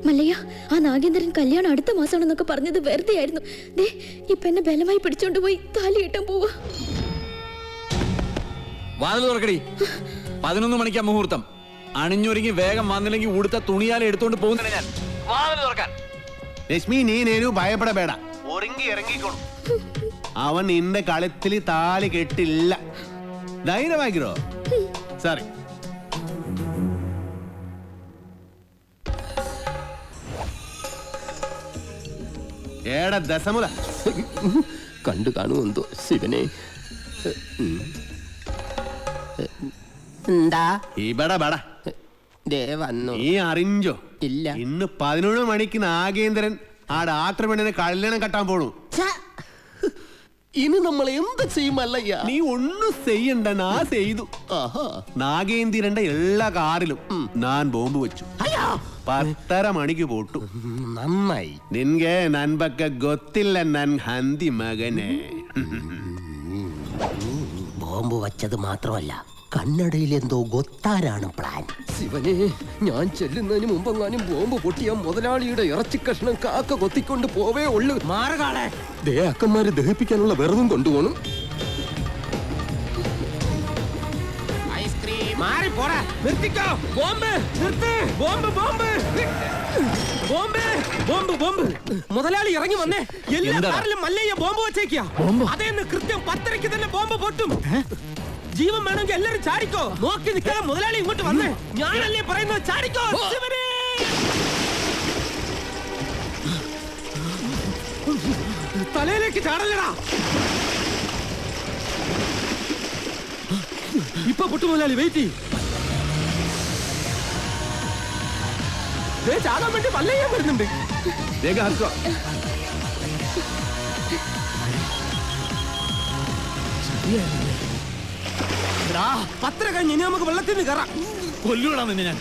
മല്ലയ്യ, ആ നാഗേന്ദ്രൻ കല്യാണം അടുത്ത മാസമാണെന്നൊക്കെ പറഞ്ഞത് വെറുതെ ആയിരുന്നു. ദേ ഇപ്പൊ എന്നെ ബലമായി പിടിച്ചോണ്ട് പോയി താലി കെട്ടാൻ പോവാ. വാതിൽ തുറക്കടി. 11 മണിക്കാ മുഹൂർത്തം. അണിഞ്ഞൊരുങ്ങി വേഗം വന്നില്ലെങ്കിൽ ഉടുത്ത തുണിയാലെ എടുത്തോണ്ട് പോകുന്നില്ല ഞാൻ. വാതിൽ തുറക്കാൻ. രശ്മി, നീനേനു ഭയപ്പെടಬೇಡ. ഒരുങ്ങി ഇറങ്ങിക്കോളും. അവൻ നിന്റെ കളത്തിൽ താലി കെട്ടില്ല. ധൈര്യമാക്കിരോ. സോറി. ഏടാ ദശമുല കണ്ടു കാണുമെന്തോ ശിവനെ. എന്താ ഇവിടെ ബട വന്നു. നീ അറിഞ്ഞോ? ഇല്ല. ഇന്ന് 11 മണിക്ക് നാഗേന്ദ്രൻ ആ ഡാക്ടർ പെണ്ണിനെ കല്യാണം കെട്ടാൻ പോണു. ഇനി നമ്മൾ എന്ത് ചെയ്യുമല്ലയ്യ? നീ ഒന്നും ചെയ്യണ്ട, നാ ചെയ്തു. നാഗേന്ദ്രന്റെ എല്ലാ കാറിലും ഞാൻ ബോംബ് വെച്ചു. 10:30 മണിക്ക് പോട്ടു. നന്നായി. നിൻಗೆ ನನ್ ಬಗ್ಗೆ ಗೊತ್ತಿಲ್ಲ ನನ್ ಹಂದಿ ಮಗನೇ. ബോംബ് വച്ചത് മാത്രമല്ല, കന്നഡയിൽ എന്തോ ഗൊത്താരാണ് പ്ലാൻ. ശിവനെ, ഞാൻ ചെല്ലുന്നതിന് മുമ്പെങ്ങാനും ബോംബ് പൊട്ടിയ മുതലാളിയുടെ ഇറച്ചി കഷ്ണം കാക്ക കൊത്തിക്കൊണ്ട് പോവേ ഉള്ളു. മാറുകാളെ ദേ അക്കന്മാര് ദഹിപ്പിക്കാനുള്ള വെറുതും കൊണ്ടുപോകണം. മാറി പോടാ. നിർത്തിക്കോ. ബോംബ് നിർത്ത്. Bomb bomb bomb bomb bomb. മുതലാളി ഇറങ്ങി വന്നേ. എല്ലാ കാറിലും മല്ലയ്യ ബോംബ് വെച്ചേക്കാ. അതേന്ന് കൃത്യം 10:30 തന്നെ ബോംബ് പൊട്ടും. ജീവൻ വേണമെങ്കിൽ എല്ലാരും ചാടിക്കോ. നോക്കി നിൽക്കാതെ മുതലാളി ഇങ്ങോട്ട് വന്നേ. ഞാനല്ലേ പറയുന്നത്, ചാടിക്കോ. ശിവനെ, തലയിലേക്ക് ചാടല്ലടാ. ഇപ്പൊ പൊട്ടു മുതലാളി. വെയിറ്റ് ചാടാൻ വേണ്ടി മല്ലയ്യ വരുന്നുണ്ട്. പത്ര കഴിഞ്ഞ് ഇനി നമുക്ക് വെള്ളത്തിൽ നിന്ന് കയറാം. കൊല്ലൂടാ നിന്നെ ഞാൻ.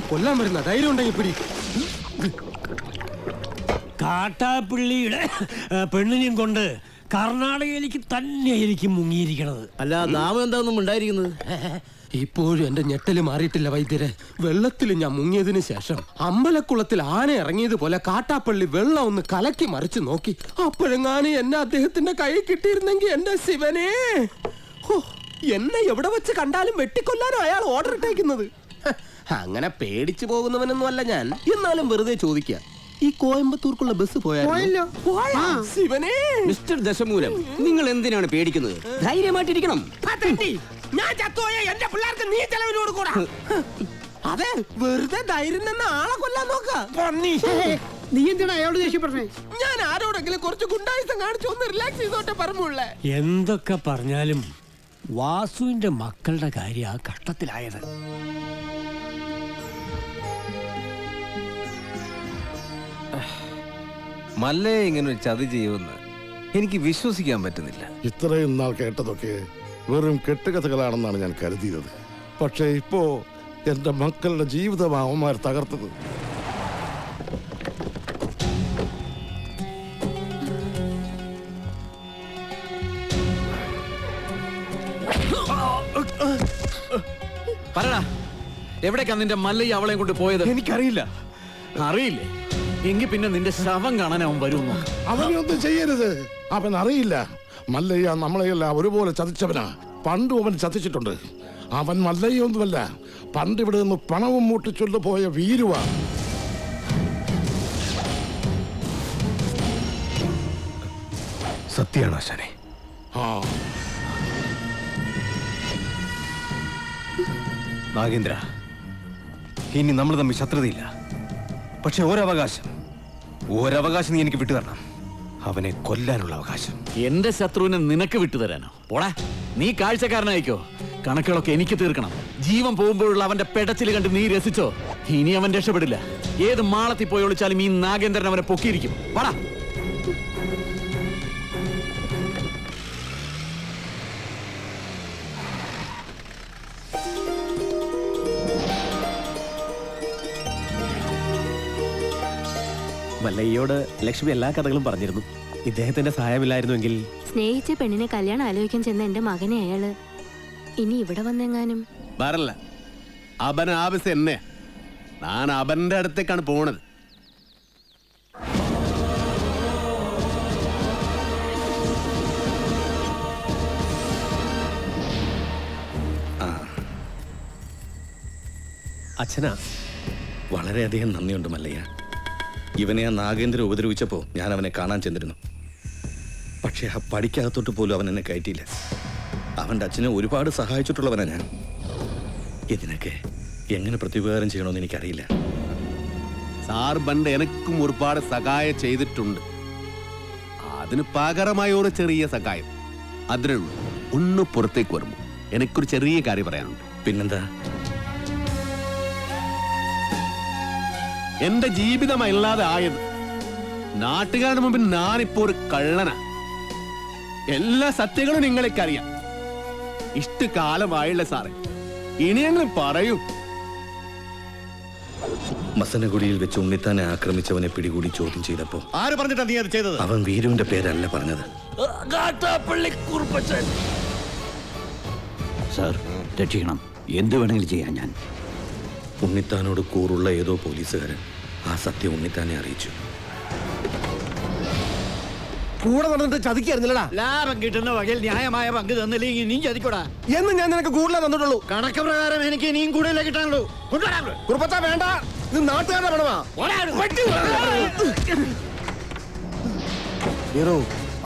കൊല്ലാൻ വരുന്ന ധൈര്യം ഉണ്ടെങ്കിൽ പിടി. കാട്ടാപ്പിള്ളിയുടെ പെണ്ണിനെയും കൊണ്ട് കർണാടകയിലേക്ക് തന്നെയായിരിക്കും മുങ്ങിയിരിക്കണത്. അല്ല, നാമം എന്താണെന്നും ഉണ്ടായിരിക്കുന്നത്? ഇപ്പോഴും എന്റെ ഞെട്ടല് മാറിയിട്ടില്ല വൈദ്യരെ. വെള്ളത്തിൽ ഞാൻ മുങ്ങിയതിനു ശേഷം അമ്പലക്കുളത്തിൽ ആന ഇറങ്ങിയതുപോലെ കാട്ടാപ്പള്ളി വെള്ളം ഒന്ന് കലക്കി മറിച്ച് നോക്കി. അപ്പോഴെങ്ങാനും എന്നെ അദ്ദേഹത്തിന്റെ കൈ കിട്ടിയിരുന്നെങ്കിൽ എന്റെ ശിവനെ, എന്നെ എവിടെ വെച്ച് കണ്ടാലും വെട്ടിക്കൊല്ലാനോ അയാൾ ഓർഡർ ഇട്ടേക്കുന്നത്. അങ്ങനെ പേടിച്ചു പോകുന്നവനൊന്നും അല്ല ഞാൻ. എന്നാലും വെറുതെ ചോദിക്കുക, ഈ കോയമ്പത്തൂർക്കുള്ള ബസ് പോയാലോ? ശിവനെ, മിസ്റ്റർ ദശമൂലം, നിങ്ങൾ എന്തിനാണ് പേടിക്കുന്നത്? ധൈര്യമായിട്ടിരിക്കണം. ഞാൻ ചത്തോയ എന്റെ പിള്ളേർക്ക് നീ ചെലവിനോട് കൂടാ. അതെ, വെറുതെ ധൈര്യം നിന്ന് ആളെ കൊല്ലാൻ നോക്ക. നീ എന്തിനാ അയാളോട് ദേഷ്യപ്പെട്ടേ? ഞാൻ ആരോടെങ്കിലും കുറച്ച് ഗുണ്ടായുസം കാണിച്ചു ഒന്ന് റിലാക്സ് ചെയ്തോട്ടെ പറഞ്ഞുള്ളേ. എന്തൊക്കെ പറഞ്ഞാലും വാസുവിന്റെ മക്കളുടെ കാര്യം ആ കഷ്ടത്തിലായത്. മല്ലയെ ഇങ്ങനെ ഒരു ചതി ചെയ്യുമെന്ന് എനിക്ക് വിശ്വസിക്കാൻ പറ്റുന്നില്ല. ഇത്രയും നാൾ കേട്ടതൊക്കെ വെറും കെട്ടുകഥകളാണെന്നാണ് ഞാൻ കരുതിയത്. പക്ഷേ ഇപ്പോ എന്റെ മക്കളുടെ ജീവിതം അവന്മാർ തകർത്തത്. പറടാ, എവിടേക്കാ നിന്റെ മല്ലയ്യ അവളെയും കൊണ്ട് പോയത്? എനിക്കറിയില്ല. അറിയില്ലേ? എങ്കിൽ പിന്നെ നിന്റെ ശവം കാണാൻ അവൻ വരുന്നു. അവനൊന്നും ചെയ്യരുത്. അവൻ അറിയില്ല. മല്ലയ്യ നമ്മളെയെല്ലാം ഒരുപോലെ ചതിച്ചവനാ. പണ്ടും അവൻ ചതിച്ചിട്ടുണ്ട്. അവൻ മല്ലയ്യൊന്നുമല്ല, പണ്ട് ഇവിടെ നിന്ന് പണവും മൂട്ടിച്ചൊല്ലു പോയ വീരുവാ. സത്യാണ് ആശാനെ. നാഗേന്ദ്ര, ഇനി നമ്മൾ തമ്മിൽ ശത്രുതയില്ല. പക്ഷെ ഒരവകാശം നീ എനിക്ക് വിട്ടുതരണം. അവനെ കൊല്ലാനുള്ള അവകാശം. എന്റെ ശത്രുവിനെ നിനക്ക് വിട്ടുതരാനോ? പോടാ, നീ കാഴ്ചക്കാരനായിക്കോ. കണക്കുകളൊക്കെ എനിക്ക് തീർക്കണം. ജീവൻ പോകുമ്പോഴുള്ള അവന്റെ പെടച്ചിൽ കണ്ട് നീ രസിച്ചോ? ഇനി അവൻ രക്ഷപ്പെടില്ല. ഏത് മാളത്തിൽ പോയി ഒളിച്ചാലും ഈ നാഗേന്ദ്രൻ അവനെ പൊക്കിയിരിക്കും. വാടാ. മല്ലയ്യോട് ലക്ഷ്മി എല്ലാ കഥകളും പറഞ്ഞിരുന്നു. ഇദ്ദേഹത്തിന്റെ സഹായമില്ലായിരുന്നുവെങ്കിൽ. സ്നേഹിച്ച പെണ്ണിനെ കല്യാണം ആലോചിക്കാൻ ചെന്ന എന്റെ മകനെ അയാള് ഇനി ഇവിടെ വന്നെങ്ങാനും വരല്ല. അവൻ ആവശ്യം എന്നെ. ഞാൻ അവന്റെ അടുത്തേക്കാണ് പോണത്. അച്ഛനാ, വളരെയധികം നന്ദിയുണ്ട് മല്ലയ്യ. ഇവനെ ആ നാഗേന്ദ്രൻ ഉപദ്രവിച്ചപ്പോൾ ഞാൻ അവനെ കാണാൻ ചെന്നിരുന്നു. പക്ഷേ ആ പടിക്കകത്തോട്ട് പോലും അവൻ എന്നെ കയറ്റിയില്ല. അവൻ്റെ അച്ഛനെ ഒരുപാട് സഹായിച്ചിട്ടുള്ളവനാ ഞാൻ. ഇതിനൊക്കെ എങ്ങനെ പ്രത്യുപകാരം ചെയ്യണമെന്ന് എനിക്കറിയില്ല. സാർ പണ്ട് എനക്കും ഒരുപാട് സഹായം ചെയ്തിട്ടുണ്ട്. അതിന് പകരമായ ഒരു ചെറിയ സഹായം അതിനേ ഉള്ളൂ. ഒന്ന് പുറത്തേക്ക് വരുമ്പോ എനിക്കൊരു ചെറിയ കാര്യം പറയാനുണ്ട്. പിന്നെന്താ? എന്റെ ജീവിതമല്ലാതെ ആയത് നാട്ടുകാരുടെ മുമ്പിൽ ഞാനിപ്പോ ഒരു കള്ളനാ. എല്ലാ സത്യങ്ങളും നിങ്ങൾക്കറിയാം. ഇഷ്ടകാലമായുള്ള സാറേ, ഇനിയെങ്കിലും പറയൂ. മസനഗുഡിയിൽ വെച്ച് ഉണ്ണിത്താനെ ആക്രമിച്ചവനെ പിടികൂടി ചോദ്യം ചെയ്തപ്പോ ആര് പറഞ്ഞിട്ടാ നീ അത് ചെയ്തത്? അവൻ വീരുവിന്റെ പേരല്ല പറഞ്ഞത്. സാർ, രക്ഷിക്കണം. എന്ത് വേണമെങ്കിലും ചെയ്യാൻ ഞാൻ. ഉണ്ണിത്താനോട് കൂറുള്ള ഏതോ പോലീസുകാരൻ ആ സത്യം ഉണ്ണിത്താനെ അറിയിച്ചു. കൂടെ നടന്നിട്ട് ചതിക്കായിരുന്നില്ലടാ. ലാഭം കിട്ടുന്ന വകയിൽ ന്യായമായ പങ്ക് തന്നില്ലെങ്കിൽ നീ ചതിക്കൂടാ എന്ന് ഞാൻ നിനക്ക് കൂടുതലേ തന്നിട്ടുള്ളൂ. കണക്ക് പ്രകാരം എനിക്ക് ഇനിയും കൂടുതലേ കിട്ടാനുള്ളൂ. കുറുപ്പത്താ വേണ്ട, ഇത് നാട്ടുകാരുടെ പണമാ.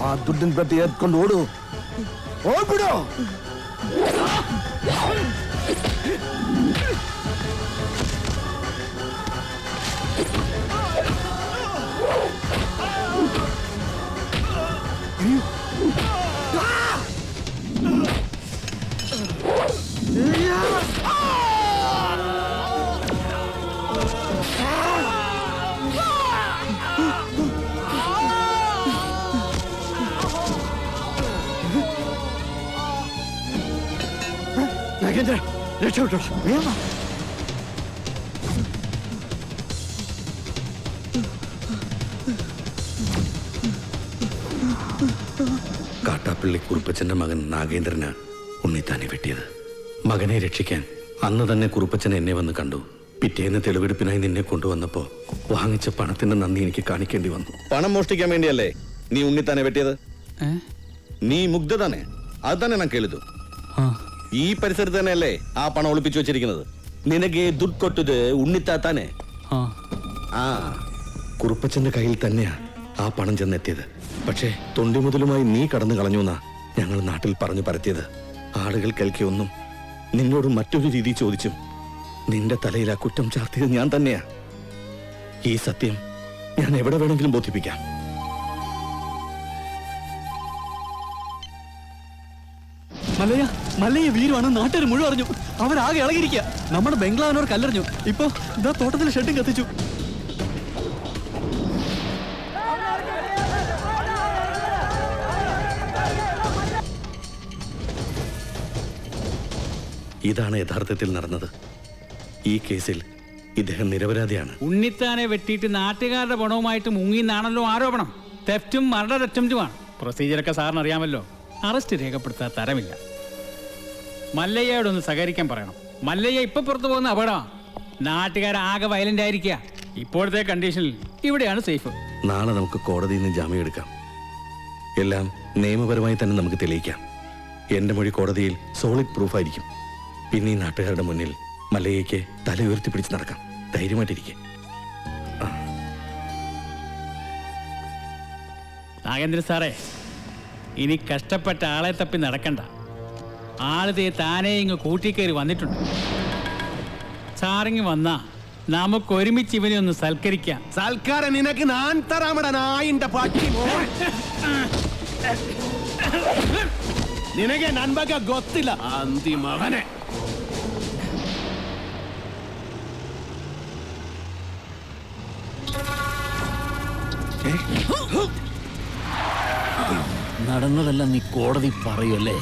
ആ ദുഡൻ പെട്ടി ഏത്കൊണ്ട് ഓടൂ. ഓടിപ്പിടോ. രക്ഷപ്പെട്ടോ. കാട്ടാപ്പള്ളി കുറുപ്പച്ചന്റെ മകൻ നാഗേന്ദ്രന് ഉണ്ണിത്താനെ വെട്ടിയത്. മകനെ രക്ഷിക്കാൻ അന്ന് തന്നെ കുറുപ്പച്ചൻ എന്നെ വന്ന് കണ്ടു. പിറ്റേന്ന് തെളിവെടുപ്പിനായി നിന്നെ കൊണ്ടുവന്നപ്പോ വാങ്ങിച്ച പണത്തിന്റെ നന്ദി എനിക്ക് കാണിക്കേണ്ടി വന്നു. പണം മോഷ്ടിക്കാൻ വേണ്ടിയല്ലേ നീ ഉണ്ണിത്താനെ വെട്ടിയത്? നീ മുഗ്ധ തന്നെ, അത് തന്നെ ഞാൻ കേളിതു. ഈ പരിസരത്ത് തന്നെയല്ലേ ആ പണം ഒളിപ്പിച്ചു വെച്ചിരിക്കുന്നത്? നിനക്ക് ദുഡ് കൊട്ടത് ഉണ്ണിത്താത്താനെ. ആ കുറുപ്പച്ചന്റെ കയ്യിൽ തന്നെയാ ആ പണം ചെന്നെത്തിയത്. പക്ഷേ തൊണ്ടി മുതലുമായി നീ കടന്നു കളഞ്ഞു എന്നാ ഞങ്ങൾ നാട്ടിൽ പറഞ്ഞു പരത്തിയത്. ആളുകൾ കേൾക്കിയൊന്നും നിന്നോട് മറ്റൊരു രീതി ചോദിച്ചും നിന്റെ തലയിൽ ആ കുറ്റം ചാർത്തിയത് ഞാൻ തന്നെയാ. ഈ സത്യം ഞാൻ എവിടെ വേണമെങ്കിലും ബോധിപ്പിക്കാം. മല്ലയ്യ വീരുവാണ് നാട്ടുകാർ മുഴുവൻ അറിഞ്ഞു. അവരാകെ ഇളകിയിരിക്കുക. നമ്മുടെ ബംഗ്ലാവിനോർ കല്ലെറിഞ്ഞു. ഇപ്പൊ ഇതാ തോട്ടത്തിൽ ഷെഡും കത്തിച്ചു. ഇതാണ് യഥാർത്ഥത്തിൽ നടന്നത്. ഈ കേസിൽ ഇദ്ദേഹം നിരപരാധിയാണ്. ഉണ്ണിത്താനെ വെട്ടിയിട്ട് നാട്ടുകാരുടെ പണവുമായിട്ട് മുങ്ങിന്നാണല്ലോ ആരോപണം. തെഫ്റ്റും മർഡർ അറ്റംപ്റ്റുമാണ്. പ്രൊസീജിയറൊക്കെ സാറിന് അറിയാമല്ലോ. അറസ്റ്റ് രേഖപ്പെടുത്താൻ തരമില്ല. മല്ലയ്യയോടൊന്ന് സഹകരിക്കാൻ പറയണം. മല്ലയ്യ ഇപ്പൊ പുറത്തു പോകുന്ന അപകടമാണ്. നാട്ടുകാരാകെ വയലന്റ് ആയിരിക്കുക. ഇപ്പോഴത്തെ കണ്ടീഷനിൽ ഇവിടെയാണ് സേഫ്. നാളെ നമുക്ക് കോടതിയിൽ നിന്ന് ജാമ്യം എടുക്കാം. എല്ലാം നിയമപരമായി തന്നെ നമുക്ക് തെളിയിക്കാം. എന്റെ മൊഴി കോടതിയിൽ സോളിഡ് പ്രൂഫായിരിക്കും. പിന്നെ ഈ നാട്ടുകാരുടെ മുന്നിൽ മല്ലയ്യയ്ക്ക് തല ഉയർത്തി പിടിച്ച് നടക്കാം. ധൈര്യമായിട്ടിരിക്കെ. നാഗേന്ദ്രൻ സാറേ, ഇനി കഷ്ടപ്പെട്ട ആളെ തപ്പി നടക്കണ്ട. ആളിതേ താനേ ഇങ്ങ് കൂട്ടിക്കയറി വന്നിട്ടുണ്ട്. സാറിങ് വന്നാ നമുക്ക് ഒരുമിച്ച് ഇവനെ ഒന്ന് സൽക്കരിക്കാം. സൽക്കാരം നിനക്ക് ഞാൻ തരാമട നായിന്റെ പാട്ടി. നിനಗೆ ನನ್ ಬಗ್ಗೆ ಗೊತ್ತಿಲ್ಲ ಅಂತಿ ಮಗನೇ. നടന്നതെല്ലാം നീ കോടതി പറയുമല്ലേ?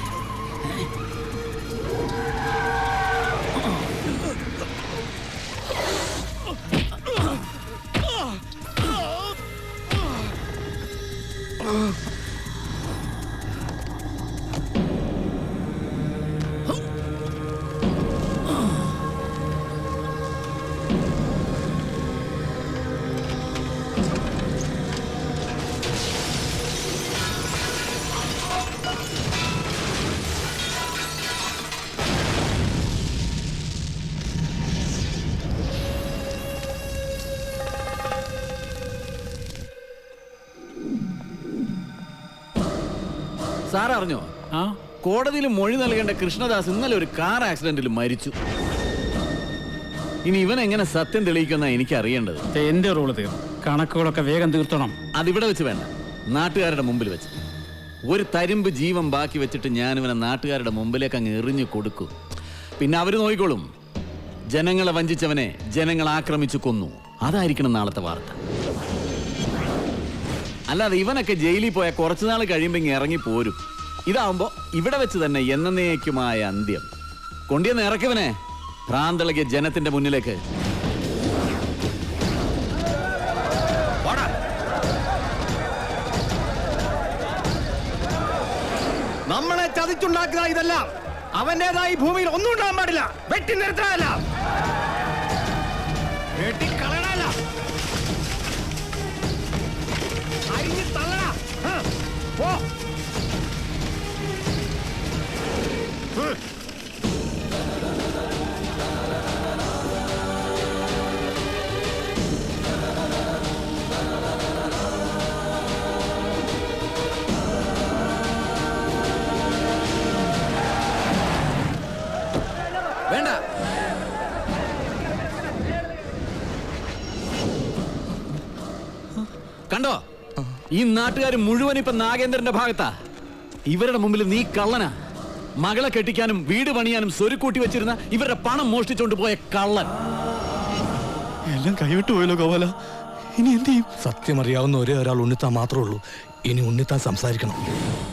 സാർ അറിഞ്ഞോ? കോടതിയിൽ മൊഴി നൽകേണ്ട കൃഷ്ണദാസ് ഇന്നലെ ഒരു കാർ ആക്സിഡന്റിൽ മരിച്ചു. ഇനി ഇവൻ എങ്ങനെ സത്യം തെളിയിക്കുന്ന എനിക്ക് അറിയേണ്ടത്. എന്റെ റോള് തീർന്നു. കണക്കുകളൊക്കെ വേഗം തീർത്തണം. അതിവിടെ വെച്ച് വേണ്ട, നാട്ടുകാരുടെ മുമ്പിൽ വെച്ച്. ഒരു തരിമ്പ് ജീവൻ ബാക്കി വെച്ചിട്ട് ഞാൻ ഇവനെ നാട്ടുകാരുടെ മുമ്പിലേക്ക് അങ്ങ് എറിഞ്ഞു കൊടുക്കും. പിന്നെ അവര് നോക്കിക്കോളും. ജനങ്ങളെ വഞ്ചിച്ചവനെ ജനങ്ങൾ ആക്രമിച്ചു കൊന്നു. അതായിരിക്കണം നാളത്തെ വാർത്ത. അല്ലാതെ ഇവനൊക്കെ ജയിലിൽ പോയാൽ കുറച്ചുനാൾ കഴിയുമ്പോൾ ഇങ്ങ് ഇറങ്ങി പോരും. ഇതാവുമ്പോ ഇവിടെ വെച്ച് തന്നെ എന്നേക്കുമായ അന്ത്യം. കൊണ്ടിയെന്ന് ഇറക്കിവനെ ഭ്രാന്തളകിയ ജനത്തിന്റെ മുന്നിലേക്ക്. നമ്മളെ ചതിച്ചുണ്ടാക്കുക ഇതെല്ലാം. അവന്റേതായി ഭൂമിയിൽ ഒന്നും ഉണ്ടാകാൻ പാടില്ല. വെട്ടി നിർത്താനല്ല, വെട്ടിക്കളയണല്ല, അരിഞ്ഞ് തള്ളടാ. പോ. വേണ്ട, കണ്ടോ? ഈ നാട്ടുകാർ മുഴുവൻ ഇപ്പൊ നാഗേന്ദ്രന്റെ ഭാഗത്താ. ഇവരുടെ മുമ്പിൽ നീ കള്ളനാ. മകളെ കെട്ടിക്കാനും വീട് പണിയാനും സ്വരുക്കൂട്ടി വെച്ചിരുന്ന ഇവരുടെ പണം മോഷ്ടിച്ചോണ്ട് പോയ കള്ളൻ. എല്ലാം കൈവിട്ടു പോയല്ലോ ഗോപാല. ഇനി എന്ത് ചെയ്യും? സത്യം അറിയാവുന്ന ഒരേ ഒരാൾ ഉണ്ണിത്താൻ മാത്രമേ ഉള്ളൂ. ഇനി ഉണ്ണിത്താൻ സംസാരിക്കണം.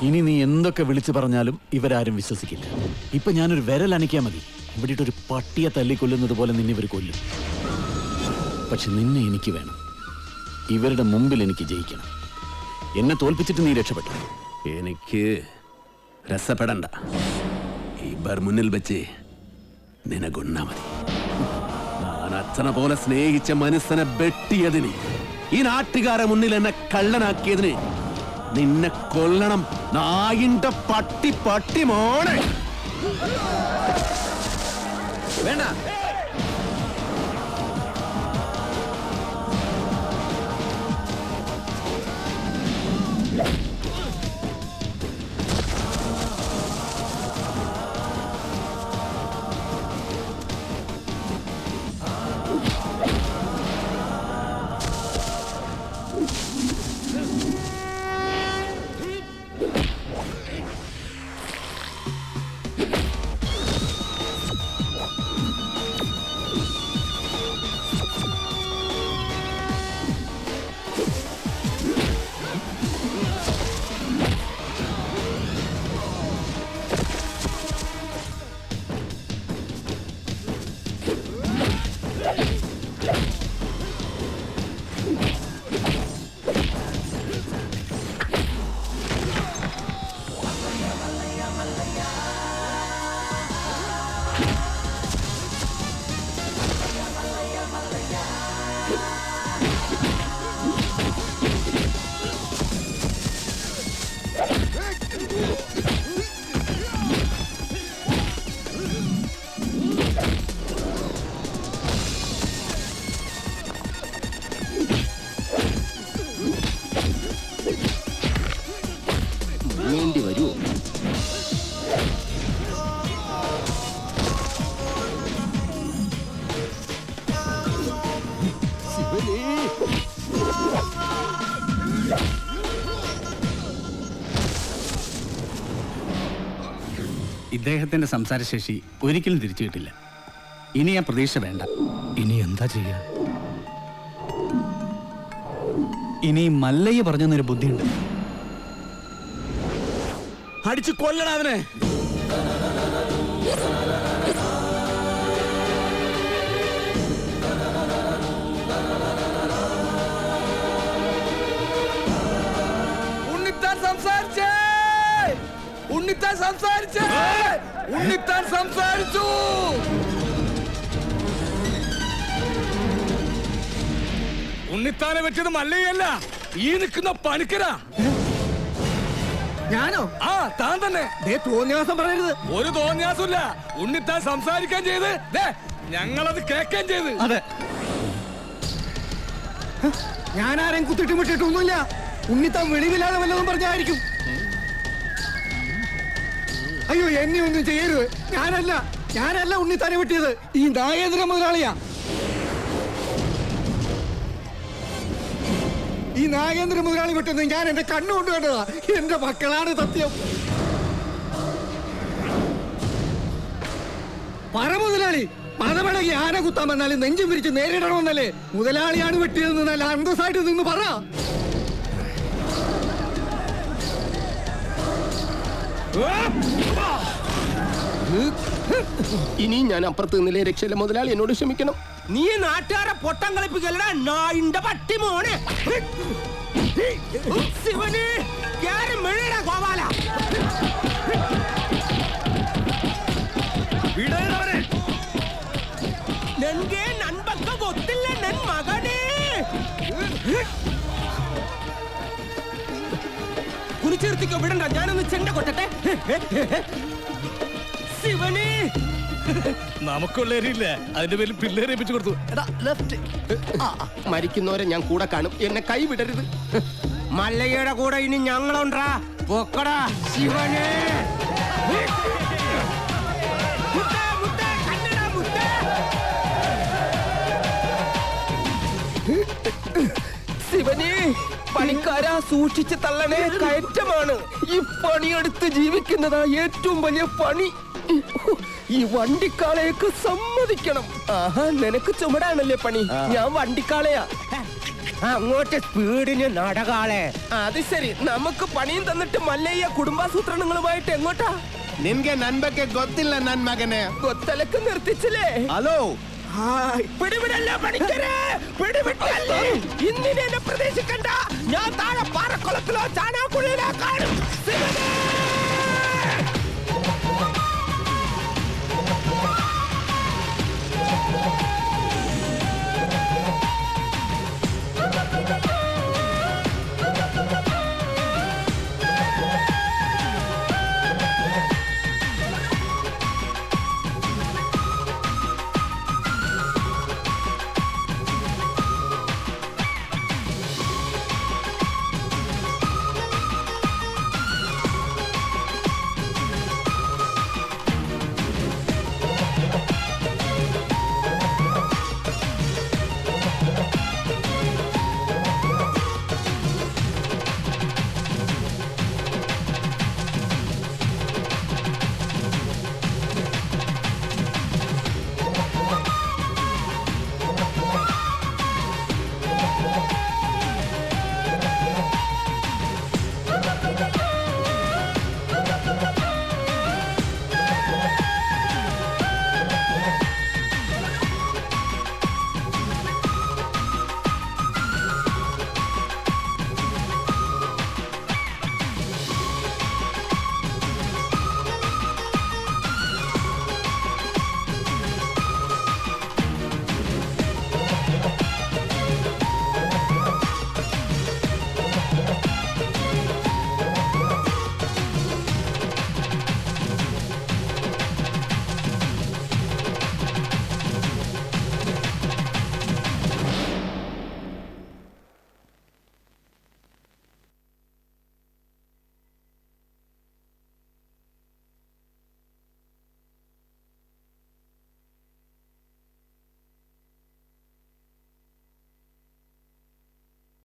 ഇനി നീ എന്തൊക്കെ വിളിച്ചു പറഞ്ഞാലും ഇവരാരും വിശ്വസിക്കില്ല. ഇപ്പൊ ഞാനൊരു വിരൽ അനക്കിയാൽ മതി, ഇവിടെ ഒരു പട്ടിയെ തല്ലിക്കൊല്ലുന്നത് പോലെ നിന്നെ ഇവർ കൊല്ലും. പക്ഷെ നിന്നെ എനിക്ക് വേണം. ഇവരുടെ മുമ്പിൽ എനിക്ക് ജയിക്കണം. എന്നെ തോൽപ്പിച്ചിട്ട് നീ രക്ഷപ്പെട്ടു. എനിക്ക് രസപ്പെടണ്ട. ഇവർ മുന്നിൽ വെച്ച് നിനകൊന്നാ മതി. ഞാൻ അച്ഛനെ പോലെ സ്നേഹിച്ച മനസ്സിനെ വെട്ടിയതിന്, ഈ നാട്ടുകാരെ മുന്നിൽ എന്നെ കള്ളനാക്കിയതിന് നിന്നെ കൊല്ലണം. നായിന്റെ പട്ടി പട്ടി മോനെ. വേണ്ട, ഇദ്ദേഹത്തിന്റെ സംസാരശേഷി ഒരിക്കലും തിരിച്ചു കിട്ടില്ല. ഇനി ആ പ്രതീക്ഷ വേണ്ട. ഇനി എന്താ ചെയ്യാ? ഇനി മല്ലയ്യ പറഞ്ഞൊരു ബുദ്ധിയുണ്ട്. അടിച്ചു കൊല്ലടാ അവനെ. ഉണ്ണിത്താൻ സംസാരിച്ചേ, ഉണ്ണിത്താൻ സംസാരിച്ചേ, ഉണ്ണിത്താൻ സംസാരിച്ചു. ഉണ്ണിത്താനെ പറ്റിയത് മല്ലയല്ല, ഈ നിൽക്കുന്ന പണിക്കരാ. ഞാനോ? ആ, താൻ തന്നെ. തോന്നിയാസം പറയരുത്. ഒരു തോന്നിയാസമില്ല. ഉണ്ണിത്താൻ സംസാരിക്കാൻ ചെയ്ത് ഞങ്ങളത് കേൾക്കാൻ ചെയ്ത്. അതെ, ഞാനാരെയും കുത്തിട്ട് വിട്ടിട്ടൊന്നുമില്ല. ഉണ്ണിത്താൻ വെളിവില്ലാതെ വല്ലതും പറഞ്ഞായിരിക്കും. അയ്യോ, എന്നെ ഒന്നും ചെയ്യരുത്. ഞാനല്ല ഉണ്ണിത്താനെ വെട്ടിയത്. ഈ നാഗേന്ദ്ര മുതലാളിയാ. ഈ നാഗേന്ദ്ര മുതലാളി വെട്ടുന്നത് ഞാൻ എന്റെ കണ്ണുകൊണ്ട് കണ്ടതാ. എന്റെ മക്കളാണ് സത്യം. പറ മുതലാളി, മതമിളകി ആന കുത്താൻ വന്നാലും നെഞ്ചും വിരിച്ച് നേരിടണമെന്നല്ലേ? മുതലാളിയാണ് വെട്ടിയതെന്ന് നല്ല അന്തസ്സായിട്ട് നിന്ന് പറ. ഇനി ഞാൻ അപ്പുറത്ത് നിന്നില്ലേ രക്ഷയില്ല. മുതലാളി എന്നോട് ക്ഷമിക്കണം. നീ നാട്ടുകാരെ പൊട്ടം കളിപ്പിക്കലടാ നായിന്റെ പട്ടി മോനെ. ശിവന് ഗോപാല നൻകെ നൻപക്ക ಗೊತ್ತಿಲ್ಲ ನನ್ ಮಗನೇ. കുനിച്ചിർത്തിക്കോ, വിടണ്ട. ഞാനൊന്ന് ചെണ്ട കൊട്ടട്ടെ. ശിവന് നമുക്കുള്ളവരില്ല, അതിന്റെ പേരിൽ പിള്ളേരെ ഏൽപ്പിച്ചു കൊടുത്തു. മരിക്കുന്നവരെ ഞാൻ കൂടെ കാണും. എന്നെ കൈ വിടരുത്. മല്ലയ്യയുടെ കൂടെ ഇനി ഞങ്ങളുണ്ടാ. പൊക്കടാ ശിവനെ. ശിവനെ, പണിക്കാരാ സൂക്ഷിച്ച് തള്ളണേ. കയറ്റമാണ്. ഈ പണിയെടുത്ത് ജീവിക്കുന്നതാ ഏറ്റവും വലിയ പണി. ഈ വണ്ടിക്കാളയൊക്കെ സമ്മതിക്കണം. ആഹാ, നിനക്ക് ചുമടാണല്ലേ പണി. ഞാൻ വണ്ടിക്കാളയാ. അങ്ങോട്ട് സ്പീഡിന് നടകാളെ. അത് ശരി. നമുക്ക് പണിയും തന്നിട്ട് മല്ലയ്യ കുടുംബാസൂത്രണങ്ങളുമായിട്ട് എങ്ങോട്ടാ? നിൻಗೆ ನನ್ ಬಗ್ಗೆ ಗೊತ್ತಿಲ್ಲ ನನ್ ಮಗನೇ. ಗೊತ್ತಲಕ್ಕೆ നിർത്തിച്ചില്ലേ? ഹലോ, പിടിവിടല്ലോ പണിക്കരെ, പിടിവിട്ടല്ലേ. ഇന്നിനെ പ്രതീക്ഷിക്കണ്ട. ഞാൻ താഴെ പാറക്കുളത്തിലോ ചാണാക്കുഴിയിലോ കാണും.